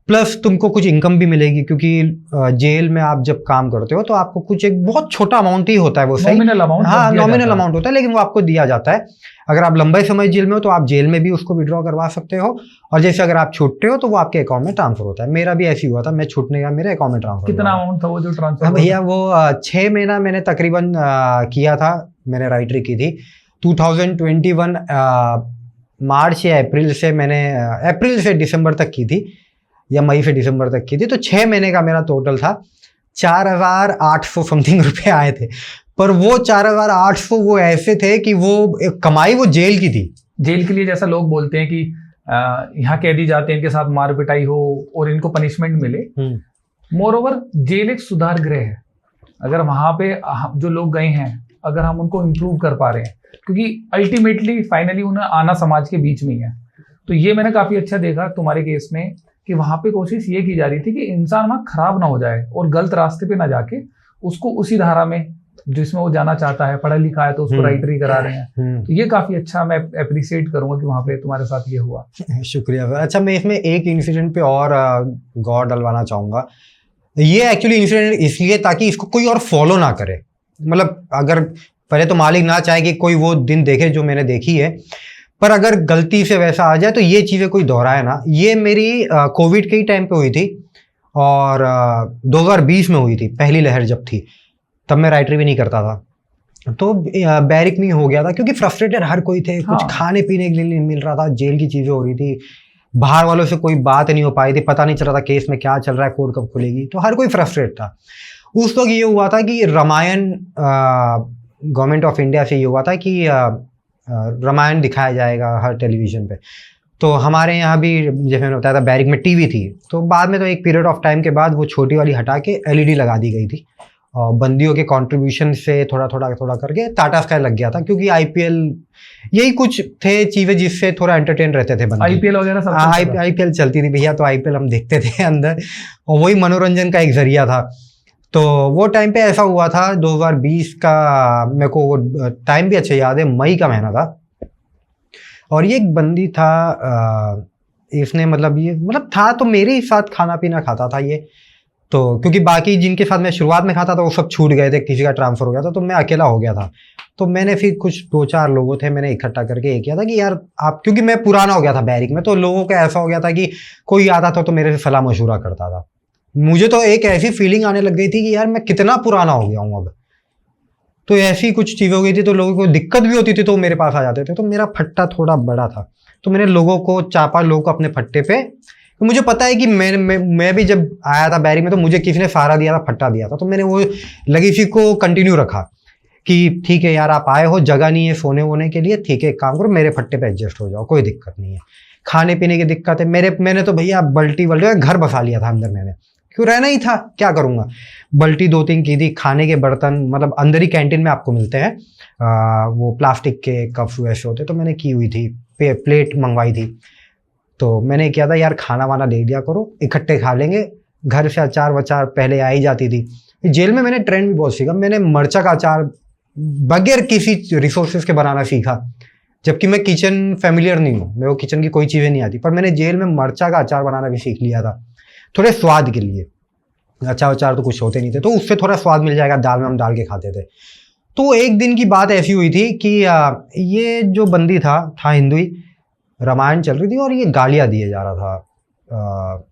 प्लस तुमको कुछ इनकम भी मिलेगी। क्योंकि जेल में आप जब काम करते हो तो आपको कुछ एक बहुत छोटा अमाउंट ही होता है, वो सही नॉमिनल अमाउंट, हाँ नॉमिनल अमाउंट होता है, लेकिन वो आपको दिया जाता है। अगर आप लंबे समय जेल में हो तो आप जेल में भी उसको विड्रॉ करवा सकते हो, और जैसे अगर आप छूटते हो तो वो आपके अकाउंट में ट्रांसफर होता है। मेरा भी ऐसी हुआ था, मैं छूटने का मेरे अकाउंट में ट्रांसफर। कितना अमाउंट था वो जो ट्रांसफर? भैया वो 6 महीना मैंने तकरीबन किया था, मैंने राइटरी की थी 2021 मार्च या अप्रैल से, मैंने अप्रैल से दिसंबर तक की थी, या मई से दिसंबर तक की थी। तो 6 महीने का मेरा टोटल था। 4,800 समथिंग रुपए आए थे। पर वो 4,800 वो ऐसे थे कि वो कमाई वो जेल की थी। जेल के लिए जैसा लोग बोलते हैं कि यहाँ कैदी जाते हैं, इनके साथ मार पिटाई हो और इनको पनिशमेंट मिले। मोर ओवर जेल एक सुधार गृह है। अगर वहां पे जो लोग गए हैं, अगर हम उनको इम्प्रूव कर पा रहे हैं, क्योंकि अल्टीमेटली फाइनली उन्हें आना समाज के बीच में ही है। तो ये मैंने काफी अच्छा देखा तुम्हारे केस में कि वहां पे कोशिश ये की जा रही थी कि इंसान वहां खराब ना हो जाए और गलत रास्ते पे ना जाके उसको उसी धारा में जिसमें वो जाना चाहता है, पढ़ा लिखा है तो उसको राइटरी करा रहे हैं। तो ये काफी अच्छा, मैं अप्रिशिएट करूंगा कि वहाँ पे तुम्हारे साथ ये हुआ। शुक्रिया सर। अच्छा, मैं इसमें एक इंसिडेंट पे और गौर डलवाना चाहूँगा। ये एक्चुअली इंसिडेंट इसलिए ताकि इसको कोई और फॉलो ना करे। मतलब अगर पहले तो मालिक ना चाहे कि कोई वो दिन देखे जो मैंने देखी है, पर अगर गलती से वैसा आ जाए तो ये चीज़ें कोई दोहराए ना। ये मेरी कोविड के ही टाइम पे हुई थी और 2020 में हुई थी, पहली लहर जब थी, तब मैं राइटरी भी नहीं करता था। तो बैरिक में हो गया था क्योंकि फ्रस्ट्रेटेड हर कोई थे, कुछ खाने पीने के लिए नहीं मिल रहा था, जेल की चीज़ें हो रही थी, बाहर वालों से कोई बात नहीं हो पाई थी, पता नहीं चल रहा था केस में क्या चल रहा है, कोर्ट कब खुलेगी, तो हर कोई फ्रस्ट्रेट था। उस वक्त ये हुआ था कि रामायण, गवर्नमेंट ऑफ इंडिया से ये हुआ था कि रामायण दिखाया जाएगा हर टेलीविज़न पे। तो हमारे यहाँ भी जैसे मैंने बताया था बैरिक में टीवी थी, तो बाद में तो एक पीरियड ऑफ टाइम के बाद वो छोटी वाली हटा के एलईडी लगा दी गई थी और बंदियों के कंट्रीब्यूशन से थोड़ा करके टाटा स्काई लग गया था, क्योंकि आईपीएल यही कुछ थे चीज़ें जिससे थोड़ा एंटरटेन रहते थे बंदे। आईपीएल वगैरह सब आईपीएल चलती थी भैया, तो आईपीएल हम देखते थे अंदर, और वही मनोरंजन का एक जरिया था। तो वो टाइम पे ऐसा हुआ था 2020 का, मेरे को वो टाइम भी अच्छा याद है, मई का महीना था। और ये एक बंदी था, इसने मतलब था तो मेरे ही साथ खाना पीना खाता था ये, तो क्योंकि बाकी जिनके साथ मैं शुरुआत में खाता था वो सब छूट गए थे, किसी का ट्रांसफ़र हो गया था, तो मैं अकेला हो गया था। तो मैंने फिर कुछ 2-4 लोगों थे, मैंने इकट्ठा करके ये किया था कि यार आप, क्योंकि मैं पुराना हो गया था बैरिक में, तो लोगों का ऐसा हो गया था कि कोई आता था तो मेरे से सलाह मशूरा करता था। मुझे तो एक ऐसी फीलिंग आने लग गई थी कि यार मैं कितना पुराना हो गया हूँ अब। तो ऐसी कुछ चीज़ हो गई थी, तो लोगों को दिक्कत भी होती थी तो मेरे पास आ जाते थे। तो मेरा फट्टा थोड़ा बड़ा था, तो मैंने लोगों को, 4-5 लोगों को अपने फट्टे पे, तो मुझे पता है कि मैं भी जब आया था बैरिक में तो मुझे किसी ने सहारा दिया था, फट्टा दिया था, तो मैंने वो लेगेसी को कंटिन्यू रखा कि ठीक है यार, आप आए हो, जगह नहीं है सोने वोने के लिए, ठीक है एक काम करो, मेरे फट्टे पे एडजस्ट हो जाओ, कोई दिक्कत नहीं है। खाने पीने की दिक्कत है, मैंने तो भैया बल्टी घर बसा लिया था अंदर, मैंने क्यों, रहना ही था, क्या करूँगा। बल्टी 2-3 की थी, खाने के बर्तन मतलब अंदर ही कैंटीन में आपको मिलते हैं, वो प्लास्टिक के कप्स वैसे होते, तो मैंने की हुई थी, प्लेट मंगवाई थी। तो मैंने किया था यार, खाना वाना दे दिया करो, इकट्ठे खा लेंगे, घर से अचार वचार पहले आ ही जाती थी। जेल में मैंने ट्रेंड भी बहुत सीखा, मैंने मरचा का अचार बगैर किसी रिसोर्सेज के बनाना सीखा, जबकि मैं किचन फैमिलियर नहीं हूँ, मेरे को किचन की कोई चीज़ें नहीं आती, पर मैंने जेल में मरचा का अचार बनाना भी सीख लिया था, थोड़े स्वाद के लिए। अचार वचार तो कुछ होते नहीं थे, तो उससे थोड़ा स्वाद मिल जाएगा, दाल में हम डाल के खाते थे। तो एक दिन की बात ऐसी हुई थी कि ये जो बंदी था हिंदू ही, रामायण चल रही थी और ये गालियाँ दिए जा रहा था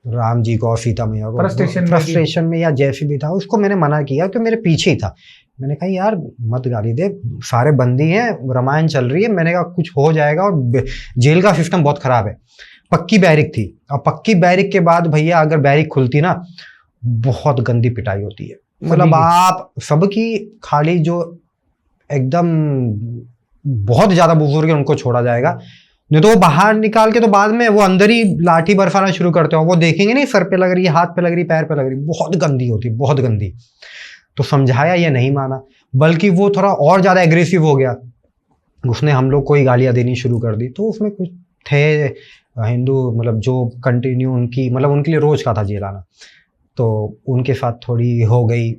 राम जी को और सीता मैया को, फ्रस्ट्रेशन में या जैसे भी था। उसको मैंने मना किया कि मेरे पीछे ही था, मैंने कहा यार मत गाली दे, सारे बंदी हैं, रामायण चल रही है, मैंने कहा कुछ हो जाएगा, और जेल का सिस्टम बहुत ख़राब है। पक्की बैरिक थी, और पक्की बैरिक के बाद भैया अगर बैरिक खुलती ना, बहुत गंदी पिटाई होती है, मतलब आप सबकी, खाली जो एकदम बहुत ज़्यादा बुजुर्ग है उनको छोड़ा जाएगा, नहीं तो वो बाहर निकाल के तो बाद में वो अंदर ही लाठी बरसाना शुरू करते हो, वो देखेंगे नहीं सर पे लग रही है, हाथ पे लग रही, पैर पे लग रही, बहुत गंदी होती, बहुत गंदी। तो समझाया, ये नहीं माना, बल्कि वो थोड़ा और ज़्यादा एग्रेसिव हो गया, उसने हम लोग को ही गालियाँ देनी शुरू कर दी। तो उसमें कुछ थे हिंदू, मतलब जो कंटिन्यू उनकी, मतलब उनके लिए रोज़ का था जेल आना, तो उनके साथ थोड़ी हो गई।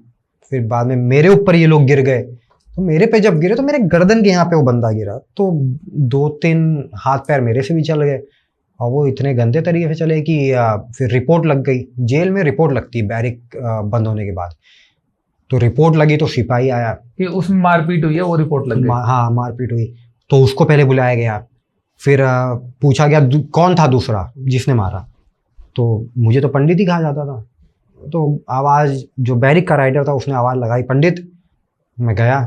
फिर बाद में मेरे ऊपर ये लोग गिर गए, तो मेरे पे जब गिरे तो मेरे गर्दन के यहाँ पे वो बंदा गिरा, तो 2-3 हाथ पैर मेरे से भी चल गए, और वो इतने गंदे तरीके से चले कि फिर रिपोर्ट लग गई। जेल में रिपोर्ट लगती है बैरिक बंद होने के बाद, तो रिपोर्ट लगी तो सिपाही आया कि उसमें मारपीट हुई है, वो रिपोर्ट लग गई। हाँ मारपीट हुई, तो उसको पहले बुलाया गया, फिर पूछा गया कौन था दूसरा जिसने मारा, तो मुझे तो पंडित ही कहा जाता था। तो आवाज़, जो बैरिक का राइडर था उसने आवाज़ लगाई, पंडित। मैं गया,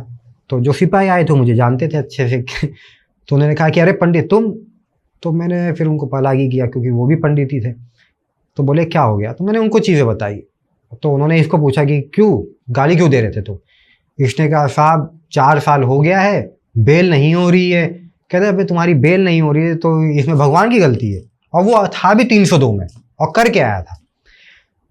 तो जो सिपाही आए थे मुझे जानते थे अच्छे से तो उन्होंने कहा कि अरे पंडित तुम, तो मैंने फिर उनको पलागी किया क्योंकि वो भी पंडित ही थे। तो बोले क्या हो गया, तो मैंने उनको चीज़ें बताई। तो उन्होंने इसको पूछा कि क्यों गाली क्यों दे रहे थे तुम। इसने कहा साहब 4 साल हो गया है, बेल नहीं हो रही है। कहते अबे तुम्हारी बेल नहीं हो रही है तो इसमें भगवान की गलती है, और वो था भी 302 में और करके आया था।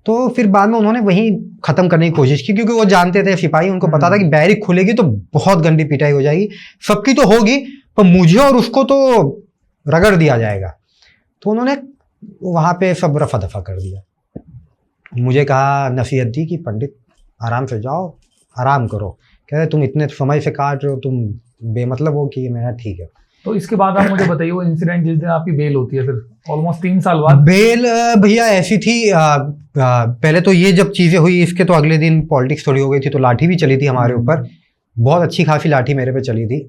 तो फिर बाद में उन्होंने वहीं ख़त्म करने की कोशिश की, क्योंकि वो जानते थे सिपाही, उनको पता था कि बैरिक खुलेगी तो बहुत गंदी पिटाई हो जाएगी, सबकी तो होगी पर मुझे और उसको तो रगड़ दिया जाएगा। तो उन्होंने वहाँ पे सब रफा दफा कर दिया। मुझे कहा, नसीहत दी कि पंडित आराम से जाओ, आराम करो, कह रहे तुम इतने समय से काट रहे हो, तुम बेमतलब हो कि मेरा ठीक है। तो इसके बाद आप मुझे बताइए वो इंसिडेंट जिस दिन आपकी बेल होती है, फिर ऑलमोस्ट 3 साल बाद। बेल भैया ऐसी थी, पहले तो ये जब चीज़ें हुई इसके तो अगले दिन पॉलिटिक्स थोड़ी हो गई थी, तो लाठी भी चली थी हमारे ऊपर, बहुत अच्छी खासी लाठी मेरे पे चली थी।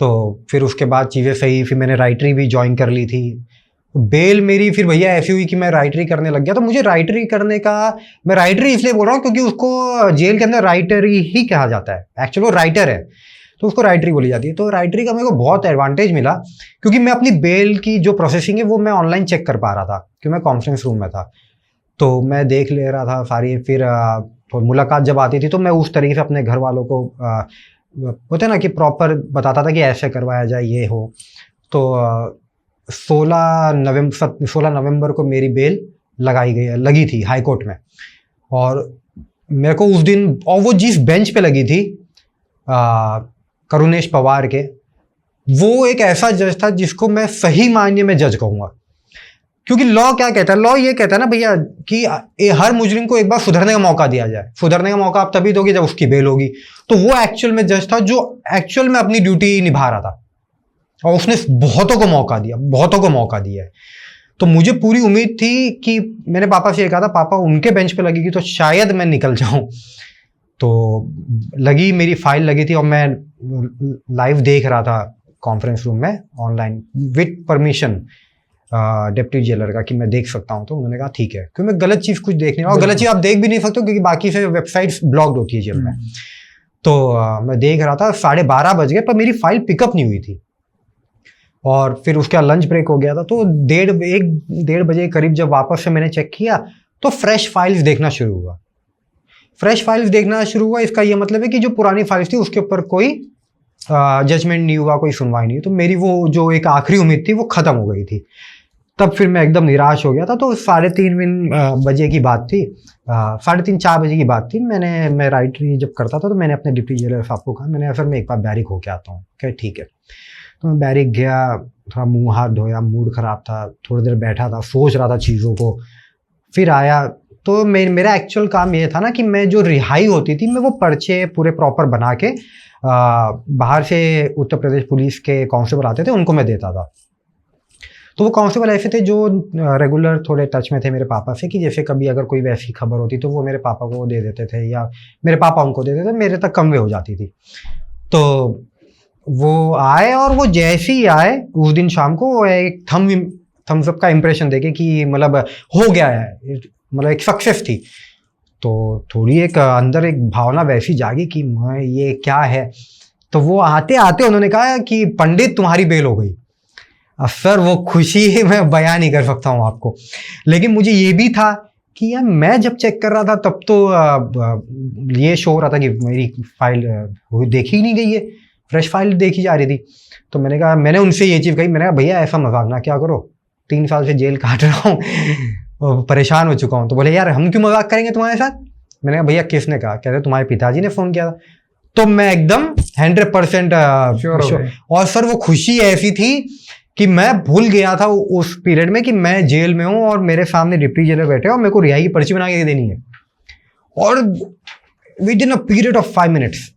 तो फिर उसके बाद चीज़ें सही, फिर मैंने राइटरी भी ज्वाइन कर ली थी। बेल मेरी फिर भैया ऐसी हुई कि मैं राइटरी करने लग गया। तो मुझे राइटरी करने का, मैं राइटरी इसलिए बोल रहा हूँ क्योंकि उसको जेल के अंदर राइटरी ही कहा जाता है, एक्चुअली वो राइटर है तो उसको राइटरी बोली जाती है। तो राइटरी का मेरे को बहुत एडवांटेज मिला क्योंकि मैं अपनी बेल की जो प्रोसेसिंग है वो मैं ऑनलाइन चेक कर पा रहा था क्योंकि मैं कॉन्फ्रेंस रूम में था, तो मैं देख ले रहा था सारी। फिर तो मुलाकात जब आती थी तो मैं उस तरीके से अपने घर वालों को होते ना कि प्रॉपर बताता था कि ऐसे करवाया जाए, ये हो। तो 16 नवंबर को मेरी बेल लगी थी हाई कोर्ट में, और मेरे को उस दिन, और वो जिस बेंच पे लगी थी करुणेश पवार के, वो एक ऐसा जज था जिसको मैं सही मायने में जज कहूँगा। क्योंकि लॉ क्या कहता है, लॉ ये कहता है ना भैया कि हर मुजरिम को एक बार सुधरने का मौका दिया जाए। सुधरने का मौका आप तभी दोगे जब उसकी बेल होगी। तो वो एक्चुअल में जज था जो एक्चुअल में अपनी ड्यूटी निभा रहा था, और उसने बहुतों को मौका दिया है। तो मुझे पूरी उम्मीद थी कि मैंने पापा से ये कहा था, पापा उनके बेंच पे लगेगी तो शायद मैं निकल जाऊं। तो लगी, मेरी फाइल लगी थी और मैं लाइव देख रहा था कॉन्फ्रेंस रूम में online with permission deputy jailer का कि मैं देख सकता हूं। तो उन्होंने कहा ठीक है, क्योंकि मैं गलत चीज़ कुछ देख नहीं रहा, और गलत चीज़ आप देख भी नहीं सकते क्योंकि बाकी से वेबसाइट्स ब्लॉक्ड होती है जेल में। तो मैं देख रहा था, 12:30 बज गए पर मेरी फाइल पिकअप नहीं हुई थी, और फिर उसके बाद लंच ब्रेक हो गया था। तो 1:30 बजे के करीब जब वापस से मैंने चेक किया तो फ्रेश फाइल्स देखना शुरू हुआ। इसका ये मतलब है कि जो पुरानी फाइल्स थी उसके ऊपर कोई जजमेंट नहीं हुआ, कोई सुनवाई नहीं। तो मेरी वो जो एक आखिरी उम्मीद थी वो खत्म हो गई थी। तब फिर मैं एकदम निराश हो गया था। तो 3:30 बजे की बात थी, 3:30-4 बजे की बात थी। मैं राइटरी जब करता था तो मैंने अपने डिप्टी जेलर साहब को कहा, मैंने सर मैं एक बार बैरिक होके आता हूँ। क्या ठीक है। तो मैं बैरिक गया, थोड़ा मुंह हाथ धोया, मूड खराब था, थोड़ी देर बैठा था, सोच रहा था चीज़ों को। फिर आया तो मेरा एक्चुअल काम ये था ना कि मैं जो रिहाई होती थी मैं वो पर्चे पूरे प्रॉपर बना के बाहर से उत्तर प्रदेश पुलिस के कांस्टेबल आते थे उनको मैं देता था। तो वो कांस्टेबल ऐसे थे जो रेगुलर थोड़े टच में थे मेरे पापा से, कि जैसे कभी अगर कोई वैसी खबर होती तो वो मेरे पापा को दे देते थे या मेरे पापा उनको दे देते थे, मेरे तक कन्वे हो जाती थी। तो वो आए, और वो जैसे ही आए उस दिन शाम को एक थम्स अप का इंप्रेशन देके कि मतलब हो गया है, मतलब एक सक्सेस थी। तो थोड़ी एक अंदर एक भावना वैसी जागी कि मैं ये क्या है। तो वो आते आते उन्होंने कहा कि पंडित तुम्हारी बेल हो गई। अब सर वो खुशी मैं बयान नहीं कर सकता हूँ आपको, लेकिन मुझे ये भी था कि यार मैं जब चेक कर रहा था तब तो ये शो हो रहा था कि मेरी फाइल देखी ही नहीं गई है, फ्रेश फाइल देखी जा रही थी। तो मैंने उनसे ये चीज़ कही, मैंने कहा भैया ऐसा मजाक ना क्या करो, 3 साल से जेल काट रहा हूँ, परेशान हो चुका हूँ। तो बोले यार हम क्यों मजाक करेंगे तुम्हारे साथ। मैंने कहा भैया किसने कहा। कहते तुम्हारे पिताजी ने फ़ोन किया था। तो मैं एकदम 100% श्योर। और सर वो खुशी ऐसी थी कि मैं भूल गया था उस पीरियड में कि मैं जेल में हूँ और मेरे सामने डिप्टी जेलर बैठे और मेरे को रिहाई की पर्ची बना के देनी है। और with in a period of 5 minutes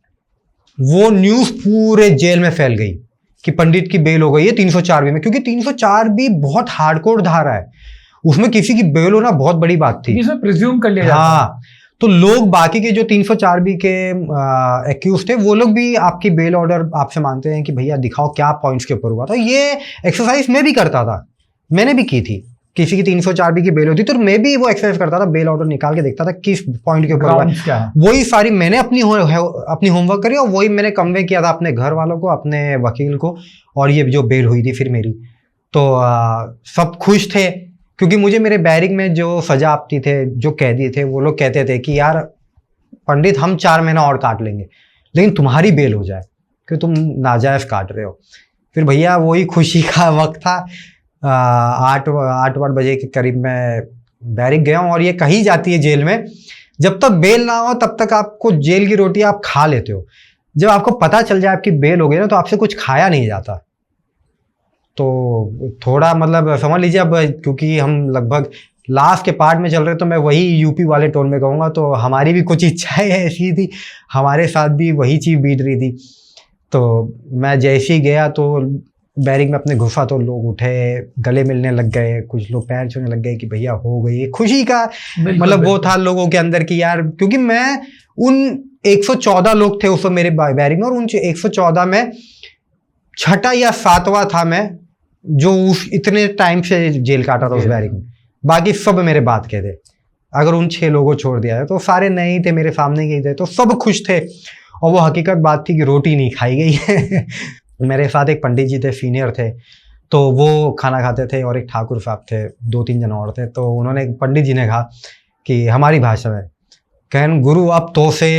वो न्यूज़ पूरे जेल में फैल गई कि पंडित की बेल हो गई है 304B में, क्योंकि 304B बहुत हार्डकोर धारा है, उसमें किसी की बेल होना बहुत बड़ी बात थी, इसमें प्रिज्यूम कर लिया जाता है। हाँ, तो लोग बाकी के जो 304B के एक्यूज थे वो लोग भी आपकी बेल ऑर्डर आपसे मांगते हैं कि भैया दिखाओ क्या पॉइंट्स के ऊपर हुआ था। ये एक्सरसाइज मैं भी करता था, मैंने भी की थी। किसी की 304B की बेल होती तो मैं भी वो एक्सरसाइज करता था, बेल ऑर्डर निकाल के देखता था किस पॉइंट के ऊपर हुआ है। वही सारी मैंने अपनी होमवर्क करी और वही मैंने कन्वे किया था अपने घर वालों को, अपने वकील को। और ये जो बेल हुई थी फिर मेरी, तो सब खुश थे, क्योंकि मुझे मेरे बैरिक में जो सजा आपती थे, जो कैदी थे, वो लोग कहते थे कि यार पंडित हम 4 महीना और काट लेंगे लेकिन तुम्हारी बेल हो जाए क्योंकि तुम नाजायज काट रहे हो। फिर भैया वही खुशी का वक्त था। 8 बजे के करीब मैं बैरिक गया हूँ। और ये कही जाती है जेल में, जब तक बेल ना हो तब तक आपको जेल की रोटी आप खा लेते हो, जब आपको पता चल जाए आपकी बेल हो गई ना तो आपसे कुछ खाया नहीं जाता। तो थोड़ा मतलब समझ लीजिए अब, क्योंकि हम लगभग लास्ट के पार्ट में चल रहे तो मैं वही यूपी वाले टोन में कहूँगा। तो हमारी भी कुछ इच्छाएं ऐसी थी, हमारे साथ भी वही चीज़ बीत रही थी। तो मैं जैसे ही गया तो बैरिक में अपने घुसा तो लोग उठे, गले मिलने लग गए, कुछ लोग पैर छूने लग गए कि भैया हो गई। खुशी का मतलब वो था लोगों के अंदर कि यार, क्योंकि मैं उन 114 लोग थे उस वक्त मेरे बैरिक में, और उन 114 में छठा या सातवां था मैं जो उस इतने टाइम से जेल काटा था उस बैरिक में। बाकी सब मेरे बात के थे। अगर उन 6 लोगों को छोड़ दिया है तो सारे नए ही थे, मेरे सामने के थे, तो सब खुश थे। और वो हकीकत बात थी कि रोटी नहीं खाई गई है। मेरे साथ एक पंडित जी थे, सीनियर थे, तो वो खाना खाते थे, और एक ठाकुर साहब थे, 2-3 जन और थे। तो उन्होंने, पंडित जी ने कहा कि हमारी भाषा में, कहन गुरु अब तो से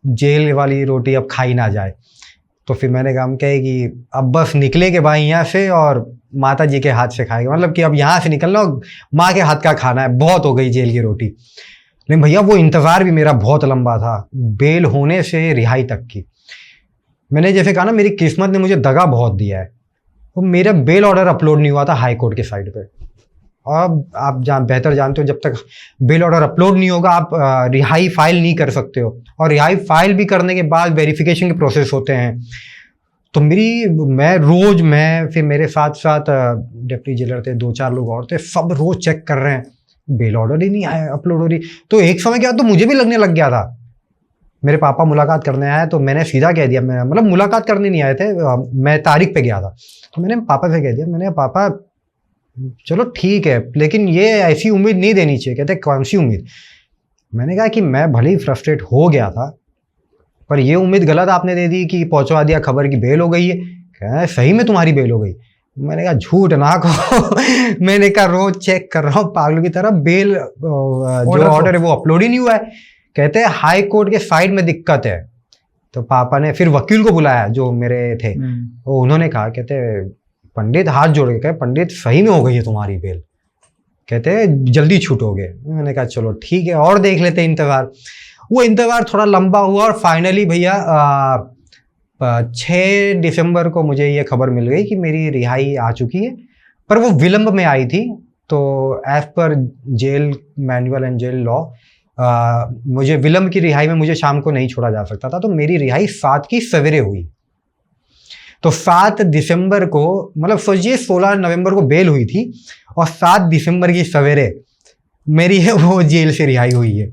जेल वाली रोटी अब खाई ना जाए। तो फिर मैंने कहा, हम कहे कि अब बस निकले के भाई यहाँ से और माता जी के हाथ से खाएगा, मतलब कि अब यहाँ से निकलना, माँ के हाथ का खाना है, बहुत हो गई जेल की रोटी। लेकिन भैया वो इंतज़ार भी मेरा बहुत लंबा था, बेल होने से रिहाई तक की। मैंने जैसे कहा ना, मेरी किस्मत ने मुझे दगा बहुत दिया है। तो मेरा बेल ऑर्डर अपलोड नहीं हुआ था हाई कोर्ट के साइड पे। अब आप बेहतर जानते हो, जब तक बेल ऑर्डर अपलोड नहीं होगा आप रिहाई फाइल नहीं कर सकते हो, और रिहाई फाइल भी करने के बाद वेरिफिकेशन के प्रोसेस होते हैं। तो मैं फिर मेरे साथ साथ डिप्टी जेलर थे, 2-4 लोग और थे, सब रोज चेक कर रहे हैं, बेल ऑर्डर ही नहीं आया, अपलोड हो रही। तो एक समय क्या, तो मुझे भी लगने लग गया था। मेरे पापा मुलाकात करने आए तो मैंने सीधा कह दिया, मैं मतलब मुलाकात करने नहीं आए थे, मैं तारीख पे गया था, तो मैंने पापा से कह दिया, मैंने पापा चलो ठीक है, लेकिन ये ऐसी उम्मीद नहीं देनी चाहिए। कहते कौन सी उम्मीद? मैंने कहा कि मैं भले ही फ्रस्ट्रेट हो गया था, पर ये उम्मीद गलत आपने दे दी कि पहुंचवा दिया खबर की बेल हो गई है। कह सही में तुम्हारी बेल हो गई? मैंने कहा झूठ ना कहो। मैंने कहा रोज चेक कर रहा हूँ पागलों की तरह, बेल जो ऑर्डर है वो अपलोड ही नहीं हुआ है। कहते हैं हाई कोर्ट के साइड में दिक्कत है। तो पापा ने फिर वकील को बुलाया जो मेरे थे, वो उन्होंने कहा, कहते पंडित हाथ जोड़ के कहे, पंडित सही में हो गई है तुम्हारी बेल, कहते जल्दी छूटोगे। मैंने कहा चलो ठीक है और देख लेते इंतजार। वो इंतजार थोड़ा लंबा हुआ और फाइनली भैया 6 दिसंबर को मुझे ये खबर मिल गई कि मेरी रिहाई आ चुकी है, पर वो विलंब में आई थी। तो as per jail manual and jail law मुझे विलंब की रिहाई में मुझे शाम को नहीं छोड़ा जा सकता था, तो मेरी रिहाई 7 की सवेरे हुई। तो 7 दिसंबर को, मतलब सोचिए 16 नवंबर को बेल हुई थी और 7 दिसंबर की सवेरे मेरी वो जेल से रिहाई हुई है।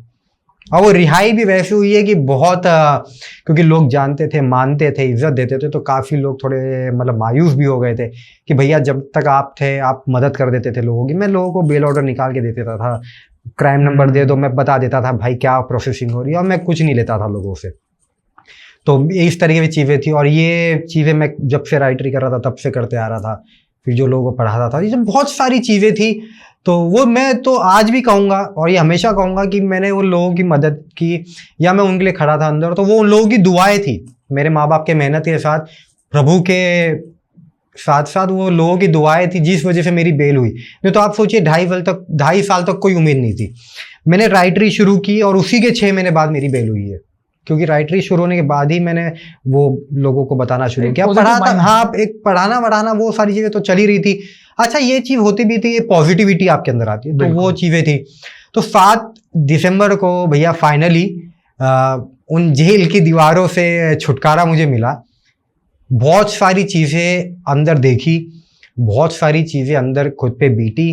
और वो रिहाई भी वैसे हुई है कि बहुत क्योंकि लोग जानते थे, मानते थे, इज्जत देते थे, तो काफ़ी लोग थोड़े मतलब मायूस भी हो गए थे कि भैया जब तक आप थे आप मदद कर देते थे लोगों की। मैं लोगों को बेल ऑर्डर निकाल के दे देता था, क्राइम नंबर दे दो, मैं बता देता था भाई क्या प्रोसेसिंग हो रही है, और मैं कुछ नहीं लेता था लोगों से। तो इस तरीके की चीज़ें थी, और ये चीज़ें मैं जब से राइटरी कर रहा था तब से करते आ रहा था। फिर जो लोगों को पढ़ाता था, ये सब बहुत सारी चीज़ें थी। तो वो मैं तो आज भी कहूँगा और ये हमेशा कहूँगा कि मैंने उन लोगों की मदद की या मैं उनके लिए खड़ा था अंदर, तो वो उन लोगों की दुआएं थी, मेरे माँ बाप के मेहनत के साथ, प्रभु के साथ साथ वो लोगों की दुआएं थी जिस वजह से मेरी बेल हुई। नहीं तो आप सोचिए 2.5 साल तक कोई उम्मीद नहीं थी। मैंने राइटरी शुरू की और उसी के 6 महीने बाद मेरी बेल हुई है, क्योंकि राइटरी शुरू होने के बाद ही मैंने वो लोगों को बताना शुरू किया, पढ़ाता। हाँ, एक पढ़ाना वढ़ाना वो सारी चीज़ें तो चली रही थी। अच्छा, ये चीज़ होती भी थी, ये पॉजिटिविटी आपके अंदर आती है, तो वो चीज़ें थी। तो 7 दिसंबर को भैया फाइनली उन जेल की दीवारों से छुटकारा मुझे मिला। बहुत सारी चीज़ें अंदर देखी, बहुत सारी चीज़ें अंदर खुद पे बीती,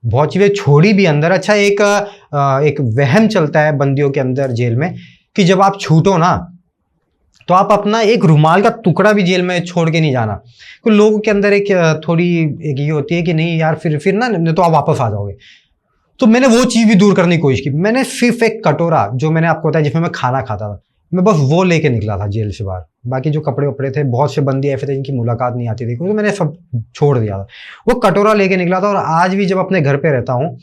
बहुत चीज़ें छोड़ी भी अंदर। अच्छा, एक वहम चलता है बंदियों के अंदर जेल में कि जब आप छूटो ना तो आप अपना एक रुमाल का टुकड़ा भी जेल में छोड़ के नहीं जाना। तो लोगों के अंदर एक ये होती है कि नहीं यार फिर ना तो आप वापस आ जाओगे। तो मैंने वो चीज़ भी दूर करने की कोशिश की। मैंने सिर्फ एक कटोरा, जो मैंने आपको बताया जिसमें मैं खाना खाता था, मैं बस वो लेके निकला था जेल से बाहर। बाकी जो कपड़े वपड़े थे, बहुत से बंदी ऐसे थे जिनकी मुलाकात नहीं आती थी, तो मैंने सब छोड़ दिया था। वो कटोरा लेके निकला था, और आज भी जब अपने घर पे रहता हूँ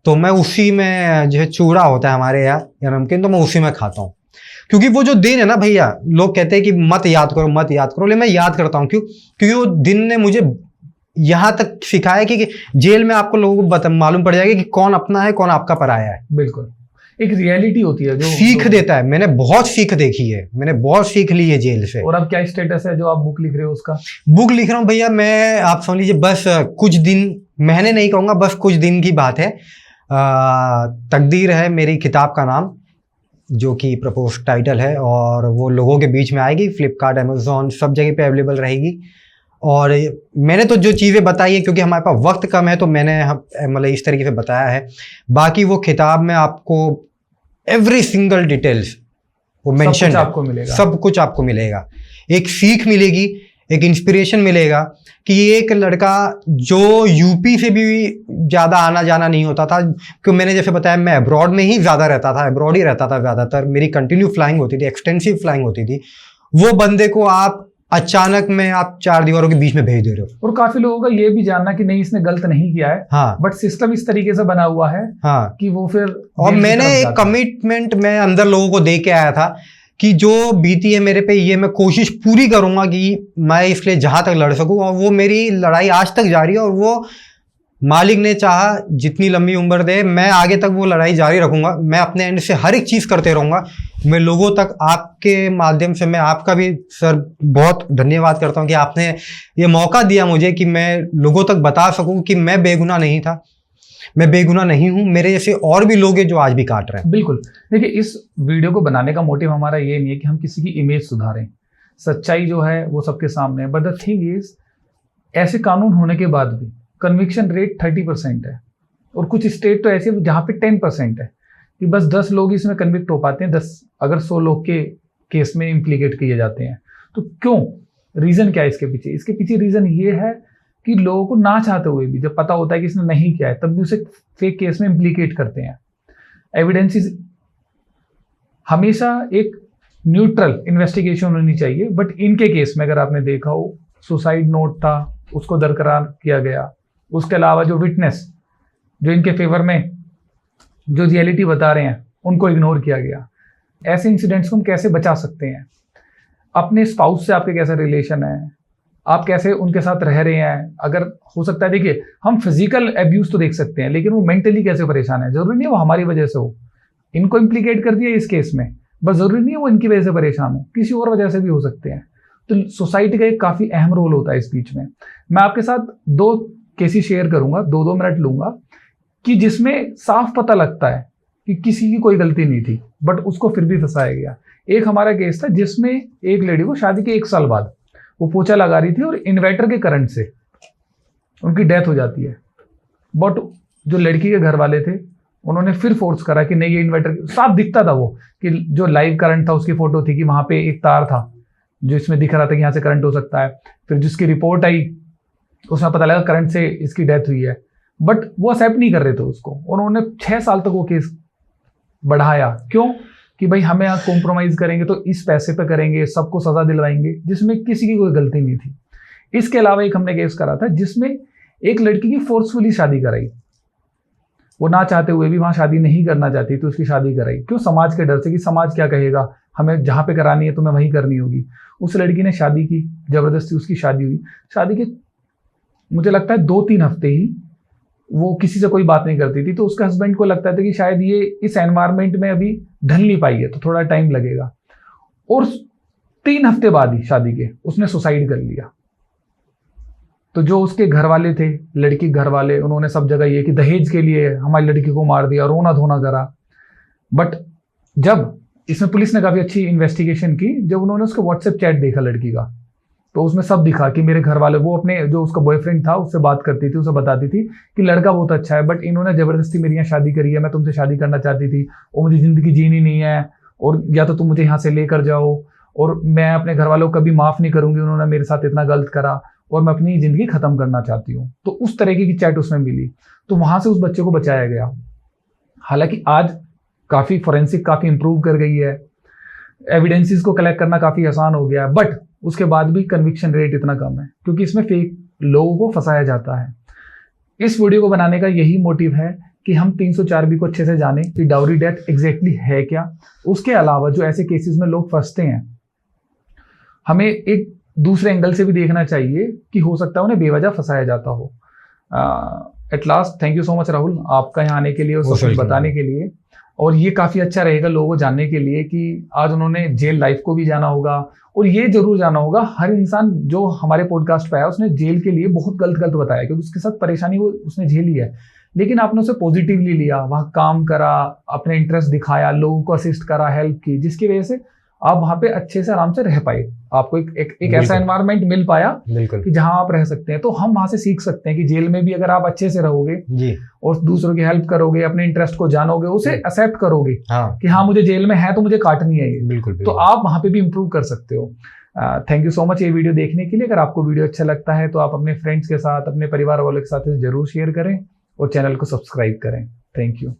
तो मैं उसी में, जो है चूड़ा होता है हमारे यहाँ या नमकीन, तो मैं उसी में खाता हूँ। क्योंकि वो जो दिन है ना भैया, लोग कहते हैं कि मत याद करो मत याद करो, लेकिन मैं याद करता हूँ। क्यों? क्योंकि वो दिन ने मुझे यहाँ तक सिखाया कि जेल में आपको लोगों को मालूम पड़ जाएगा कि कौन अपना है कौन आपका पराया है। बिल्कुल, एक रियलिटी होती है जो सीख देता है। मैंने बहुत सीख देखी है, मैंने बहुत सीख ली है जेल से। और अब क्या स्टेटस है जो आप बुक लिख रहे हो उसका? बुक लिख रहा हूँ भैया मैं, आप समझ लीजिए बस कुछ दिन, महीने नहीं कहूँगा, बस कुछ दिन की बात है। तकदीर है मेरी किताब का नाम, जो कि प्रपोज टाइटल है, और वो लोगों के बीच में आएगी, फ्लिपकार्ट, अमेज़ॉन, सब जगह पे अवेलेबल रहेगी। और मैंने तो जो चीज़ें बताई है, क्योंकि हमारे पास वक्त कम है तो मैंने मतलब इस तरीके से बताया है। बाकी वो किताब में आपको एवरी सिंगल डिटेल्स वो मेंशन आपको मिलेगा, सब कुछ आपको मिलेगा। एक सीख मिलेगी, एक इंस्पिरेशन मिलेगा कि एक लड़का जो यूपी से भी ज़्यादा आना जाना नहीं होता था, क्योंकि मैंने जैसे बताया मैं अब्रॉड में ही ज़्यादा रहता था, अब्रॉड ही रहता था ज़्यादातर, मेरी कंटिन्यू फ्लाइंग होती थी, एक्सटेंसिव फ्लाइंग होती थी। वो बंदे को आप अचानक में आप 4 दीवारों के बीच में भेज दे रहे हो। और काफी लोगों का ये भी जानना कि नहीं इसने गलत नहीं किया है, हाँ, बट सिस्टम इस तरीके से बना हुआ है, हाँ, कि वो फिर, और मैंने एक कमिटमेंट मैं अंदर लोगों को दे के आया था कि जो बीती है मेरे पे, ये मैं कोशिश पूरी करूंगा कि मैं इसके लिए जहां तक लड़ सकूं, और वो मेरी लड़ाई आज तक जारी है। और वो मालिक ने चाहा जितनी लंबी उम्र दे, मैं आगे तक वो लड़ाई जारी रखूंगा। मैं अपने एंड से हर एक चीज़ करते रहूंगा। मैं लोगों तक आपके माध्यम से, मैं आपका भी सर बहुत धन्यवाद करता हूं कि आपने ये मौका दिया मुझे कि मैं लोगों तक बता सकूं कि मैं बेगुनाह नहीं था, मैं बेगुनाह नहीं हूं, मेरे जैसे और भी लोग हैं जो आज भी काट रहे हैं। बिल्कुल। देखिए, इस वीडियो को बनाने का मोटिव हमारा ये नहीं है कि हम किसी की इमेज सुधारें, सच्चाई जो है वो सबके सामने है। बट द थिंग इज, ऐसे कानून होने के बाद भी कन्विक्शन रेट 30% है, और कुछ स्टेट तो ऐसे जहां पे 10% है, कि बस 10 लोग इसमें कन्विक्ट हो पाते हैं, 10 अगर 100 लोग के केस में इम्प्लीकेट किए जाते हैं। तो क्यों, रीजन क्या है इसके पीछे? इसके पीछे रीजन ये है कि लोगों को ना चाहते हुए भी, जब पता होता है कि इसने नहीं किया है, तब भी उसे फेक केस में इम्प्लीकेट करते हैं। एविडेंसेस हमेशा एक न्यूट्रल इन्वेस्टिगेशन होनी चाहिए, बट इनके केस में अगर आपने देखा हो, सुसाइड नोट था, उसको दरकरार किया गया। उसके अलावा जो विटनेस जो इनके फेवर में जो रियलिटी बता रहे हैं, उनको इग्नोर किया गया। ऐसे इंसिडेंट्स को हम कैसे बचा सकते हैं? अपने स्पाउस से आपके कैसा रिलेशन है, आप कैसे उनके साथ रह रहे हैं? अगर हो सकता है, देखिए, हम फिजिकल एब्यूज तो देख सकते हैं, लेकिन वो मेंटली कैसे परेशान है, जरूरी नहीं है वो हमारी वजह से हो। इनको इम्प्लीकेट कर दिया इस केस में, बस जरूरी नहीं है वो इनकी वजह से परेशान हो, किसी और वजह से भी हो सकते हैं। तो सोसाइटी का एक काफी अहम रोल होता है इस बीच में। मैं आपके साथ 2 केसेस शेयर करूंगा, 2-2 मिनट लूंगा, कि जिसमें साफ पता लगता है कि किसी की कोई गलती नहीं थी, बट उसको फिर भी फंसाया गया। एक हमारा केस था जिसमें एक लेडी को शादी के 1 साल बाद वो पोछा लगा रही थी, और इन्वर्टर के करंट से उनकी डेथ हो जाती है। बट जो लड़की के घर वाले थे, उन्होंने फिर फोर्स करा कि नहीं, ये इन्वर्टर, साफ दिखता था वो कि जो लाइव करंट था, उसकी फोटो थी कि वहां पे एक तार था जो इसमें दिख रहा था कि यहाँ से करंट हो सकता है। फिर जिसकी रिपोर्ट आई, उसमें पता लगा करंट से इसकी डेथ हुई है, बट वो एक्सेप्ट नहीं कर रहे थे उसको। उन्होंने 6 साल तक वो केस बढ़ाया। क्यों? कि भाई हमें यहाँ कॉम्प्रोमाइज करेंगे तो इस पैसे पे करेंगे, सबको सजा दिलवाएंगे, जिसमें किसी की कोई गलती नहीं थी। इसके अलावा एक हमने केस करा था जिसमें एक लड़की की फोर्सफुली शादी कराई। वो ना चाहते हुए भी वहां शादी नहीं करना चाहती थी, उसकी शादी कराई। क्यों? समाज के डर से कि समाज क्या कहेगा, हमें जहां पे करानी है तुम्हें वहीं करनी होगी। उस लड़की ने शादी की, जबरदस्ती उसकी शादी हुई। शादी के मुझे लगता है 2-3 हफ्ते ही वो किसी से कोई बात नहीं करती थी, तो उसके हस्बैंड को लगता था कि शायद ये इस एनवायरनमेंट में अभी ढल नहीं पाई है, तो थोड़ा टाइम लगेगा। और 3 हफ्ते बाद ही शादी के उसने सुसाइड कर लिया। तो जो उसके घर वाले थे, लड़की घर वाले, उन्होंने सब जगह ये कि दहेज के लिए हमारी लड़की को मार दिया, रोना धोना करा। बट जब इसमें पुलिस ने काफी अच्छी इन्वेस्टिगेशन की, जब उन्होंने उसका व्हाट्सएप चैट देखा लड़की का, तो उसमें सब दिखा कि मेरे घर वाले, वो अपने जो उसका बॉयफ्रेंड था उससे बात करती थी, उसे बताती थी कि लड़का बहुत अच्छा है, बट इन्होंने जबरदस्ती मेरी यहाँ शादी करी है, मैं तुमसे शादी करना चाहती थी और मुझे जिंदगी जीनी नहीं है, और या तो तुम मुझे यहाँ से लेकर जाओ, और मैं अपने घर वालों को कभी माफ नहीं करूंगी, उन्होंने मेरे साथ इतना गलत करा, और मैं अपनी जिंदगी खत्म करना चाहती हूँ। तो उस तरीके की चैट उसमें मिली, तो वहां से उस बच्चे को बचाया गया। हालांकि आज काफी फोरेंसिक काफी इंप्रूव कर गई है, एविडेंसेस को कलेक्ट करना काफी आसान हो गया है, बट उसके बाद भी कन्विक्शन रेट इतना कम है क्योंकि इसमें फेक लोगों को फंसाया जाता है। इस वीडियो को बनाने का यही मोटिव है कि हम 304B को अच्छे से जानें कि डाउरी डेथ एग्जैक्टली है क्या। उसके अलावा जो ऐसे केसेस में लोग फंसते हैं, हमें एक दूसरे एंगल से भी देखना चाहिए कि हो सकता है उन्हें बेवजह फंसाया जाता हो। At last, thank you so much Rahul, आपका यहाँ आने के लिए और सब कुछ बताने के लिए। और ये काफी अच्छा रहेगा लोगों को जानने के लिए कि आज उन्होंने जेल लाइफ को भी जाना होगा, और ये जरूर जाना होगा, हर इंसान जो हमारे पॉडकास्ट पे आया उसने जेल के लिए बहुत गलत गलत बताया, क्योंकि उसके साथ परेशानी वो उसने झेली है, लेकिन आपने उसे पॉजिटिवली लिया, वहां काम करा, अपने इंटरेस्ट दिखाया, लोगों को असिस्ट करा, हेल्प की, जिसकी वजह से आप वहां पे अच्छे से आराम से रह पाए। आपको एक ऐसा एनवायरनमेंट मिल पाया कि जहां आप रह सकते हैं। तो हम वहां से सीख सकते हैं कि जेल में भी अगर आप अच्छे से रहोगे जी, और दूसरों की हेल्प करोगे, अपने इंटरेस्ट को जानोगे, उसे एक्सेप्ट करोगे हाँ कि हाँ मुझे जेल में है तो मुझे काटनी है ये, बिल्कुल तो बिल्कुल। आप वहां पे भी इंप्रूव कर सकते हो। थैंक यू सो मच ये वीडियो देखने के लिए। अगर आपको वीडियो अच्छा लगता है तो आप अपने फ्रेंड्स के साथ, अपने परिवार वालों के साथ जरूर शेयर करें और चैनल को सब्सक्राइब करें। Thank you.